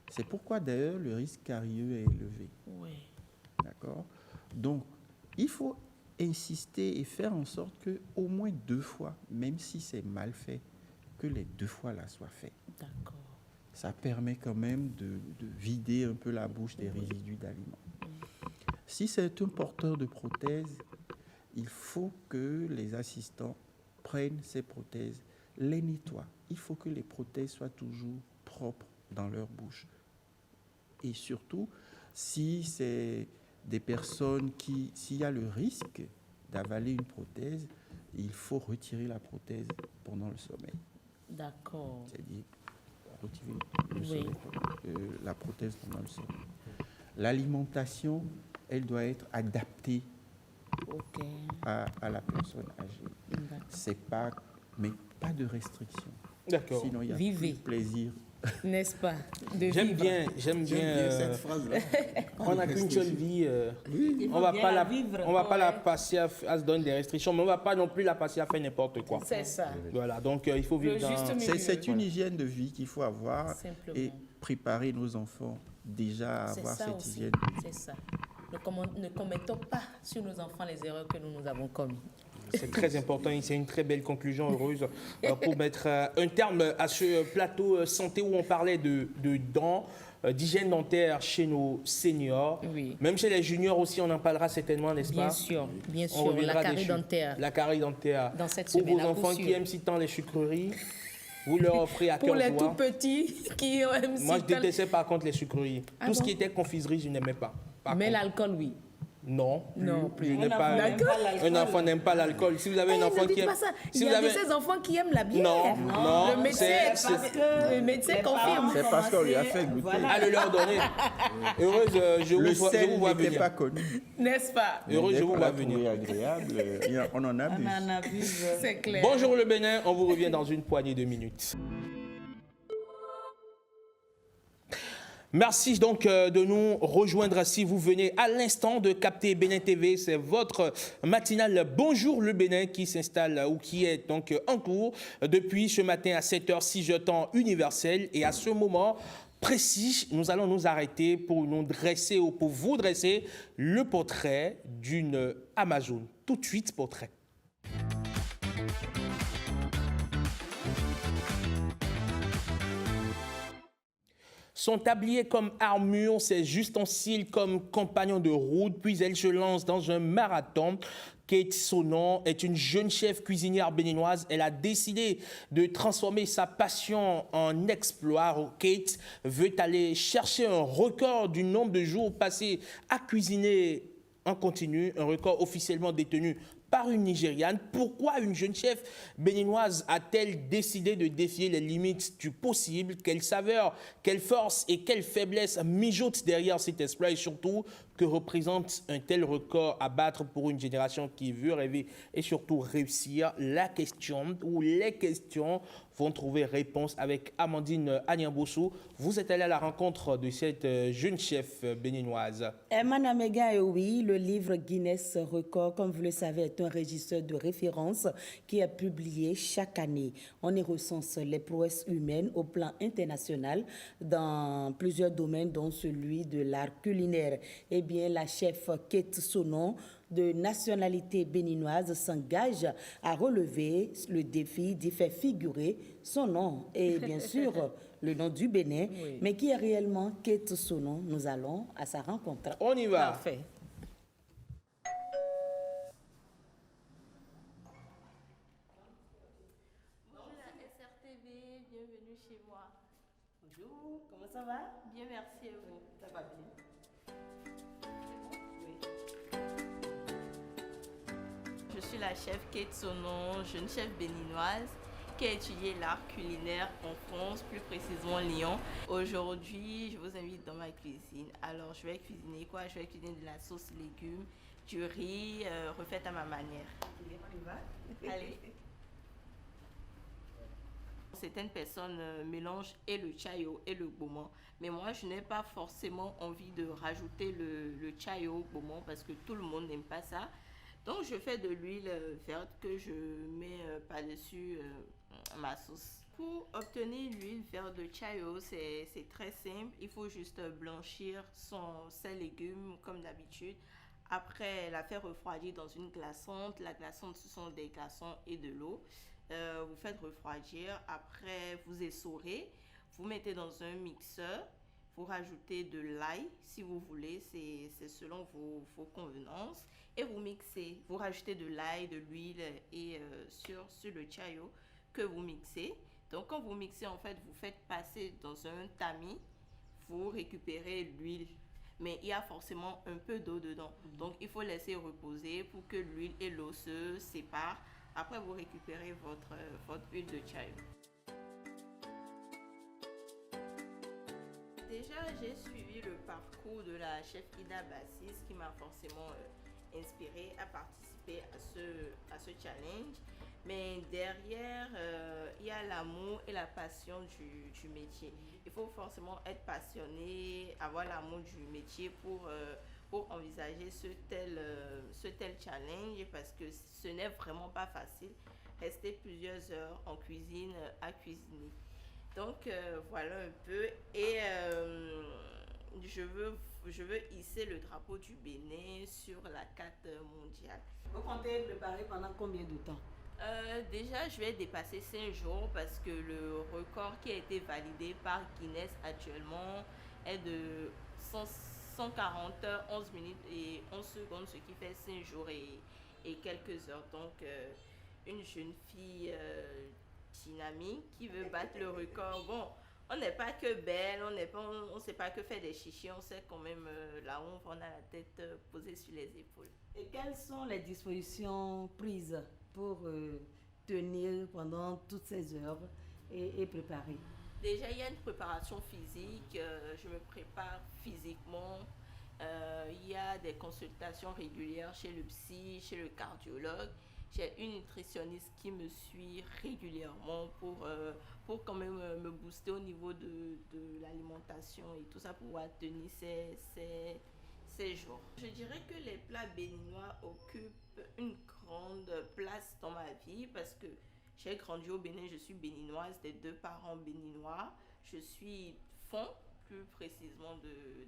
C'est pourquoi d'ailleurs le risque carieux est élevé. Oui. D'accord? Donc, il faut insister et faire en sorte que au moins 2 fois, même si c'est mal fait, que les 2 fois là soient faits. D'accord. Ça permet quand même de vider un peu la bouche des résidus d'aliments. Si c'est un porteur de prothèse, il faut que les assistants prennent ces prothèses, les nettoient. Il faut que les prothèses soient toujours propres dans leur bouche. Et surtout, si c'est des personnes s'il y a le risque d'avaler une prothèse, il faut retirer la prothèse pendant le sommeil. D'accord. C'est-à-dire retirer la prothèse pendant le sommeil. L'alimentation, elle doit être adaptée à la personne âgée. C'est pas, mais pas de restriction. D'accord. Sinon, il y a plus de plaisir. N'est-ce pas? J'aime bien cette phrase-là. On n'a qu'une seule vie. On va pas la passer à se donner des restrictions, mais on ne va pas non plus la passer à faire n'importe quoi. C'est ça. Voilà, donc il faut vivre dans... C'est une hygiène de vie qu'il faut avoir et préparer nos enfants déjà à avoir cette hygiène de vie. C'est ça. Ne commettons pas sur nos enfants les erreurs que nous avons commises. C'est très important et c'est une très belle conclusion heureuse pour mettre un terme à ce plateau santé où on parlait de dents, d'hygiène dentaire chez nos seniors. Oui. Même chez les juniors aussi, on en parlera certainement, n'est-ce pas? Bien On sûr, reviendra la carie dessus. dentaire. La carie dentaire. Dans cette pour semaine, vos enfants qui aiment si tant les sucreries, vous leur offrez à Pour cœur les joie. tout petits qui aiment Moi, je si tant- détestais par contre les sucreries. Ah Tout ce bon? qui était confiserie, je n'aimais pas. Mais l'alcool, oui. Non, Non plus. Je n'ai Un pas. enfant n'aime pas l'alcool. Un enfant n'aime pas l'alcool. Si vous avez un enfant Ne qui dites aime, pas ça. si Il y vous a avez de ces enfants qui aiment la bière. Non, Le médecin, le médecin confirme. C'est parce qu'on lui a fait goûter. Allez leur donner. Heureuse, je Le vous vois sel n'était venir. pas connu. N'est-ce pas? Heureux, je vous vois trouvé venir. agréable. On en abuse. C'est clair. Bonjour le Bénin, on vous revient dans une poignée de minutes. Merci donc de nous rejoindre si vous venez à l'instant de capter Bénin TV. C'est votre matinale Bonjour le Bénin qui s'installe ou qui est donc en cours depuis ce matin à 7h, 6h temps universel. Et à ce moment précis, nous allons nous arrêter pour nous dresser ou pour vous dresser le portrait d'une Amazone. Tout de suite, portrait. Sont habillés comme armure, ses ustensiles comme compagnons de route, puis elle se lance dans un marathon. Kate Sonon est une jeune chef cuisinière béninoise. Elle a décidé de transformer sa passion en exploit. Kate veut aller chercher un record du nombre de jours passés à cuisiner en continu, un record officiellement détenu par une Nigériane. Pourquoi une jeune chef béninoise a-t-elle décidé de défier les limites du possible? Quelle saveur, quelle force et quelle faiblesse mijotent derrière cet exploit et surtout que représente un tel record à battre pour une génération qui veut rêver et surtout réussir? La question ou les questions vont trouver réponse avec Amandine Agnambossou. Vous êtes allée à la rencontre de cette jeune chef béninoise. Emma Namega, et oui, le livre Guinness Record, comme vous le savez, est un registre de référence qui est publié chaque année. On y recense les prouesses humaines au plan international dans plusieurs domaines, dont celui de l'art culinaire. Eh bien, la chef Kate Sonon, de nationalité béninoise, s'engage à relever le défi d'y faire figurer son nom et bien sûr le nom du Bénin, Oui. mais qui est réellement Kate Sonon. Nous allons à sa rencontre. On y va. Parfait. Bonjour la SRTV, bienvenue chez moi. Bonjour, comment ça va? Bien, merci à vous. Ça va bien. Je suis la chef Kate Sonon, jeune chef béninoise qui a étudié l'art culinaire en France, plus précisément Lyon. Aujourd'hui, je vous invite dans ma cuisine. Alors, je vais cuisiner quoi? Je vais cuisiner de la sauce légumes, du riz, refaite à ma manière. Allez. Certaines personnes mélangent et le chayo et le gourmand. Mais moi, je n'ai pas forcément envie de rajouter le chayo gourmand parce que tout le monde n'aime pas ça. Donc, je fais de l'huile verte que je mets par-dessus ma sauce. Pour obtenir l'huile verte de chayo, c'est très simple. Il faut juste blanchir ses légumes comme d'habitude. Après, la faire refroidir dans une glaçante. La glaçante, ce sont des glaçons et de l'eau. Vous faites refroidir. Après, vous essorez. Vous mettez dans un mixeur. Vous rajoutez de l'ail si vous voulez. C'est selon vos convenances. Et vous mixez. Vous rajoutez de l'ail, de l'huile et sur le chayo que vous mixez. Donc, quand vous mixez, en fait, vous faites passer dans un tamis. Vous récupérez l'huile. Mais il y a forcément un peu d'eau dedans. Donc, il faut laisser reposer pour que l'huile et l'eau se séparent. Après, vous récupérez votre huile de chayo. Déjà, j'ai suivi le parcours de la chef Ida Bassis qui m'a forcément inspirée à participer à ce challenge. Mais derrière, il y a l'amour et la passion du métier. Il faut forcément être passionné, avoir l'amour du métier pour envisager ce tel challenge parce que ce n'est vraiment pas facile. Rester plusieurs heures en cuisine à cuisiner. Donc voilà un peu. Et je veux hisser le drapeau du Bénin sur la carte mondiale. Vous comptez préparer pendant combien de temps? Déjà, je vais dépasser 5 jours parce que le record qui a été validé par Guinness actuellement est de 140 heures, 11 minutes et 11 secondes, ce qui fait 5 jours et quelques heures. Donc, une jeune fille dynamique qui veut battre le record. Bon, on n'est pas que belle, on ne sait pas que faire des chichis, on sait quand même là où on a la tête posée sur les épaules. Et quelles sont les dispositions prises pour tenir pendant toutes ces heures et préparer? Déjà, il y a une préparation physique, je me prépare physiquement. Il y a des consultations régulières chez le psy, chez le cardiologue. J'ai une nutritionniste qui me suit régulièrement pour quand même me booster au niveau de l'alimentation et tout ça pour pouvoir tenir ces jours. Je dirais que les plats béninois occupent une grande place dans ma vie parce que j'ai grandi au Bénin, je suis béninoise, des 2 parents béninois. Je suis fond, plus précisément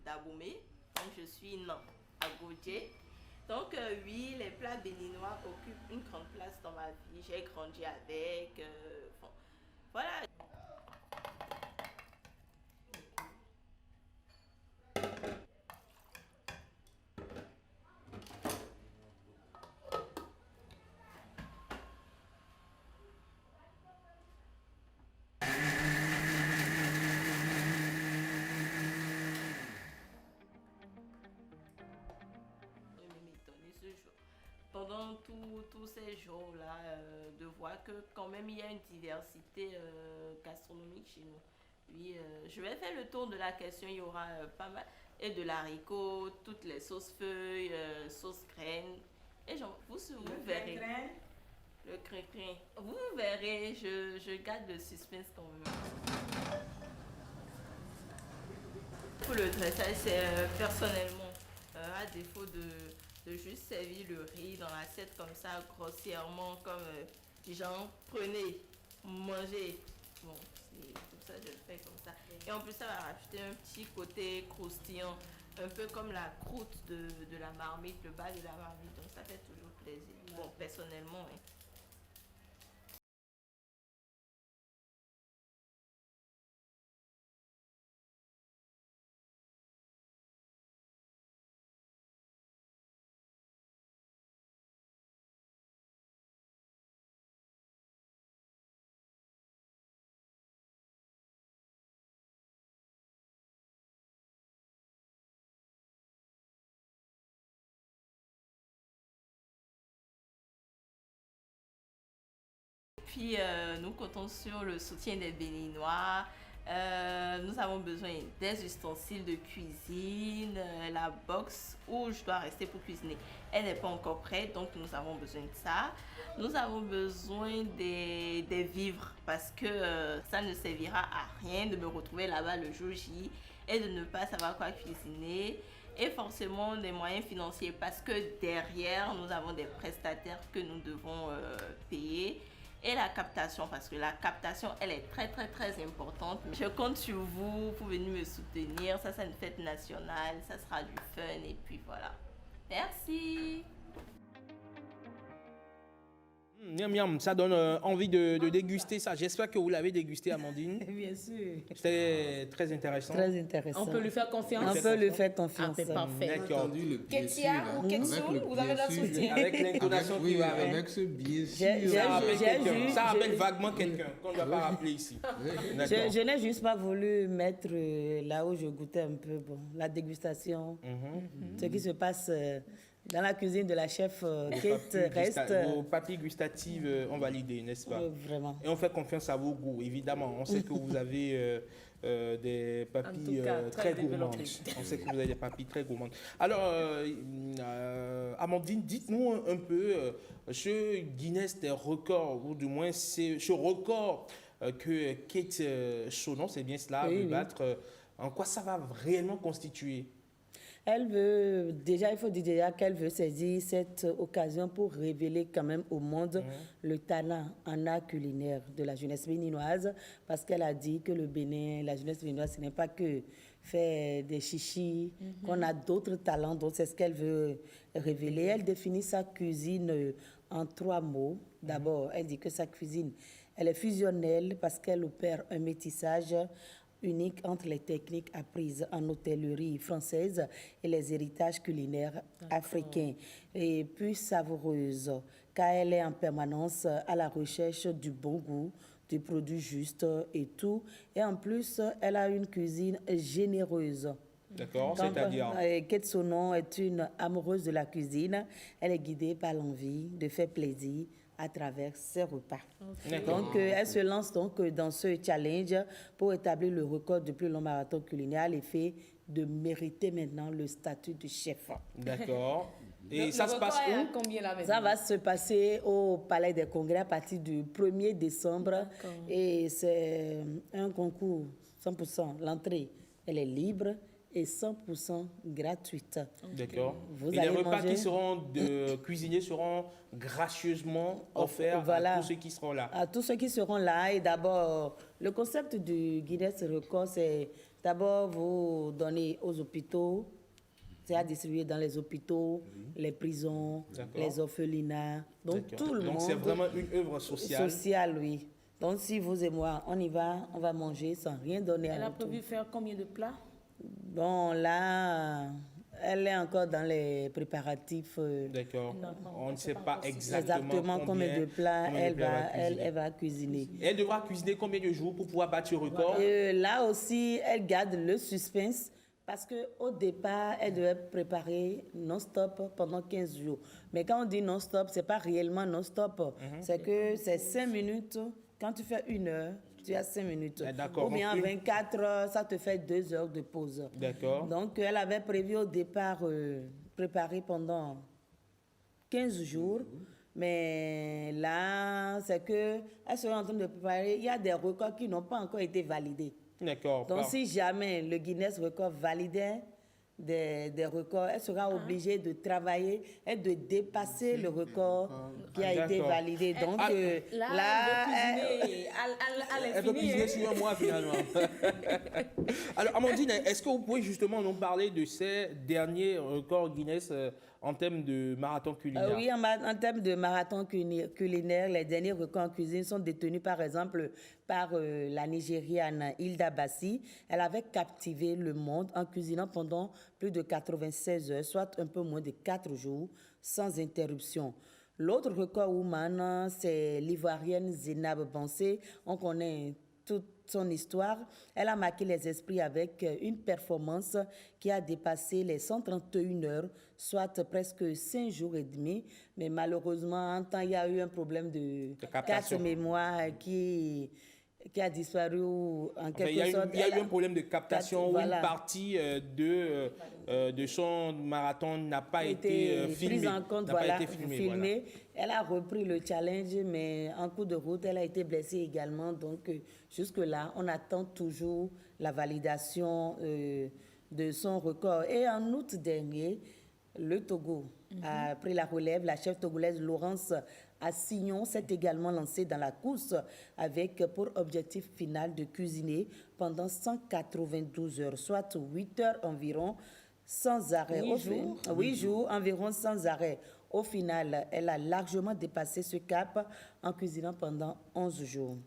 d'Abomey. Donc je suis nan à Gautier. Donc oui, les plats béninois occupent une grande place dans ma vie. J'ai grandi avec. Voilà. Pendant tous ces jours-là, de voir que quand même il y a une diversité gastronomique chez nous. Oui, je vais faire le tour de la question, il y aura pas mal. Et de l'haricot, toutes les sauces feuilles, sauce graines. Et vous verrez. Le crin-crin. Vous verrez, je garde le suspense quand même. Pour le dressage, c'est personnellement, à défaut de juste servir le riz dans l'assiette comme ça, grossièrement, comme genre, prenez, mangez. Bon, c'est tout ça, je le fais comme ça. Et en plus, ça va rajouter un petit côté croustillant, un peu comme la croûte de la marmite, le bas de la marmite. Donc, ça fait toujours plaisir. Bon, personnellement, hein. Puis nous comptons sur le soutien des Béninois. Nous avons besoin des ustensiles de cuisine, la box où je dois rester pour cuisiner. Elle n'est pas encore prête, donc nous avons besoin de ça. Nous avons besoin des vivres parce que ça ne servira à rien de me retrouver là-bas le jour J et de ne pas savoir quoi cuisiner. Et forcément des moyens financiers parce que derrière, nous avons des prestataires que nous devons payer. Et la captation, parce que la captation, elle est très importante. Je compte sur vous pour venir me soutenir. Ça, c'est une fête nationale, ça sera du fun et puis voilà. Merci. Miam, miam, ça donne envie de déguster ça. J'espère que vous l'avez dégusté, Amandine. Bien sûr. C'était très intéressant. Très intéressant. On peut lui faire confiance. On peut lui faire confiance. Ah, c'est parfait. D'accord. Ketia ou Ketsu, vous avez la soutien. Avec l'intonation qui va avec. Avec ce bien sûr. Ça rappelle vaguement quelqu'un qu'on ne va pas rappeler ici. Je n'ai juste pas voulu mettre là où je goûtais un peu la dégustation. Ce qui se passe dans la cuisine de la chef Kate reste... Vos papilles gustatives ont validé, n'est-ce pas? Vraiment. Et on fait confiance à vos goûts, évidemment. On sait que vous avez des papilles très gourmandes. On sait que vous avez des papilles très gourmandes. Alors, Amandine, dites-nous un peu, ce Guinness des records, ou du moins ce record que Kate Chonon, c'est bien cela, veut battre, en quoi ça va réellement constituer? Elle veut, déjà, il faut dire déjà qu'elle veut saisir cette occasion pour révéler quand même au monde le talent en art culinaire de la jeunesse béninoise, parce qu'elle a dit que le Bénin, la jeunesse béninoise, ce n'est pas que faire des chichis, qu'on a d'autres talents, donc c'est ce qu'elle veut révéler. Elle définit sa cuisine en 3 mots. D'abord, elle dit que sa cuisine, elle est fusionnelle parce qu'elle opère un métissage unique entre les techniques apprises en hôtellerie française et les héritages culinaires africains. Et puis savoureuse, car elle est en permanence à la recherche du bon goût, du produit juste et tout. Et en plus, elle a une cuisine généreuse. D'accord, c'est-à-dire Ketsonon est une amoureuse de la cuisine. Elle est guidée par l'envie de faire plaisir à travers ses repas. Donc, elle se lance donc dans ce challenge pour établir le record du plus long marathon culinaire à l'effet de mériter maintenant le statut de chef. D'accord. Et ça se passe où? Ça va se passer au Palais des Congrès à partir du 1er décembre. Et c'est un concours 100%. L'entrée, elle est libre et 100% gratuite. D'accord. Vous Et allez les repas manger... qui seront cuisinés seront gracieusement offerts Voilà. à tous ceux qui seront là. À tous ceux qui seront là. Et d'abord, le concept du Guinness Record, c'est d'abord vous donner aux hôpitaux, c'est à distribuer dans les hôpitaux, les prisons, les orphelinats. Donc tout le monde. Donc c'est vraiment une œuvre sociale. Sociale, oui. Donc si vous et moi, on y va, on va manger sans rien donner à Elle a retour. prévu faire combien de plats? Bon, là, elle est encore dans les préparatifs. D'accord. On ne sait pas exactement combien de plats elle va cuisiner. Elle devra cuisiner combien de jours pour pouvoir battre le record? Là aussi, elle garde le suspense parce qu'au départ, elle devait préparer non-stop pendant 15 jours. Mais quand on dit non-stop, ce n'est pas réellement non-stop. C'est que c'est 5 minutes. Quand tu fais 1 heure, tu as 5 minutes. Ou bien 24 heures, ça te fait 2 heures de pause. D'accord. Donc, elle avait prévu au départ préparer pendant 15 jours. Mais là, c'est qu'elle serait en train de préparer. Il y a des records qui n'ont pas encore été validés. D'accord. Donc, si jamais le Guinness Record validait des records, elle sera obligée de travailler et de dépasser le record qui a été validé. Donc là, elle peut cuisiner sur un mois finalement. Alors, Amandine, est-ce que vous pouvez justement nous parler de ces derniers records Guinness en termes de marathon culinaire? Oui, en termes de marathon culinaire, les derniers records en cuisine sont détenus par exemple par la Nigériane Hilda Bassi. Elle avait captivé le monde en cuisinant pendant plus de 96 heures, soit un peu moins de 4 jours, sans interruption. L'autre record woman, c'est l'ivoirienne Zénab Bansé. On connaît toute son histoire. Elle a marqué les esprits avec une performance qui a dépassé les 131 heures, soit presque 5 jours et demi. Mais malheureusement, en temps, il y a eu un problème de carte mémoire qui a disparu en quelque sorte. Il y a eu un problème de captation où une partie de son marathon n'a pas été filmée. Prise en compte, filmée. Elle a repris le challenge, mais en cours de route, elle a été blessée également. Donc, jusque-là, on attend toujours la validation de son record. Et en août dernier, le Togo a pris la relève. La chef togolaise Laurence Assignon s'est également lancée dans la course avec pour objectif final de cuisiner pendant 192 heures, soit 8 heures environ, sans arrêt. 8 jours environ sans arrêt. Au final, elle a largement dépassé ce cap en cuisinant pendant 11 jours.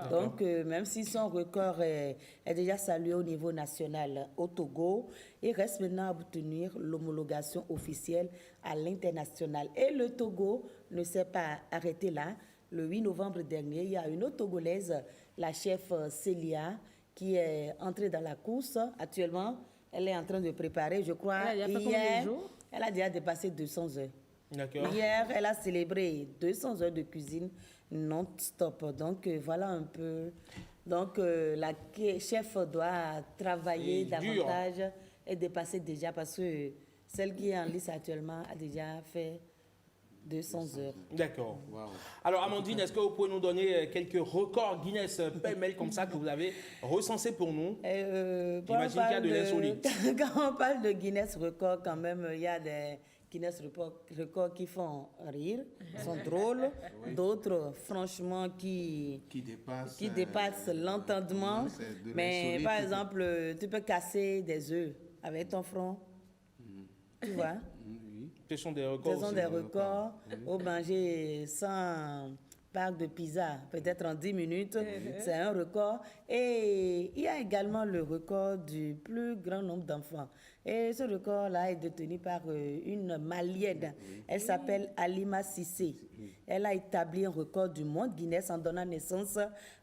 Donc, même si son record est déjà salué au niveau national au Togo, il reste maintenant à obtenir l'homologation officielle à l'international. Et le Togo ne s'est pas arrêté là. Le 8 novembre dernier, il y a une autre Togolaise, la chef Célia, qui est entrée dans la course. Actuellement, elle est en train de préparer, je crois, hier, elle a déjà dépassé 200 heures. Hier, elle a célébré 200 heures de cuisine non-stop. Donc, voilà un peu. Donc, la chef doit travailler davantage et dépasser déjà parce que celle qui est en lice actuellement a déjà fait 200 heures. D'accord. Alors, Amandine, est-ce que vous pouvez nous donner quelques records Guinness pêle-mêle comme ça que vous avez recensés pour nous? J'imagine qu'il y a de l'insolite. Quand on parle de Guinness record, quand même, il y a des Guinness records qui font rire, sont drôles. D'autres, franchement, qui dépassent l'entendement. Mais par exemple, tu peux casser des œufs avec ton front. Tu vois? Ce sont des records. Ce sont des records. Ou manger 100 parcs de pizza, peut-être en 10 minutes. C'est un record. Et il y a également le record du plus grand nombre d'enfants. Et ce record-là est détenu par une Malienne. Elle s'appelle Halima Cissé. Elle a établi un record du monde Guinness en donnant naissance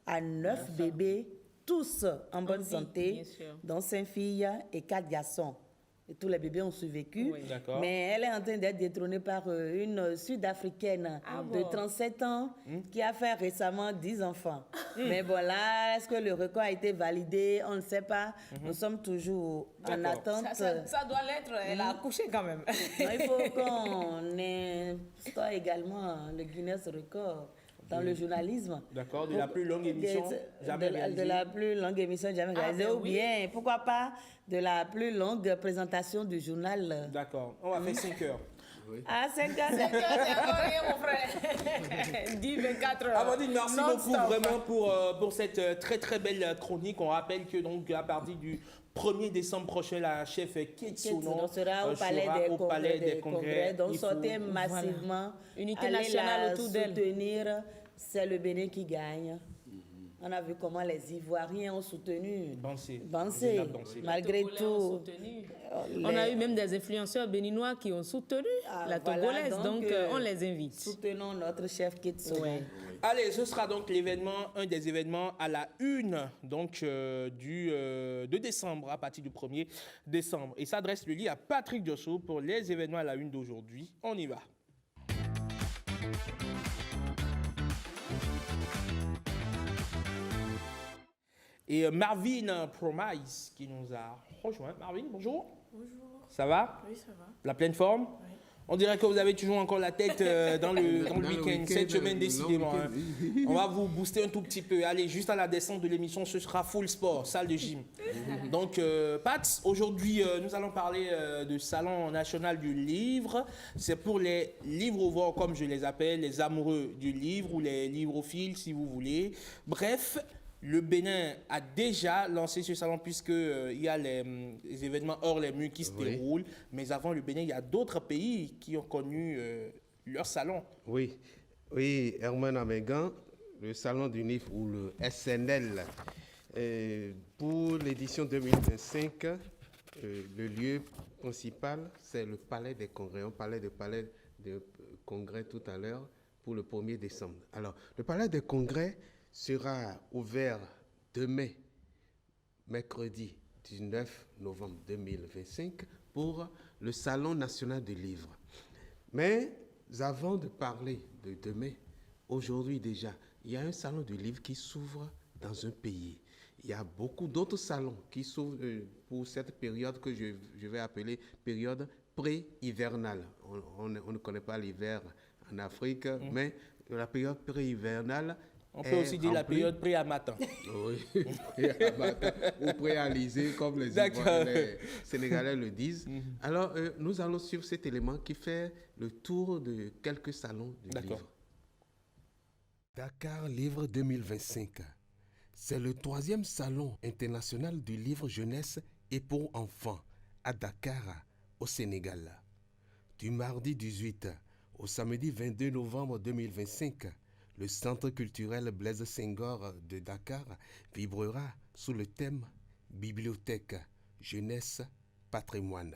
à 9 bébés, tous en bonne santé, dont 5 filles et 4 garçons. Et tous les bébés ont survécu, mais elle est en train d'être détrônée par une Sud-Africaine de 37 ans qui a fait récemment 10 enfants. Mais bon, là, est-ce que le record a été validé? On ne sait pas. Nous sommes toujours en attente. Ça doit l'être, elle a accouché quand même. Non, il faut qu'on instaure également le Guinness record dans le journalisme. D'accord, de la plus longue émission jamais réalisée. De la plus longue émission jamais réalisée. Ou bien, pourquoi pas, de la plus longue présentation du journal. D'accord, on va faire 5 heures. Ah, 5 heures, c'est encore rien, mon frère. 10, 24 heures. Amandine, merci beaucoup vraiment pour cette très très belle chronique. On rappelle que donc à partir du 1er décembre prochain, la chef Ketsono sera au Palais des Congrès. Donc sortez massivement, Unité allez nationale la autour d'elle. soutenir. C'est le Bénin qui gagne. On a vu comment les Ivoiriens ont soutenu. Bansé. Malgré tout. On a eu même des influenceurs béninois qui ont soutenu la Togolaise, donc on les invite. Soutenons notre chef Ketsono. Ouais. Allez, ce sera donc un des événements à la une donc, de décembre, à partir du 1er décembre. Et s'adresse le lit à Patrick Diosso pour les événements à la une d'aujourd'hui. On y va. Et Marvin Promise qui nous a rejoint. Marvin, bonjour. Bonjour. Ça va? Oui, ça va. La pleine forme? Oui. On dirait que vous avez toujours encore la tête dans le week-end. Cette semaine, décidément. Hein. On va vous booster un tout petit peu. Allez, juste à la descente de l'émission, ce sera full sport, salle de gym. Donc, Pat, aujourd'hui, nous allons parler du Salon national du livre. C'est pour les livres-ouvres, comme je les appelle, les amoureux du livre ou les livrophiles, si vous voulez. Bref, le Bénin a déjà lancé ce salon puisqu'il y a les événements hors les murs qui se déroulent. Mais avant le Bénin, il y a d'autres pays qui ont connu leur salon. Oui, Herman Amégan, le salon du livre ou le SNL. Pour l'édition 2025, le lieu principal, c'est le Palais des Congrès. On parlait du Palais des Congrès tout à l'heure pour le 1er décembre. Alors, le Palais des Congrès sera ouvert demain, mercredi 19 novembre 2025, pour le Salon national du livre. Mais avant de parler de demain, aujourd'hui déjà, il y a un salon du livre qui s'ouvre dans un pays. Il y a beaucoup d'autres salons qui s'ouvrent pour cette période que je vais appeler période pré-hivernale. On ne connaît pas l'hiver en Afrique, mais la période pré-hivernale. On peut aussi dire la période pré-amatin. Oui, pré-amatin ou pré-alizé, comme les Sénégalais le disent. Alors, nous allons suivre cet élément qui fait le tour de quelques salons du livre. Dakar Livre 2025. C'est le 3e salon international du livre jeunesse et pour enfants à Dakar, au Sénégal. Du mardi 18 au samedi 22 novembre 2025, le Centre culturel Blaise Senghor de Dakar vibrera sous le thème Bibliothèque, jeunesse, patrimoine.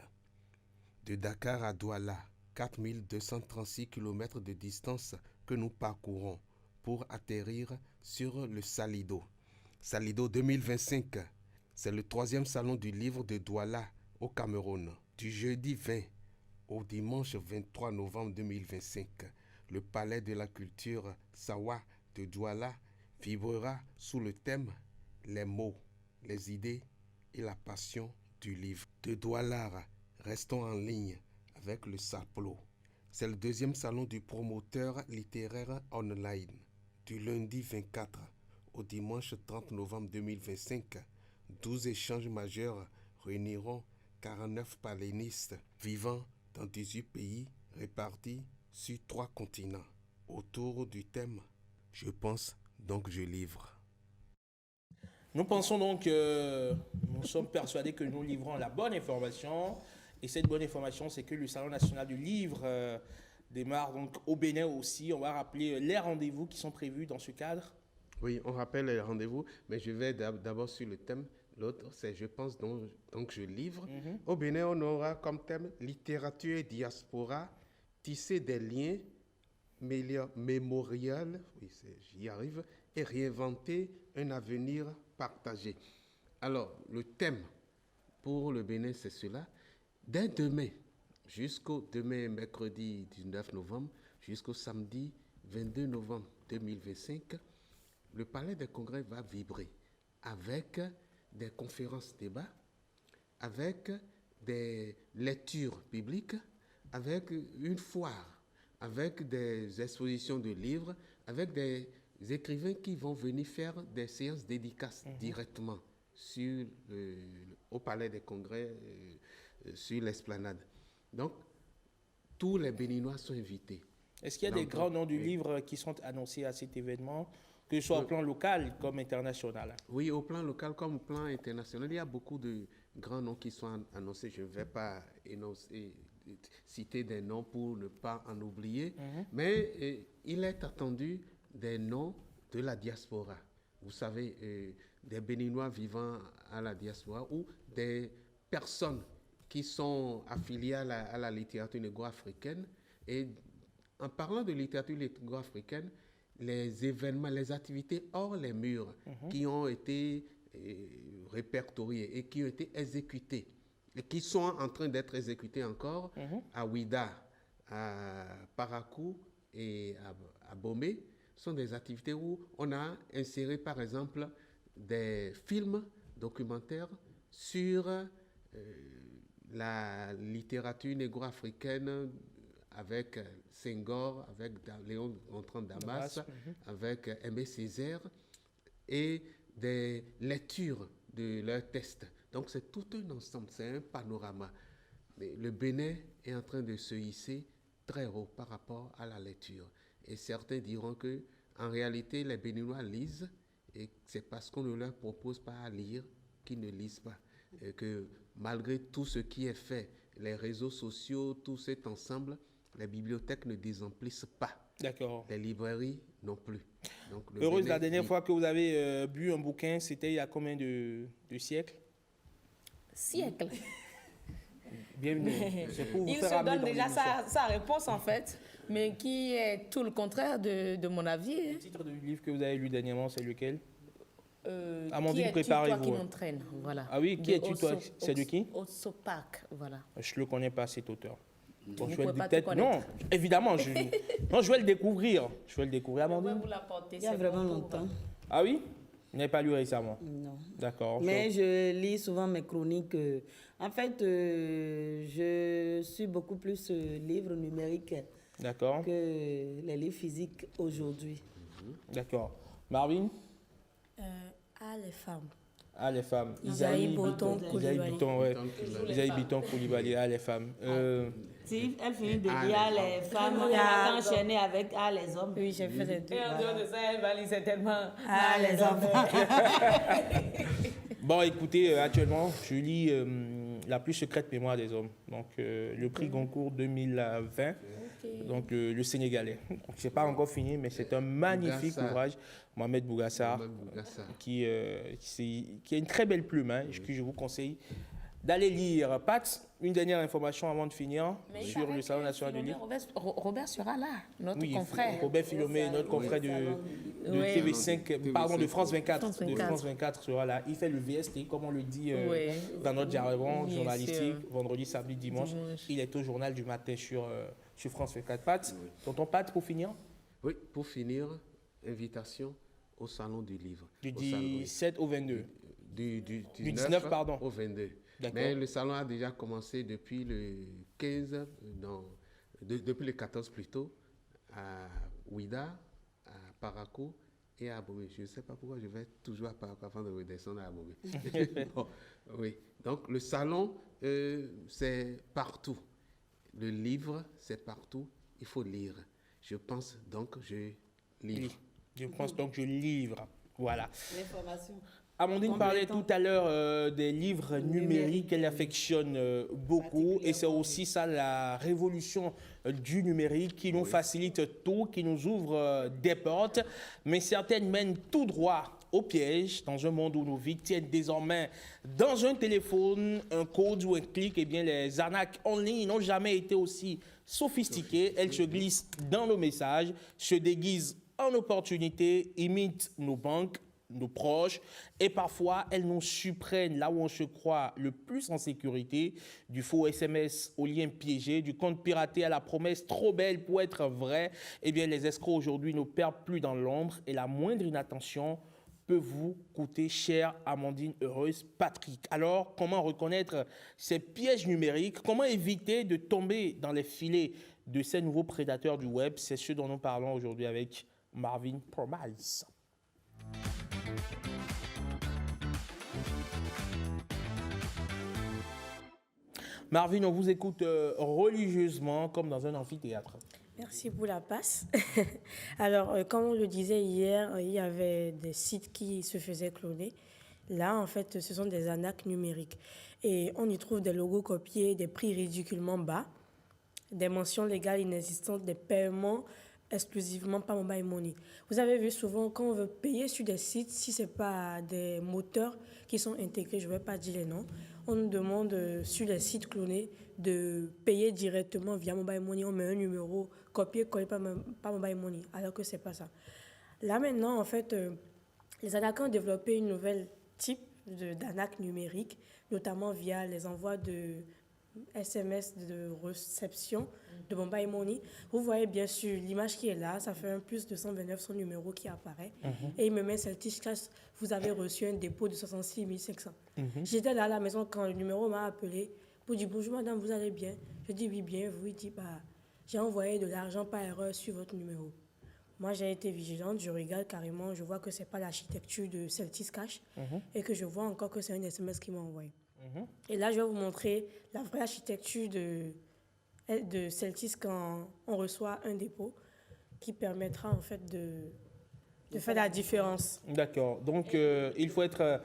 De Dakar à Douala, 4236 km de distance que nous parcourons pour atterrir sur le Salido. Salido 2025, c'est le 3e salon du livre de Douala au Cameroun. Du jeudi 20 au dimanche 23 novembre 2025, le Palais de la Culture Sawa de Douala vibrera sous le thème Les mots, les idées et la passion du livre. De Douala, restons en ligne avec le SAPLO, C'est le deuxième salon du promoteur littéraire online. Du lundi 24 au dimanche 30 novembre 2025, 12 échanges majeurs réuniront 49 palénistes vivant dans 18 pays répartis sur 3 continents. Autour du thème « Je pense, donc je livre ». Nous pensons donc, nous sommes persuadés que nous livrons la bonne information. Et cette bonne information, c'est que le Salon national du livre démarre donc au Bénin aussi. On va rappeler les rendez-vous qui sont prévus dans ce cadre. Oui, on rappelle les rendez-vous, mais je vais d'abord sur le thème. L'autre, c'est « Je pense, donc je livre ». Au Bénin, on aura comme thème « Littérature et diaspora, tisser des liens mémoriels », oui, j'y arrive, et réinventer un avenir partagé. Alors, le thème pour le Bénin, c'est cela. Dès demain, demain, mercredi 19 novembre, jusqu'au samedi 22 novembre 2025, le Palais des Congrès va vibrer avec des conférences-débats, avec des lectures publiques, avec une foire, avec des expositions de livres, avec des écrivains qui vont venir faire des séances dédicaces directement au Palais des Congrès, sur l'esplanade. Donc, tous les Béninois sont invités. Est-ce qu'il y a des grands noms du livre qui sont annoncés à cet événement, que ce soit au plan local comme international? Oui, au plan local comme au plan international, il y a beaucoup de grands noms qui sont annoncés. Je ne vais pas citer des noms pour ne pas en oublier, mais il est attendu des noms de la diaspora. Vous savez, des Béninois vivant à la diaspora ou des personnes qui sont affiliées à la littérature négro-africaine. Et en parlant de littérature négro-africaine, les événements, les activités hors les murs qui ont été répertoriées et qui ont été exécutées et qui sont en train d'être exécutées encore à Ouida, à Parakou et à Bomé, sont des activités où on a inséré par exemple des films documentaires sur la littérature négro-africaine avec Senghor, avec Léon Gontran Damas, avec Aimé Césaire, et des lectures de leurs textes. Donc c'est tout un ensemble, c'est un panorama. Mais le Bénin est en train de se hisser très haut par rapport à la lecture. Et certains diront que en réalité, les Béninois lisent, et c'est parce qu'on ne leur propose pas à lire qu'ils ne lisent pas. Et que malgré tout ce qui est fait, les réseaux sociaux, tout cet ensemble, les bibliothèques ne désemplissent pas. D'accord. Les librairies non plus. Donc, Heureuse, la dernière fois que vous avez bu un bouquin, c'était il y a combien de siècles? Siècles. Bienvenue. C'est pour vous Il faire se amener donne dans déjà l'émission. sa réponse en fait, mais qui est tout le contraire de mon avis. Le titre du livre que vous avez lu dernièrement, c'est lequel? Qui Amandine, es-tu, toi préparez-vous. qui m'entraîne, voilà. Ah oui, qui es-tu, toi? C'est de qui? Otsopak, voilà. Je ne le connais pas, cet auteur. Bon, Vous je vais pouvez le pas peut-être. te Non, connaître. évidemment. Non, je vais le découvrir. Je vais le découvrir, Amandine. Il y a vraiment longtemps. Ah oui? Vous n'avez pas lu récemment? Non. D'accord. Mais je lis souvent mes chroniques. En fait, je suis beaucoup plus livre numérique D'accord. que les livres physiques aujourd'hui. D'accord. Marvin? Les femmes. Ah, les femmes. Isaïe Biton Isaïe Biton, ouais. Isaïe Biton Koulibaly, ah, les femmes. Si elle finit de lire les femmes, elle va enchaîner avec les hommes. Oui, j'ai fait les deux. Et en dehors de ça, elle va lire certainement les enfants. Bon, écoutez, actuellement, je lis La plus secrète mémoire des hommes. Donc, le prix Goncourt 2020. Donc, le Sénégalais. Ce n'est pas encore fini, mais c'est un magnifique ouvrage. Mohamed Bougassar, qui a une très belle plume, hein, que je vous conseille d'aller lire. Pat, une dernière information avant de finir sur le Salon national du livre. Robert sera là, notre Oui, confrère. Robert Philomé, notre confrère de TV5, pardon, de France 24. De France 24 sera là. Il fait le VST, comme on le dit dans notre jargon journalistique, vendredi, samedi, dimanche. Il est au journal du matin sur France 24. Pat, tonton Pat, pour finir? Oui, pour finir, invitation au Salon du Livre. Du 17 au 22. Du 19 pardon. Au 22. Mais le salon a déjà commencé depuis le 15 dans depuis le 14 plutôt, à Ouida, à Parakou et à Abomey. Je ne sais pas pourquoi je vais toujours à Parakou avant de redescendre à Abomey. Bon, oui. Donc le salon, c'est partout. Le livre, c'est partout. Il faut lire. Je pense donc je livre. Je pense donc je livre. Voilà. L'information. Amandine parlait tout à l'heure des livres numériques qu'elle affectionne beaucoup, et c'est aussi ça la révolution du numérique qui nous facilite tout, qui nous ouvre des portes, mais certaines mènent tout droit au piège dans un monde où nos vies tiennent désormais dans un téléphone, un code ou un clic. Eh bien, les arnaques en ligne n'ont jamais été aussi sophistiquées. Elles se glissent dans nos messages, se déguisent en opportunités, imitent nos banques, nos proches, et parfois elles nous surprennent là où on se croit le plus en sécurité, du faux SMS au lien piégé, du compte piraté à la promesse trop belle pour être vrai. Eh bien, les escrocs aujourd'hui ne perdent plus dans l'ombre, et la moindre inattention peut vous coûter cher. Amandine Heureuse Patrick. Alors, comment reconnaître ces pièges numériques? Comment éviter de tomber dans les filets de ces nouveaux prédateurs du web? C'est ce dont nous parlons aujourd'hui avec Marvin Promise. Marvin, on vous écoute religieusement comme dans un amphithéâtre. Merci pour la passe. Alors, comme on le disait hier, il y avait des sites qui se faisaient cloner. Là, en fait, ce sont des arnaques numériques. Et on y trouve des logos copiés, des prix ridiculement bas, des mentions légales inexistantes, des paiements exclusivement par mobile money. Vous avez vu souvent quand on veut payer sur des sites, si ce n'est pas des moteurs qui sont intégrés, je ne vais pas dire les noms, on nous demande sur les sites clonés de payer directement via mobile money. On met un numéro copié-collé par mobile money, alors que ce n'est pas ça. Là maintenant, en fait, les attaquants ont développé une nouvelle type d'arnaque numérique, notamment via les envois de SMS de réception de mobile money. Vous voyez bien sûr l'image qui est là, ça fait un plus 229 son numéro qui apparaît. Et il me met cette cash, vous avez reçu un dépôt de 66 500. J'étais là à la maison quand le numéro m'a appelé pour dire bonjour madame, vous allez bien? Je dis oui, bien, vous. Il dit j'ai envoyé de l'argent par erreur sur votre numéro. Moi, j'ai été vigilante, je regarde carrément, je vois que ce n'est pas l'architecture de Celtis Cash et que je vois encore que c'est un SMS qui m'a envoyé. Et là, je vais vous montrer la vraie architecture de Celtis quand on reçoit un dépôt qui permettra en fait de faire la différence. D'accord. Donc, il faut être...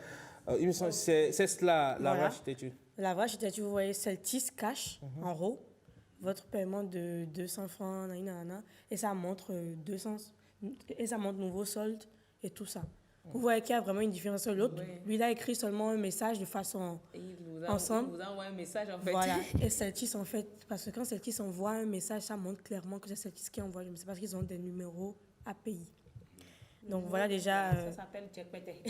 c'est cela, la vraie architecture. La vraie architecture, vous voyez Celtis Cash en haut, votre paiement de 200 francs, et ça montre 200, et ça montre nouveau solde et tout ça. Vous voyez qu'il y a vraiment une différence. L'autre, lui, il a écrit seulement un message de façon ensemble. Il vous envoie un message, en fait. Voilà. Et Celtis, en fait, parce que quand Celtis envoie un message, ça montre clairement que c'est Celtis qui envoie. C'est parce qu'ils ont des numéros API. Donc voilà déjà... Ça s'appelle Tchèque-Pété.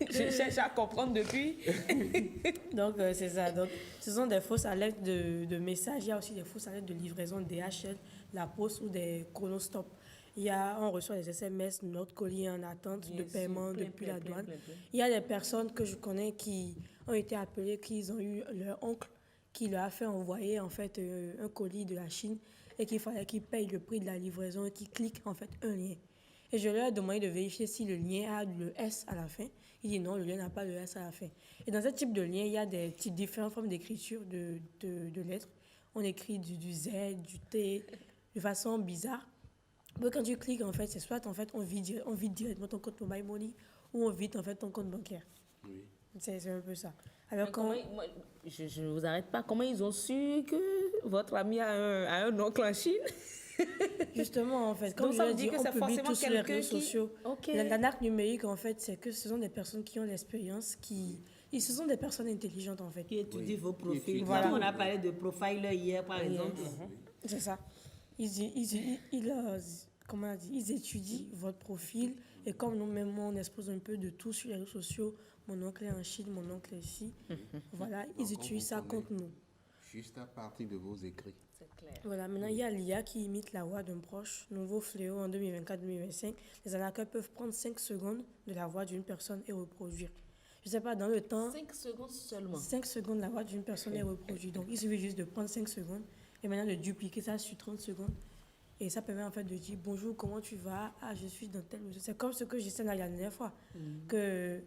Je cherche à comprendre depuis. Donc c'est ça. Donc, ce sont des fausses alertes de messages. Il y a aussi des fausses alertes de livraison DHL, la poste ou des chronostops. On reçoit des SMS, notre colis en attente de paiement depuis la douane. Il y a des personnes que je connais qui ont été appelées, qui ont eu leur oncle qui leur a fait envoyer en fait un colis de la Chine et qu'il fallait qu'ils payent le prix de la livraison et qu'ils cliquent en fait un lien. Et je leur ai demandé de vérifier si le lien a le S à la fin. Il dit non, le lien n'a pas le S à la fin. Et dans ce type de lien, il y a des différentes formes d'écriture de lettres. On écrit du Z, du T, de façon bizarre. Mais quand tu cliques, en fait, c'est soit en fait, on vide directement ton compte mobile money ou on vide en fait ton compte bancaire. Oui. C'est un peu ça. Alors je ne vous arrête pas. Comment ils ont su que votre ami a un oncle en Chine? Justement, en fait, comme je l'ai dit, on publie tout sur les réseaux sociaux. L'arnaque numérique, en fait, c'est que ce sont des personnes qui ont l'expérience, ce sont des personnes intelligentes, en fait. Qui étudient vos profils. Voilà. On a parlé de profiler hier, par exemple. C'est ça. Ils étudient votre profil et comme nous-mêmes, on expose un peu de tout sur les réseaux sociaux. Mon oncle est en Chine, mon oncle est ici. Voilà, ils utilisent ça contre nous. Juste à partir de vos écrits. C'est clair. Voilà, maintenant, il y a l'IA qui imite la voix d'un proche. Nouveau fléau en 2024-2025. Les arnaqueurs peuvent prendre 5 secondes de la voix d'une personne et reproduire. je ne sais pas, dans le temps... 5 secondes seulement. 5 secondes, la voix d'une personne est reproduite. Donc, il suffit juste de prendre 5 secondes et maintenant de dupliquer ça sur 30 secondes. Et ça permet en fait de dire bonjour, comment tu vas? Ah, je suis dans tel... C'est comme ce que j'ai dit la dernière fois, que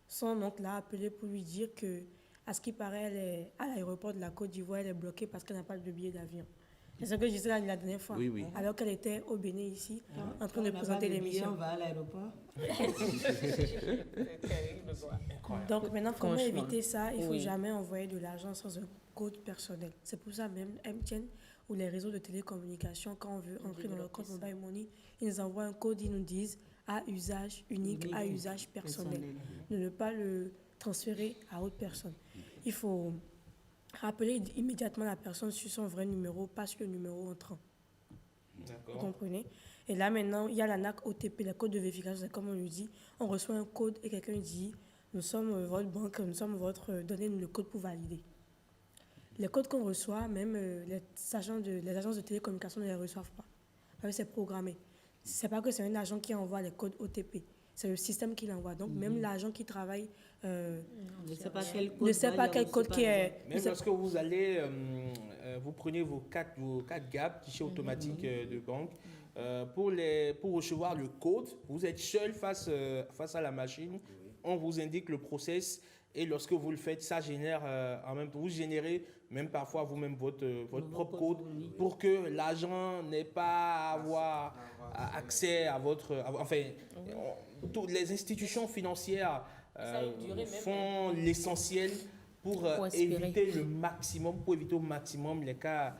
son oncle l'a appelé pour lui dire que, à ce qui paraît, elle est à l'aéroport de la Côte d'Ivoire, elle est bloquée parce qu'elle n'a pas de billet d'avion. C'est ce que je disais la dernière fois. Oui, oui. Alors qu'elle était au Bénin ici, en train de présenter l'émission. On va à l'aéroport. Donc maintenant, comment Franchement. éviter ça? Il ne faut Oui. jamais envoyer de l'argent sans un code personnel. C'est pour ça même MTN ou les réseaux de télécommunications, quand on veut entrer dans leur compte Mobile Money, ils nous envoient un code, ils nous disent à usage unique, à usage personnel. Ne pas le transférer à autre personne. Il faut rappeler immédiatement la personne sur son vrai numéro, pas sur le numéro entrant. Vous comprenez? Et là maintenant, il y a la NAC OTP, le code de vérification, c'est comme on lui dit, on reçoit un code et quelqu'un dit, nous sommes votre banque, nous sommes votre, donnez-nous le code pour valider. Les codes qu'on reçoit, même les agences de télécommunication ne les reçoivent pas. Parce que c'est programmé. C'est pas que c'est un agent qui envoie les codes OTP, c'est le système qui l'envoie. Donc même l'agent qui travaille ne sait pas quel code, ne sait pas quel code qui est... Même lorsque vous allez, vous prenez vos 4 GAP, guichet automatique de banque, pour recevoir le code, vous êtes seul face à la machine, on vous indique le process et lorsque vous le faites, ça génère en même temps, vous générez même parfois vous-même votre propre code pour que l'agent n'ait pas à avoir accès à votre... toutes les institutions financières font l'essentiel pour éviter au maximum les cas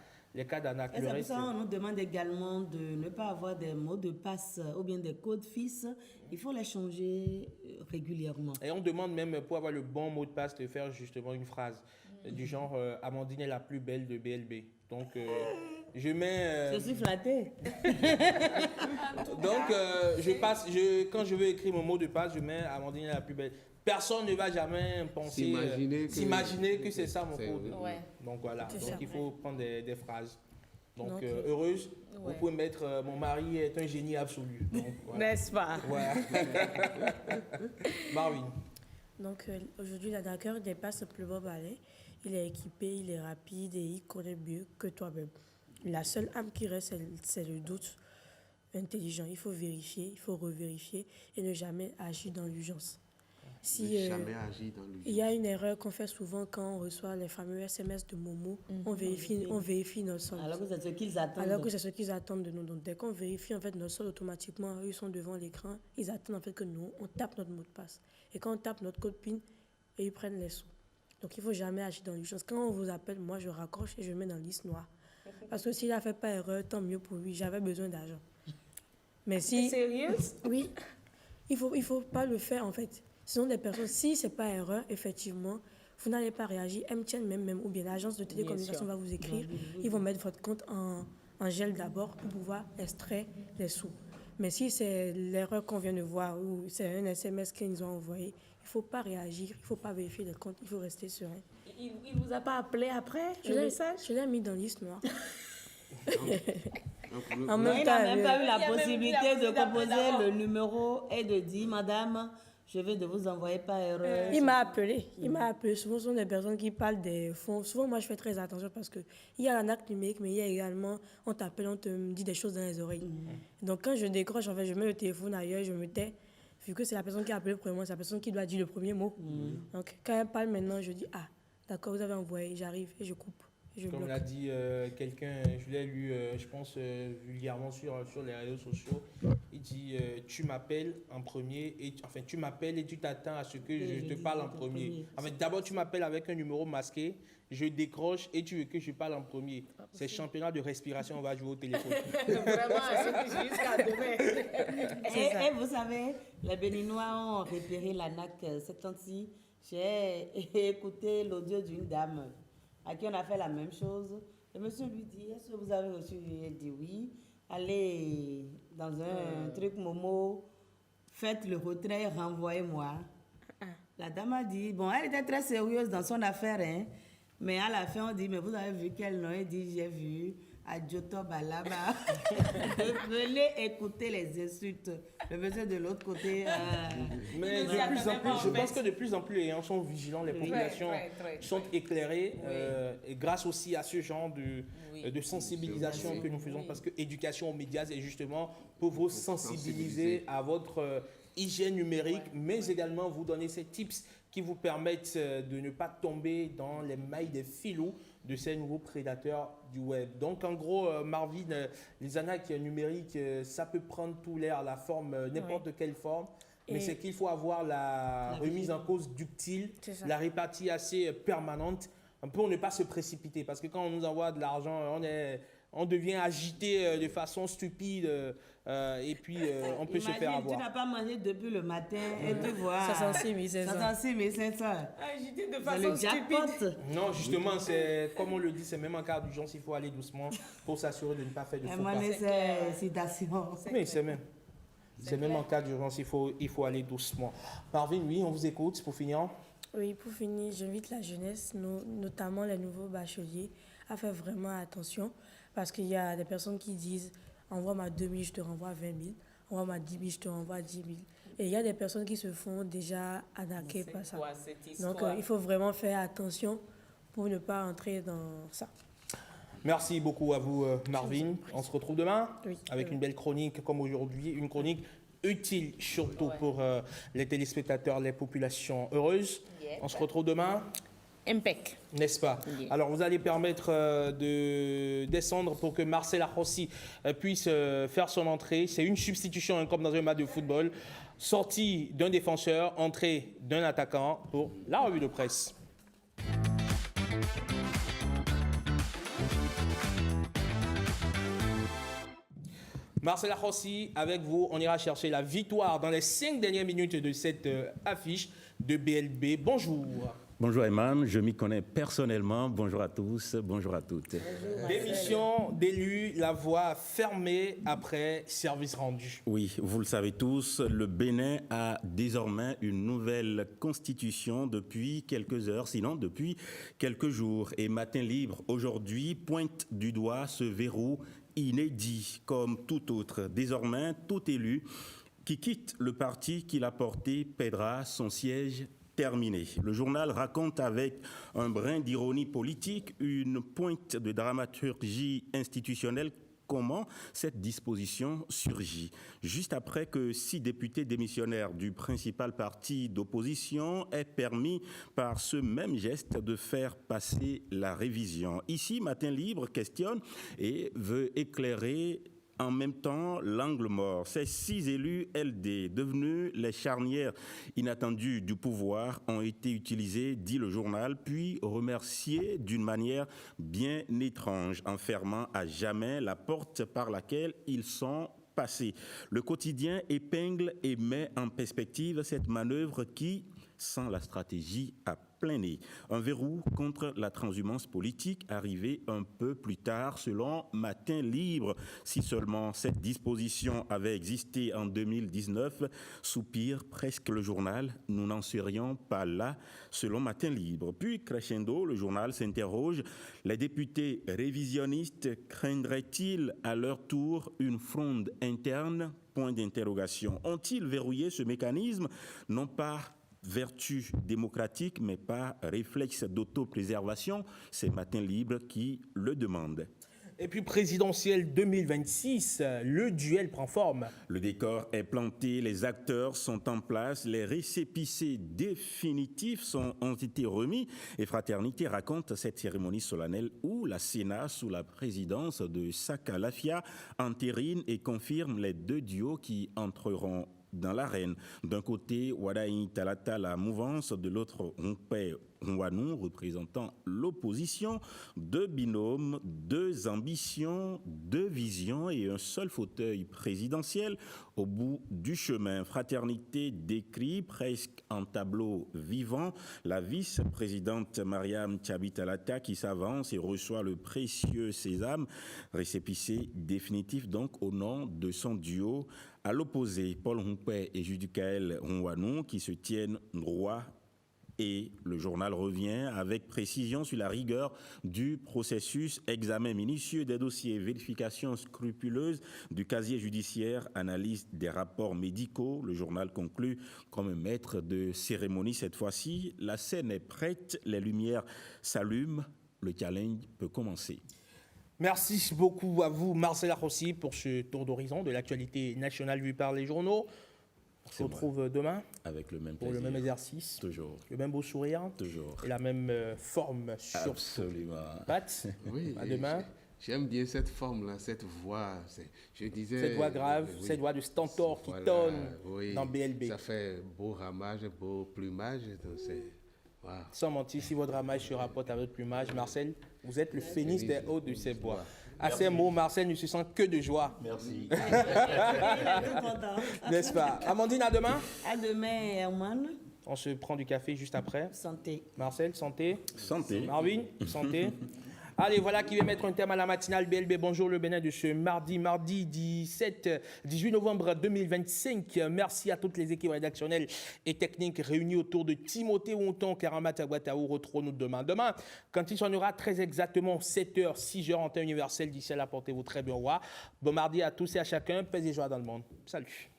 d'arnaque. Et c'est pour ça qu'on nous demande également de ne pas avoir des mots de passe ou bien des codes fixes. Il faut les changer régulièrement. Et on demande même, pour avoir le bon mot de passe, de faire justement une phrase du genre Amandine est la plus belle de BLB. Donc, je mets... Je suis flattée. Donc, quand je veux écrire mon mot de passe, je mets Amandine est la plus belle. Personne ne va jamais penser, s'imaginer que c'est ça mon code. Ouais. Donc voilà, donc il faut prendre des phrases. Donc, Donc, heureuse, vous pouvez mettre mon mari est un génie absolu. Donc, voilà. N'est-ce pas? Voilà. Marvin. Donc aujourd'hui, l'arnaqueur dépasse le beau balai. Il est équipé, il est rapide et il connaît mieux que toi-même. La seule âme qui reste, c'est le doute intelligent. Il faut vérifier, il faut revérifier et ne jamais agir dans l'urgence. Jamais agir dans l'urgence. Il y a une erreur qu'on fait souvent quand on reçoit les fameux SMS de Momo. On vérifie notre solde. Alors que c'est ce qu'ils attendent. Alors que c'est ce qu'ils attendent de nous. Donc dès qu'on vérifie en fait notre solde automatiquement, eux, ils sont devant l'écran. Ils attendent en fait que nous, on tape notre mot de passe. Et quand on tape notre code PIN, ils prennent les sous. Donc il ne faut jamais agir dans l'urgence. Quand on vous appelle, moi je raccroche et je mets dans la liste noire. Parce que s'il n'a fait pas erreur, tant mieux pour lui. J'avais besoin d'argent. Mais si... Sérieux? Oui. Il faut pas le faire en fait. Ce sont des personnes, si ce n'est pas erreur, effectivement, vous n'allez pas réagir. MTN même, ou bien l'agence de télécommunication va vous écrire. Ils vont mettre votre compte en gel d'abord pour pouvoir extraire les sous. Mais si c'est l'erreur qu'on vient de voir ou c'est un SMS qu'ils nous ont envoyé, il ne faut pas réagir, il ne faut pas vérifier les comptes, il faut rester serein. Il ne vous a pas appelé après Je l'ai mis dans la liste noire. En même temps, il n'a même pas eu la possibilité de composer le numéro et de dire, madame, je vais de vous envoyer par erreur. Il m'a appelé. Souvent, ce sont des personnes qui parlent des fonds. Souvent, moi, je fais très attention parce qu'il y a l'arnaque numérique, mais il y a également, on t'appelle, on te dit des choses dans les oreilles. Donc, quand je décroche, en fait, je mets le téléphone ailleurs, je me tais. Vu que c'est la personne qui a appelé le premier mot, c'est la personne qui doit dire le premier mot. Donc, quand elle parle maintenant, je dis, ah, d'accord, vous avez envoyé, j'arrive et je coupe. Comme l'a dit quelqu'un, je l'ai lu, je pense, vulgairement sur les réseaux sociaux. Il dit tu m'appelles en premier, tu m'appelles et tu t'attends à ce que je te parle en premier. En fait, d'abord, tu m'appelles avec un numéro masqué, je décroche et tu veux que je parle en premier. C'est championnat de respiration, on va jouer au téléphone. Vraiment, c'est jusqu'à demain. Et vous savez, les Béninois ont repéré l'arnaque cette temps-ci. J'ai écouté l'audio d'une dame à qui on a fait la même chose. Le monsieur lui dit, est-ce que vous avez reçu? Il dit oui. Allez dans un truc Momo, faites le retrait, renvoyez-moi. La dame a dit, bon, elle était très sérieuse dans son affaire, hein, mais à la fin, on dit, mais vous avez vu quel nom? Elle dit, j'ai vu. à Giotto Balaba. Venez écouter les insultes. Le monsieur de l'autre côté. Mais de plus en plus, je pense que de plus en plus les gens sont vigilants, les populations sont éclairées, et grâce aussi à ce genre de sensibilisation que nous faisons, parce que éducation aux médias est justement pour vous sensibiliser à votre hygiène numérique, mais également vous donner ces tips qui vous permettent de ne pas tomber dans les mailles des filous de ces nouveaux prédateurs du web. Donc en gros, Marvin, les arnaques numériques, ça peut prendre tout l'air, la forme, n'importe quelle forme, mais c'est qu'il faut avoir la remise en cause ductile, la répartie assez permanente, pour ne pas se précipiter. Parce que quand on nous envoie de l'argent, on devient agité de façon stupide, et puis on peut se faire avoir. Tu n'as pas mangé depuis le matin et tu vois 66 500. Agité de façon stupide. Non, justement, c'est comme on le dit, c'est même en cas d'urgence, il faut aller doucement pour s'assurer de ne pas faire de faux pas. Oui, c'est même. C'est même en cas d'urgence, il faut aller doucement. Marvin, oui, on vous écoute pour finir. Oui, pour finir, j'invite la jeunesse, notamment les nouveaux bacheliers, à faire vraiment attention parce qu'il y a des personnes qui disent « envoie-moi 2 000, je te renvoie 20 000, envoie-moi 10 000, je te renvoie 10 000 ». Et il y a des personnes qui se font déjà arnaquer par ça. Donc, il faut vraiment faire attention pour ne pas entrer dans ça. Merci beaucoup à vous, Marvin. On se retrouve demain avec une belle chronique comme aujourd'hui, une chronique utile surtout pour les téléspectateurs, les populations heureuses. On se retrouve demain. Impec. N'est-ce pas? Alors, vous allez permettre de descendre pour que Marcela Rossi puisse faire son entrée. C'est une substitution, comme dans un match de football. Sortie d'un défenseur, entrée d'un attaquant pour la revue de presse. Marcela Rossi, avec vous, on ira chercher la victoire dans les 5 dernières minutes de cette affiche de BLB. Bonjour. Bonjour Eman, je m'y connais personnellement. Bonjour à tous, bonjour à toutes. Démission d'élu, la voie fermée après service rendu. Oui, vous le savez tous, le Bénin a désormais une nouvelle constitution depuis quelques heures, sinon depuis quelques jours. Et Matin Libre, aujourd'hui, pointe du doigt ce verrou inédit comme tout autre. Désormais, tout élu qui quitte le parti qu'il a porté perdra son siège terminé. Le journal raconte avec un brin d'ironie politique, une pointe de dramaturgie institutionnelle, comment cette disposition surgit. Juste après que 6 députés démissionnaires du principal parti d'opposition aient permis par ce même geste de faire passer la révision. Ici, Matin Libre questionne et veut éclairer en même temps l'angle mort. Ces 6 élus LD, devenus les charnières inattendues du pouvoir, ont été utilisés, dit le journal, puis remerciés d'une manière bien étrange, en fermant à jamais la porte par laquelle ils sont passés. Le quotidien épingle et met en perspective cette manœuvre qui, sans la stratégie à plein nez, un verrou contre la transhumance politique arrivé un peu plus tard selon Matin Libre. Si seulement cette disposition avait existé en 2019, soupire presque le journal, nous n'en serions pas là selon Matin Libre. Puis crescendo, le journal s'interroge, les députés révisionnistes craindraient-ils à leur tour une fronde interne? Point d'interrogation. Ont-ils verrouillé ce mécanisme? Non pas vertu démocratique, mais pas réflexe d'autopréservation. C'est Matin Libre qui le demande. Et puis présidentielle 2026, le duel prend forme. Le décor est planté, les acteurs sont en place, les récépissés définitifs ont été remis. Et Fraternité raconte cette cérémonie solennelle où la Sénat, sous la présidence de Saka Lafia, entérine et confirme les 2 duos qui entreront dans l'arène. D'un côté, Wadaï Talata, la mouvance, de l'autre, Humpé Nwanou, représentant l'opposition. 2 binômes, 2 ambitions, 2 visions et un seul fauteuil présidentiel au bout du chemin. Fraternité décrit presque en tableau vivant la vice-présidente Mariam Tchabi Talata qui s'avance et reçoit le précieux sésame, récépissé définitif donc au nom de son duo. À l'opposé, Paul Humpé et Judicaël Nwanou qui se tiennent droit Et le journal revient avec précision sur la rigueur du processus, examen minutieux des dossiers, vérification scrupuleuse du casier judiciaire, analyse des rapports médicaux. Le journal conclut comme un maître de cérémonie. Cette fois-ci, la scène est prête, les lumières s'allument, le challenge peut commencer. Merci beaucoup à vous, Marcel Arrossi, pour ce tour d'horizon de l'actualité nationale vue par les journaux. On se retrouve demain avec le même pour plaisir. le même exercice, toujours, le même beau sourire, toujours, et la même forme sur absolument. Pat. Oui, à demain. J'aime bien cette forme-là, cette voix. Je disais, cette voix grave, oui, cette voix de stentor qui voilà, tonne oui, dans BLB. Ça fait beau ramage, beau plumage. Donc wow. Sans mentir, si votre ramage se rapporte à votre plumage, Marcel, vous êtes le phénix des hauts de ces bois. À ces mots, Marcel ne se sent que de joie. Merci. N'est-ce pas? Amandine, à demain? À demain, Herman. On se prend du café juste après. Santé. Marcel, santé. Santé. Marvin, santé. Allez, voilà qui va mettre un terme à la matinale BLB. Bonjour le Bénin de ce mardi 18 novembre 2025. Merci à toutes les équipes rédactionnelles et techniques réunies autour de Timothée Wonton, Karamata Guataou. Retrouvons-nous demain. Demain, quand il sonnera très exactement 7h, 6h en temps universel. D'ici là, portez-vous très bien au revoir. Bon mardi à tous et à chacun. Paix et joie dans le monde. Salut.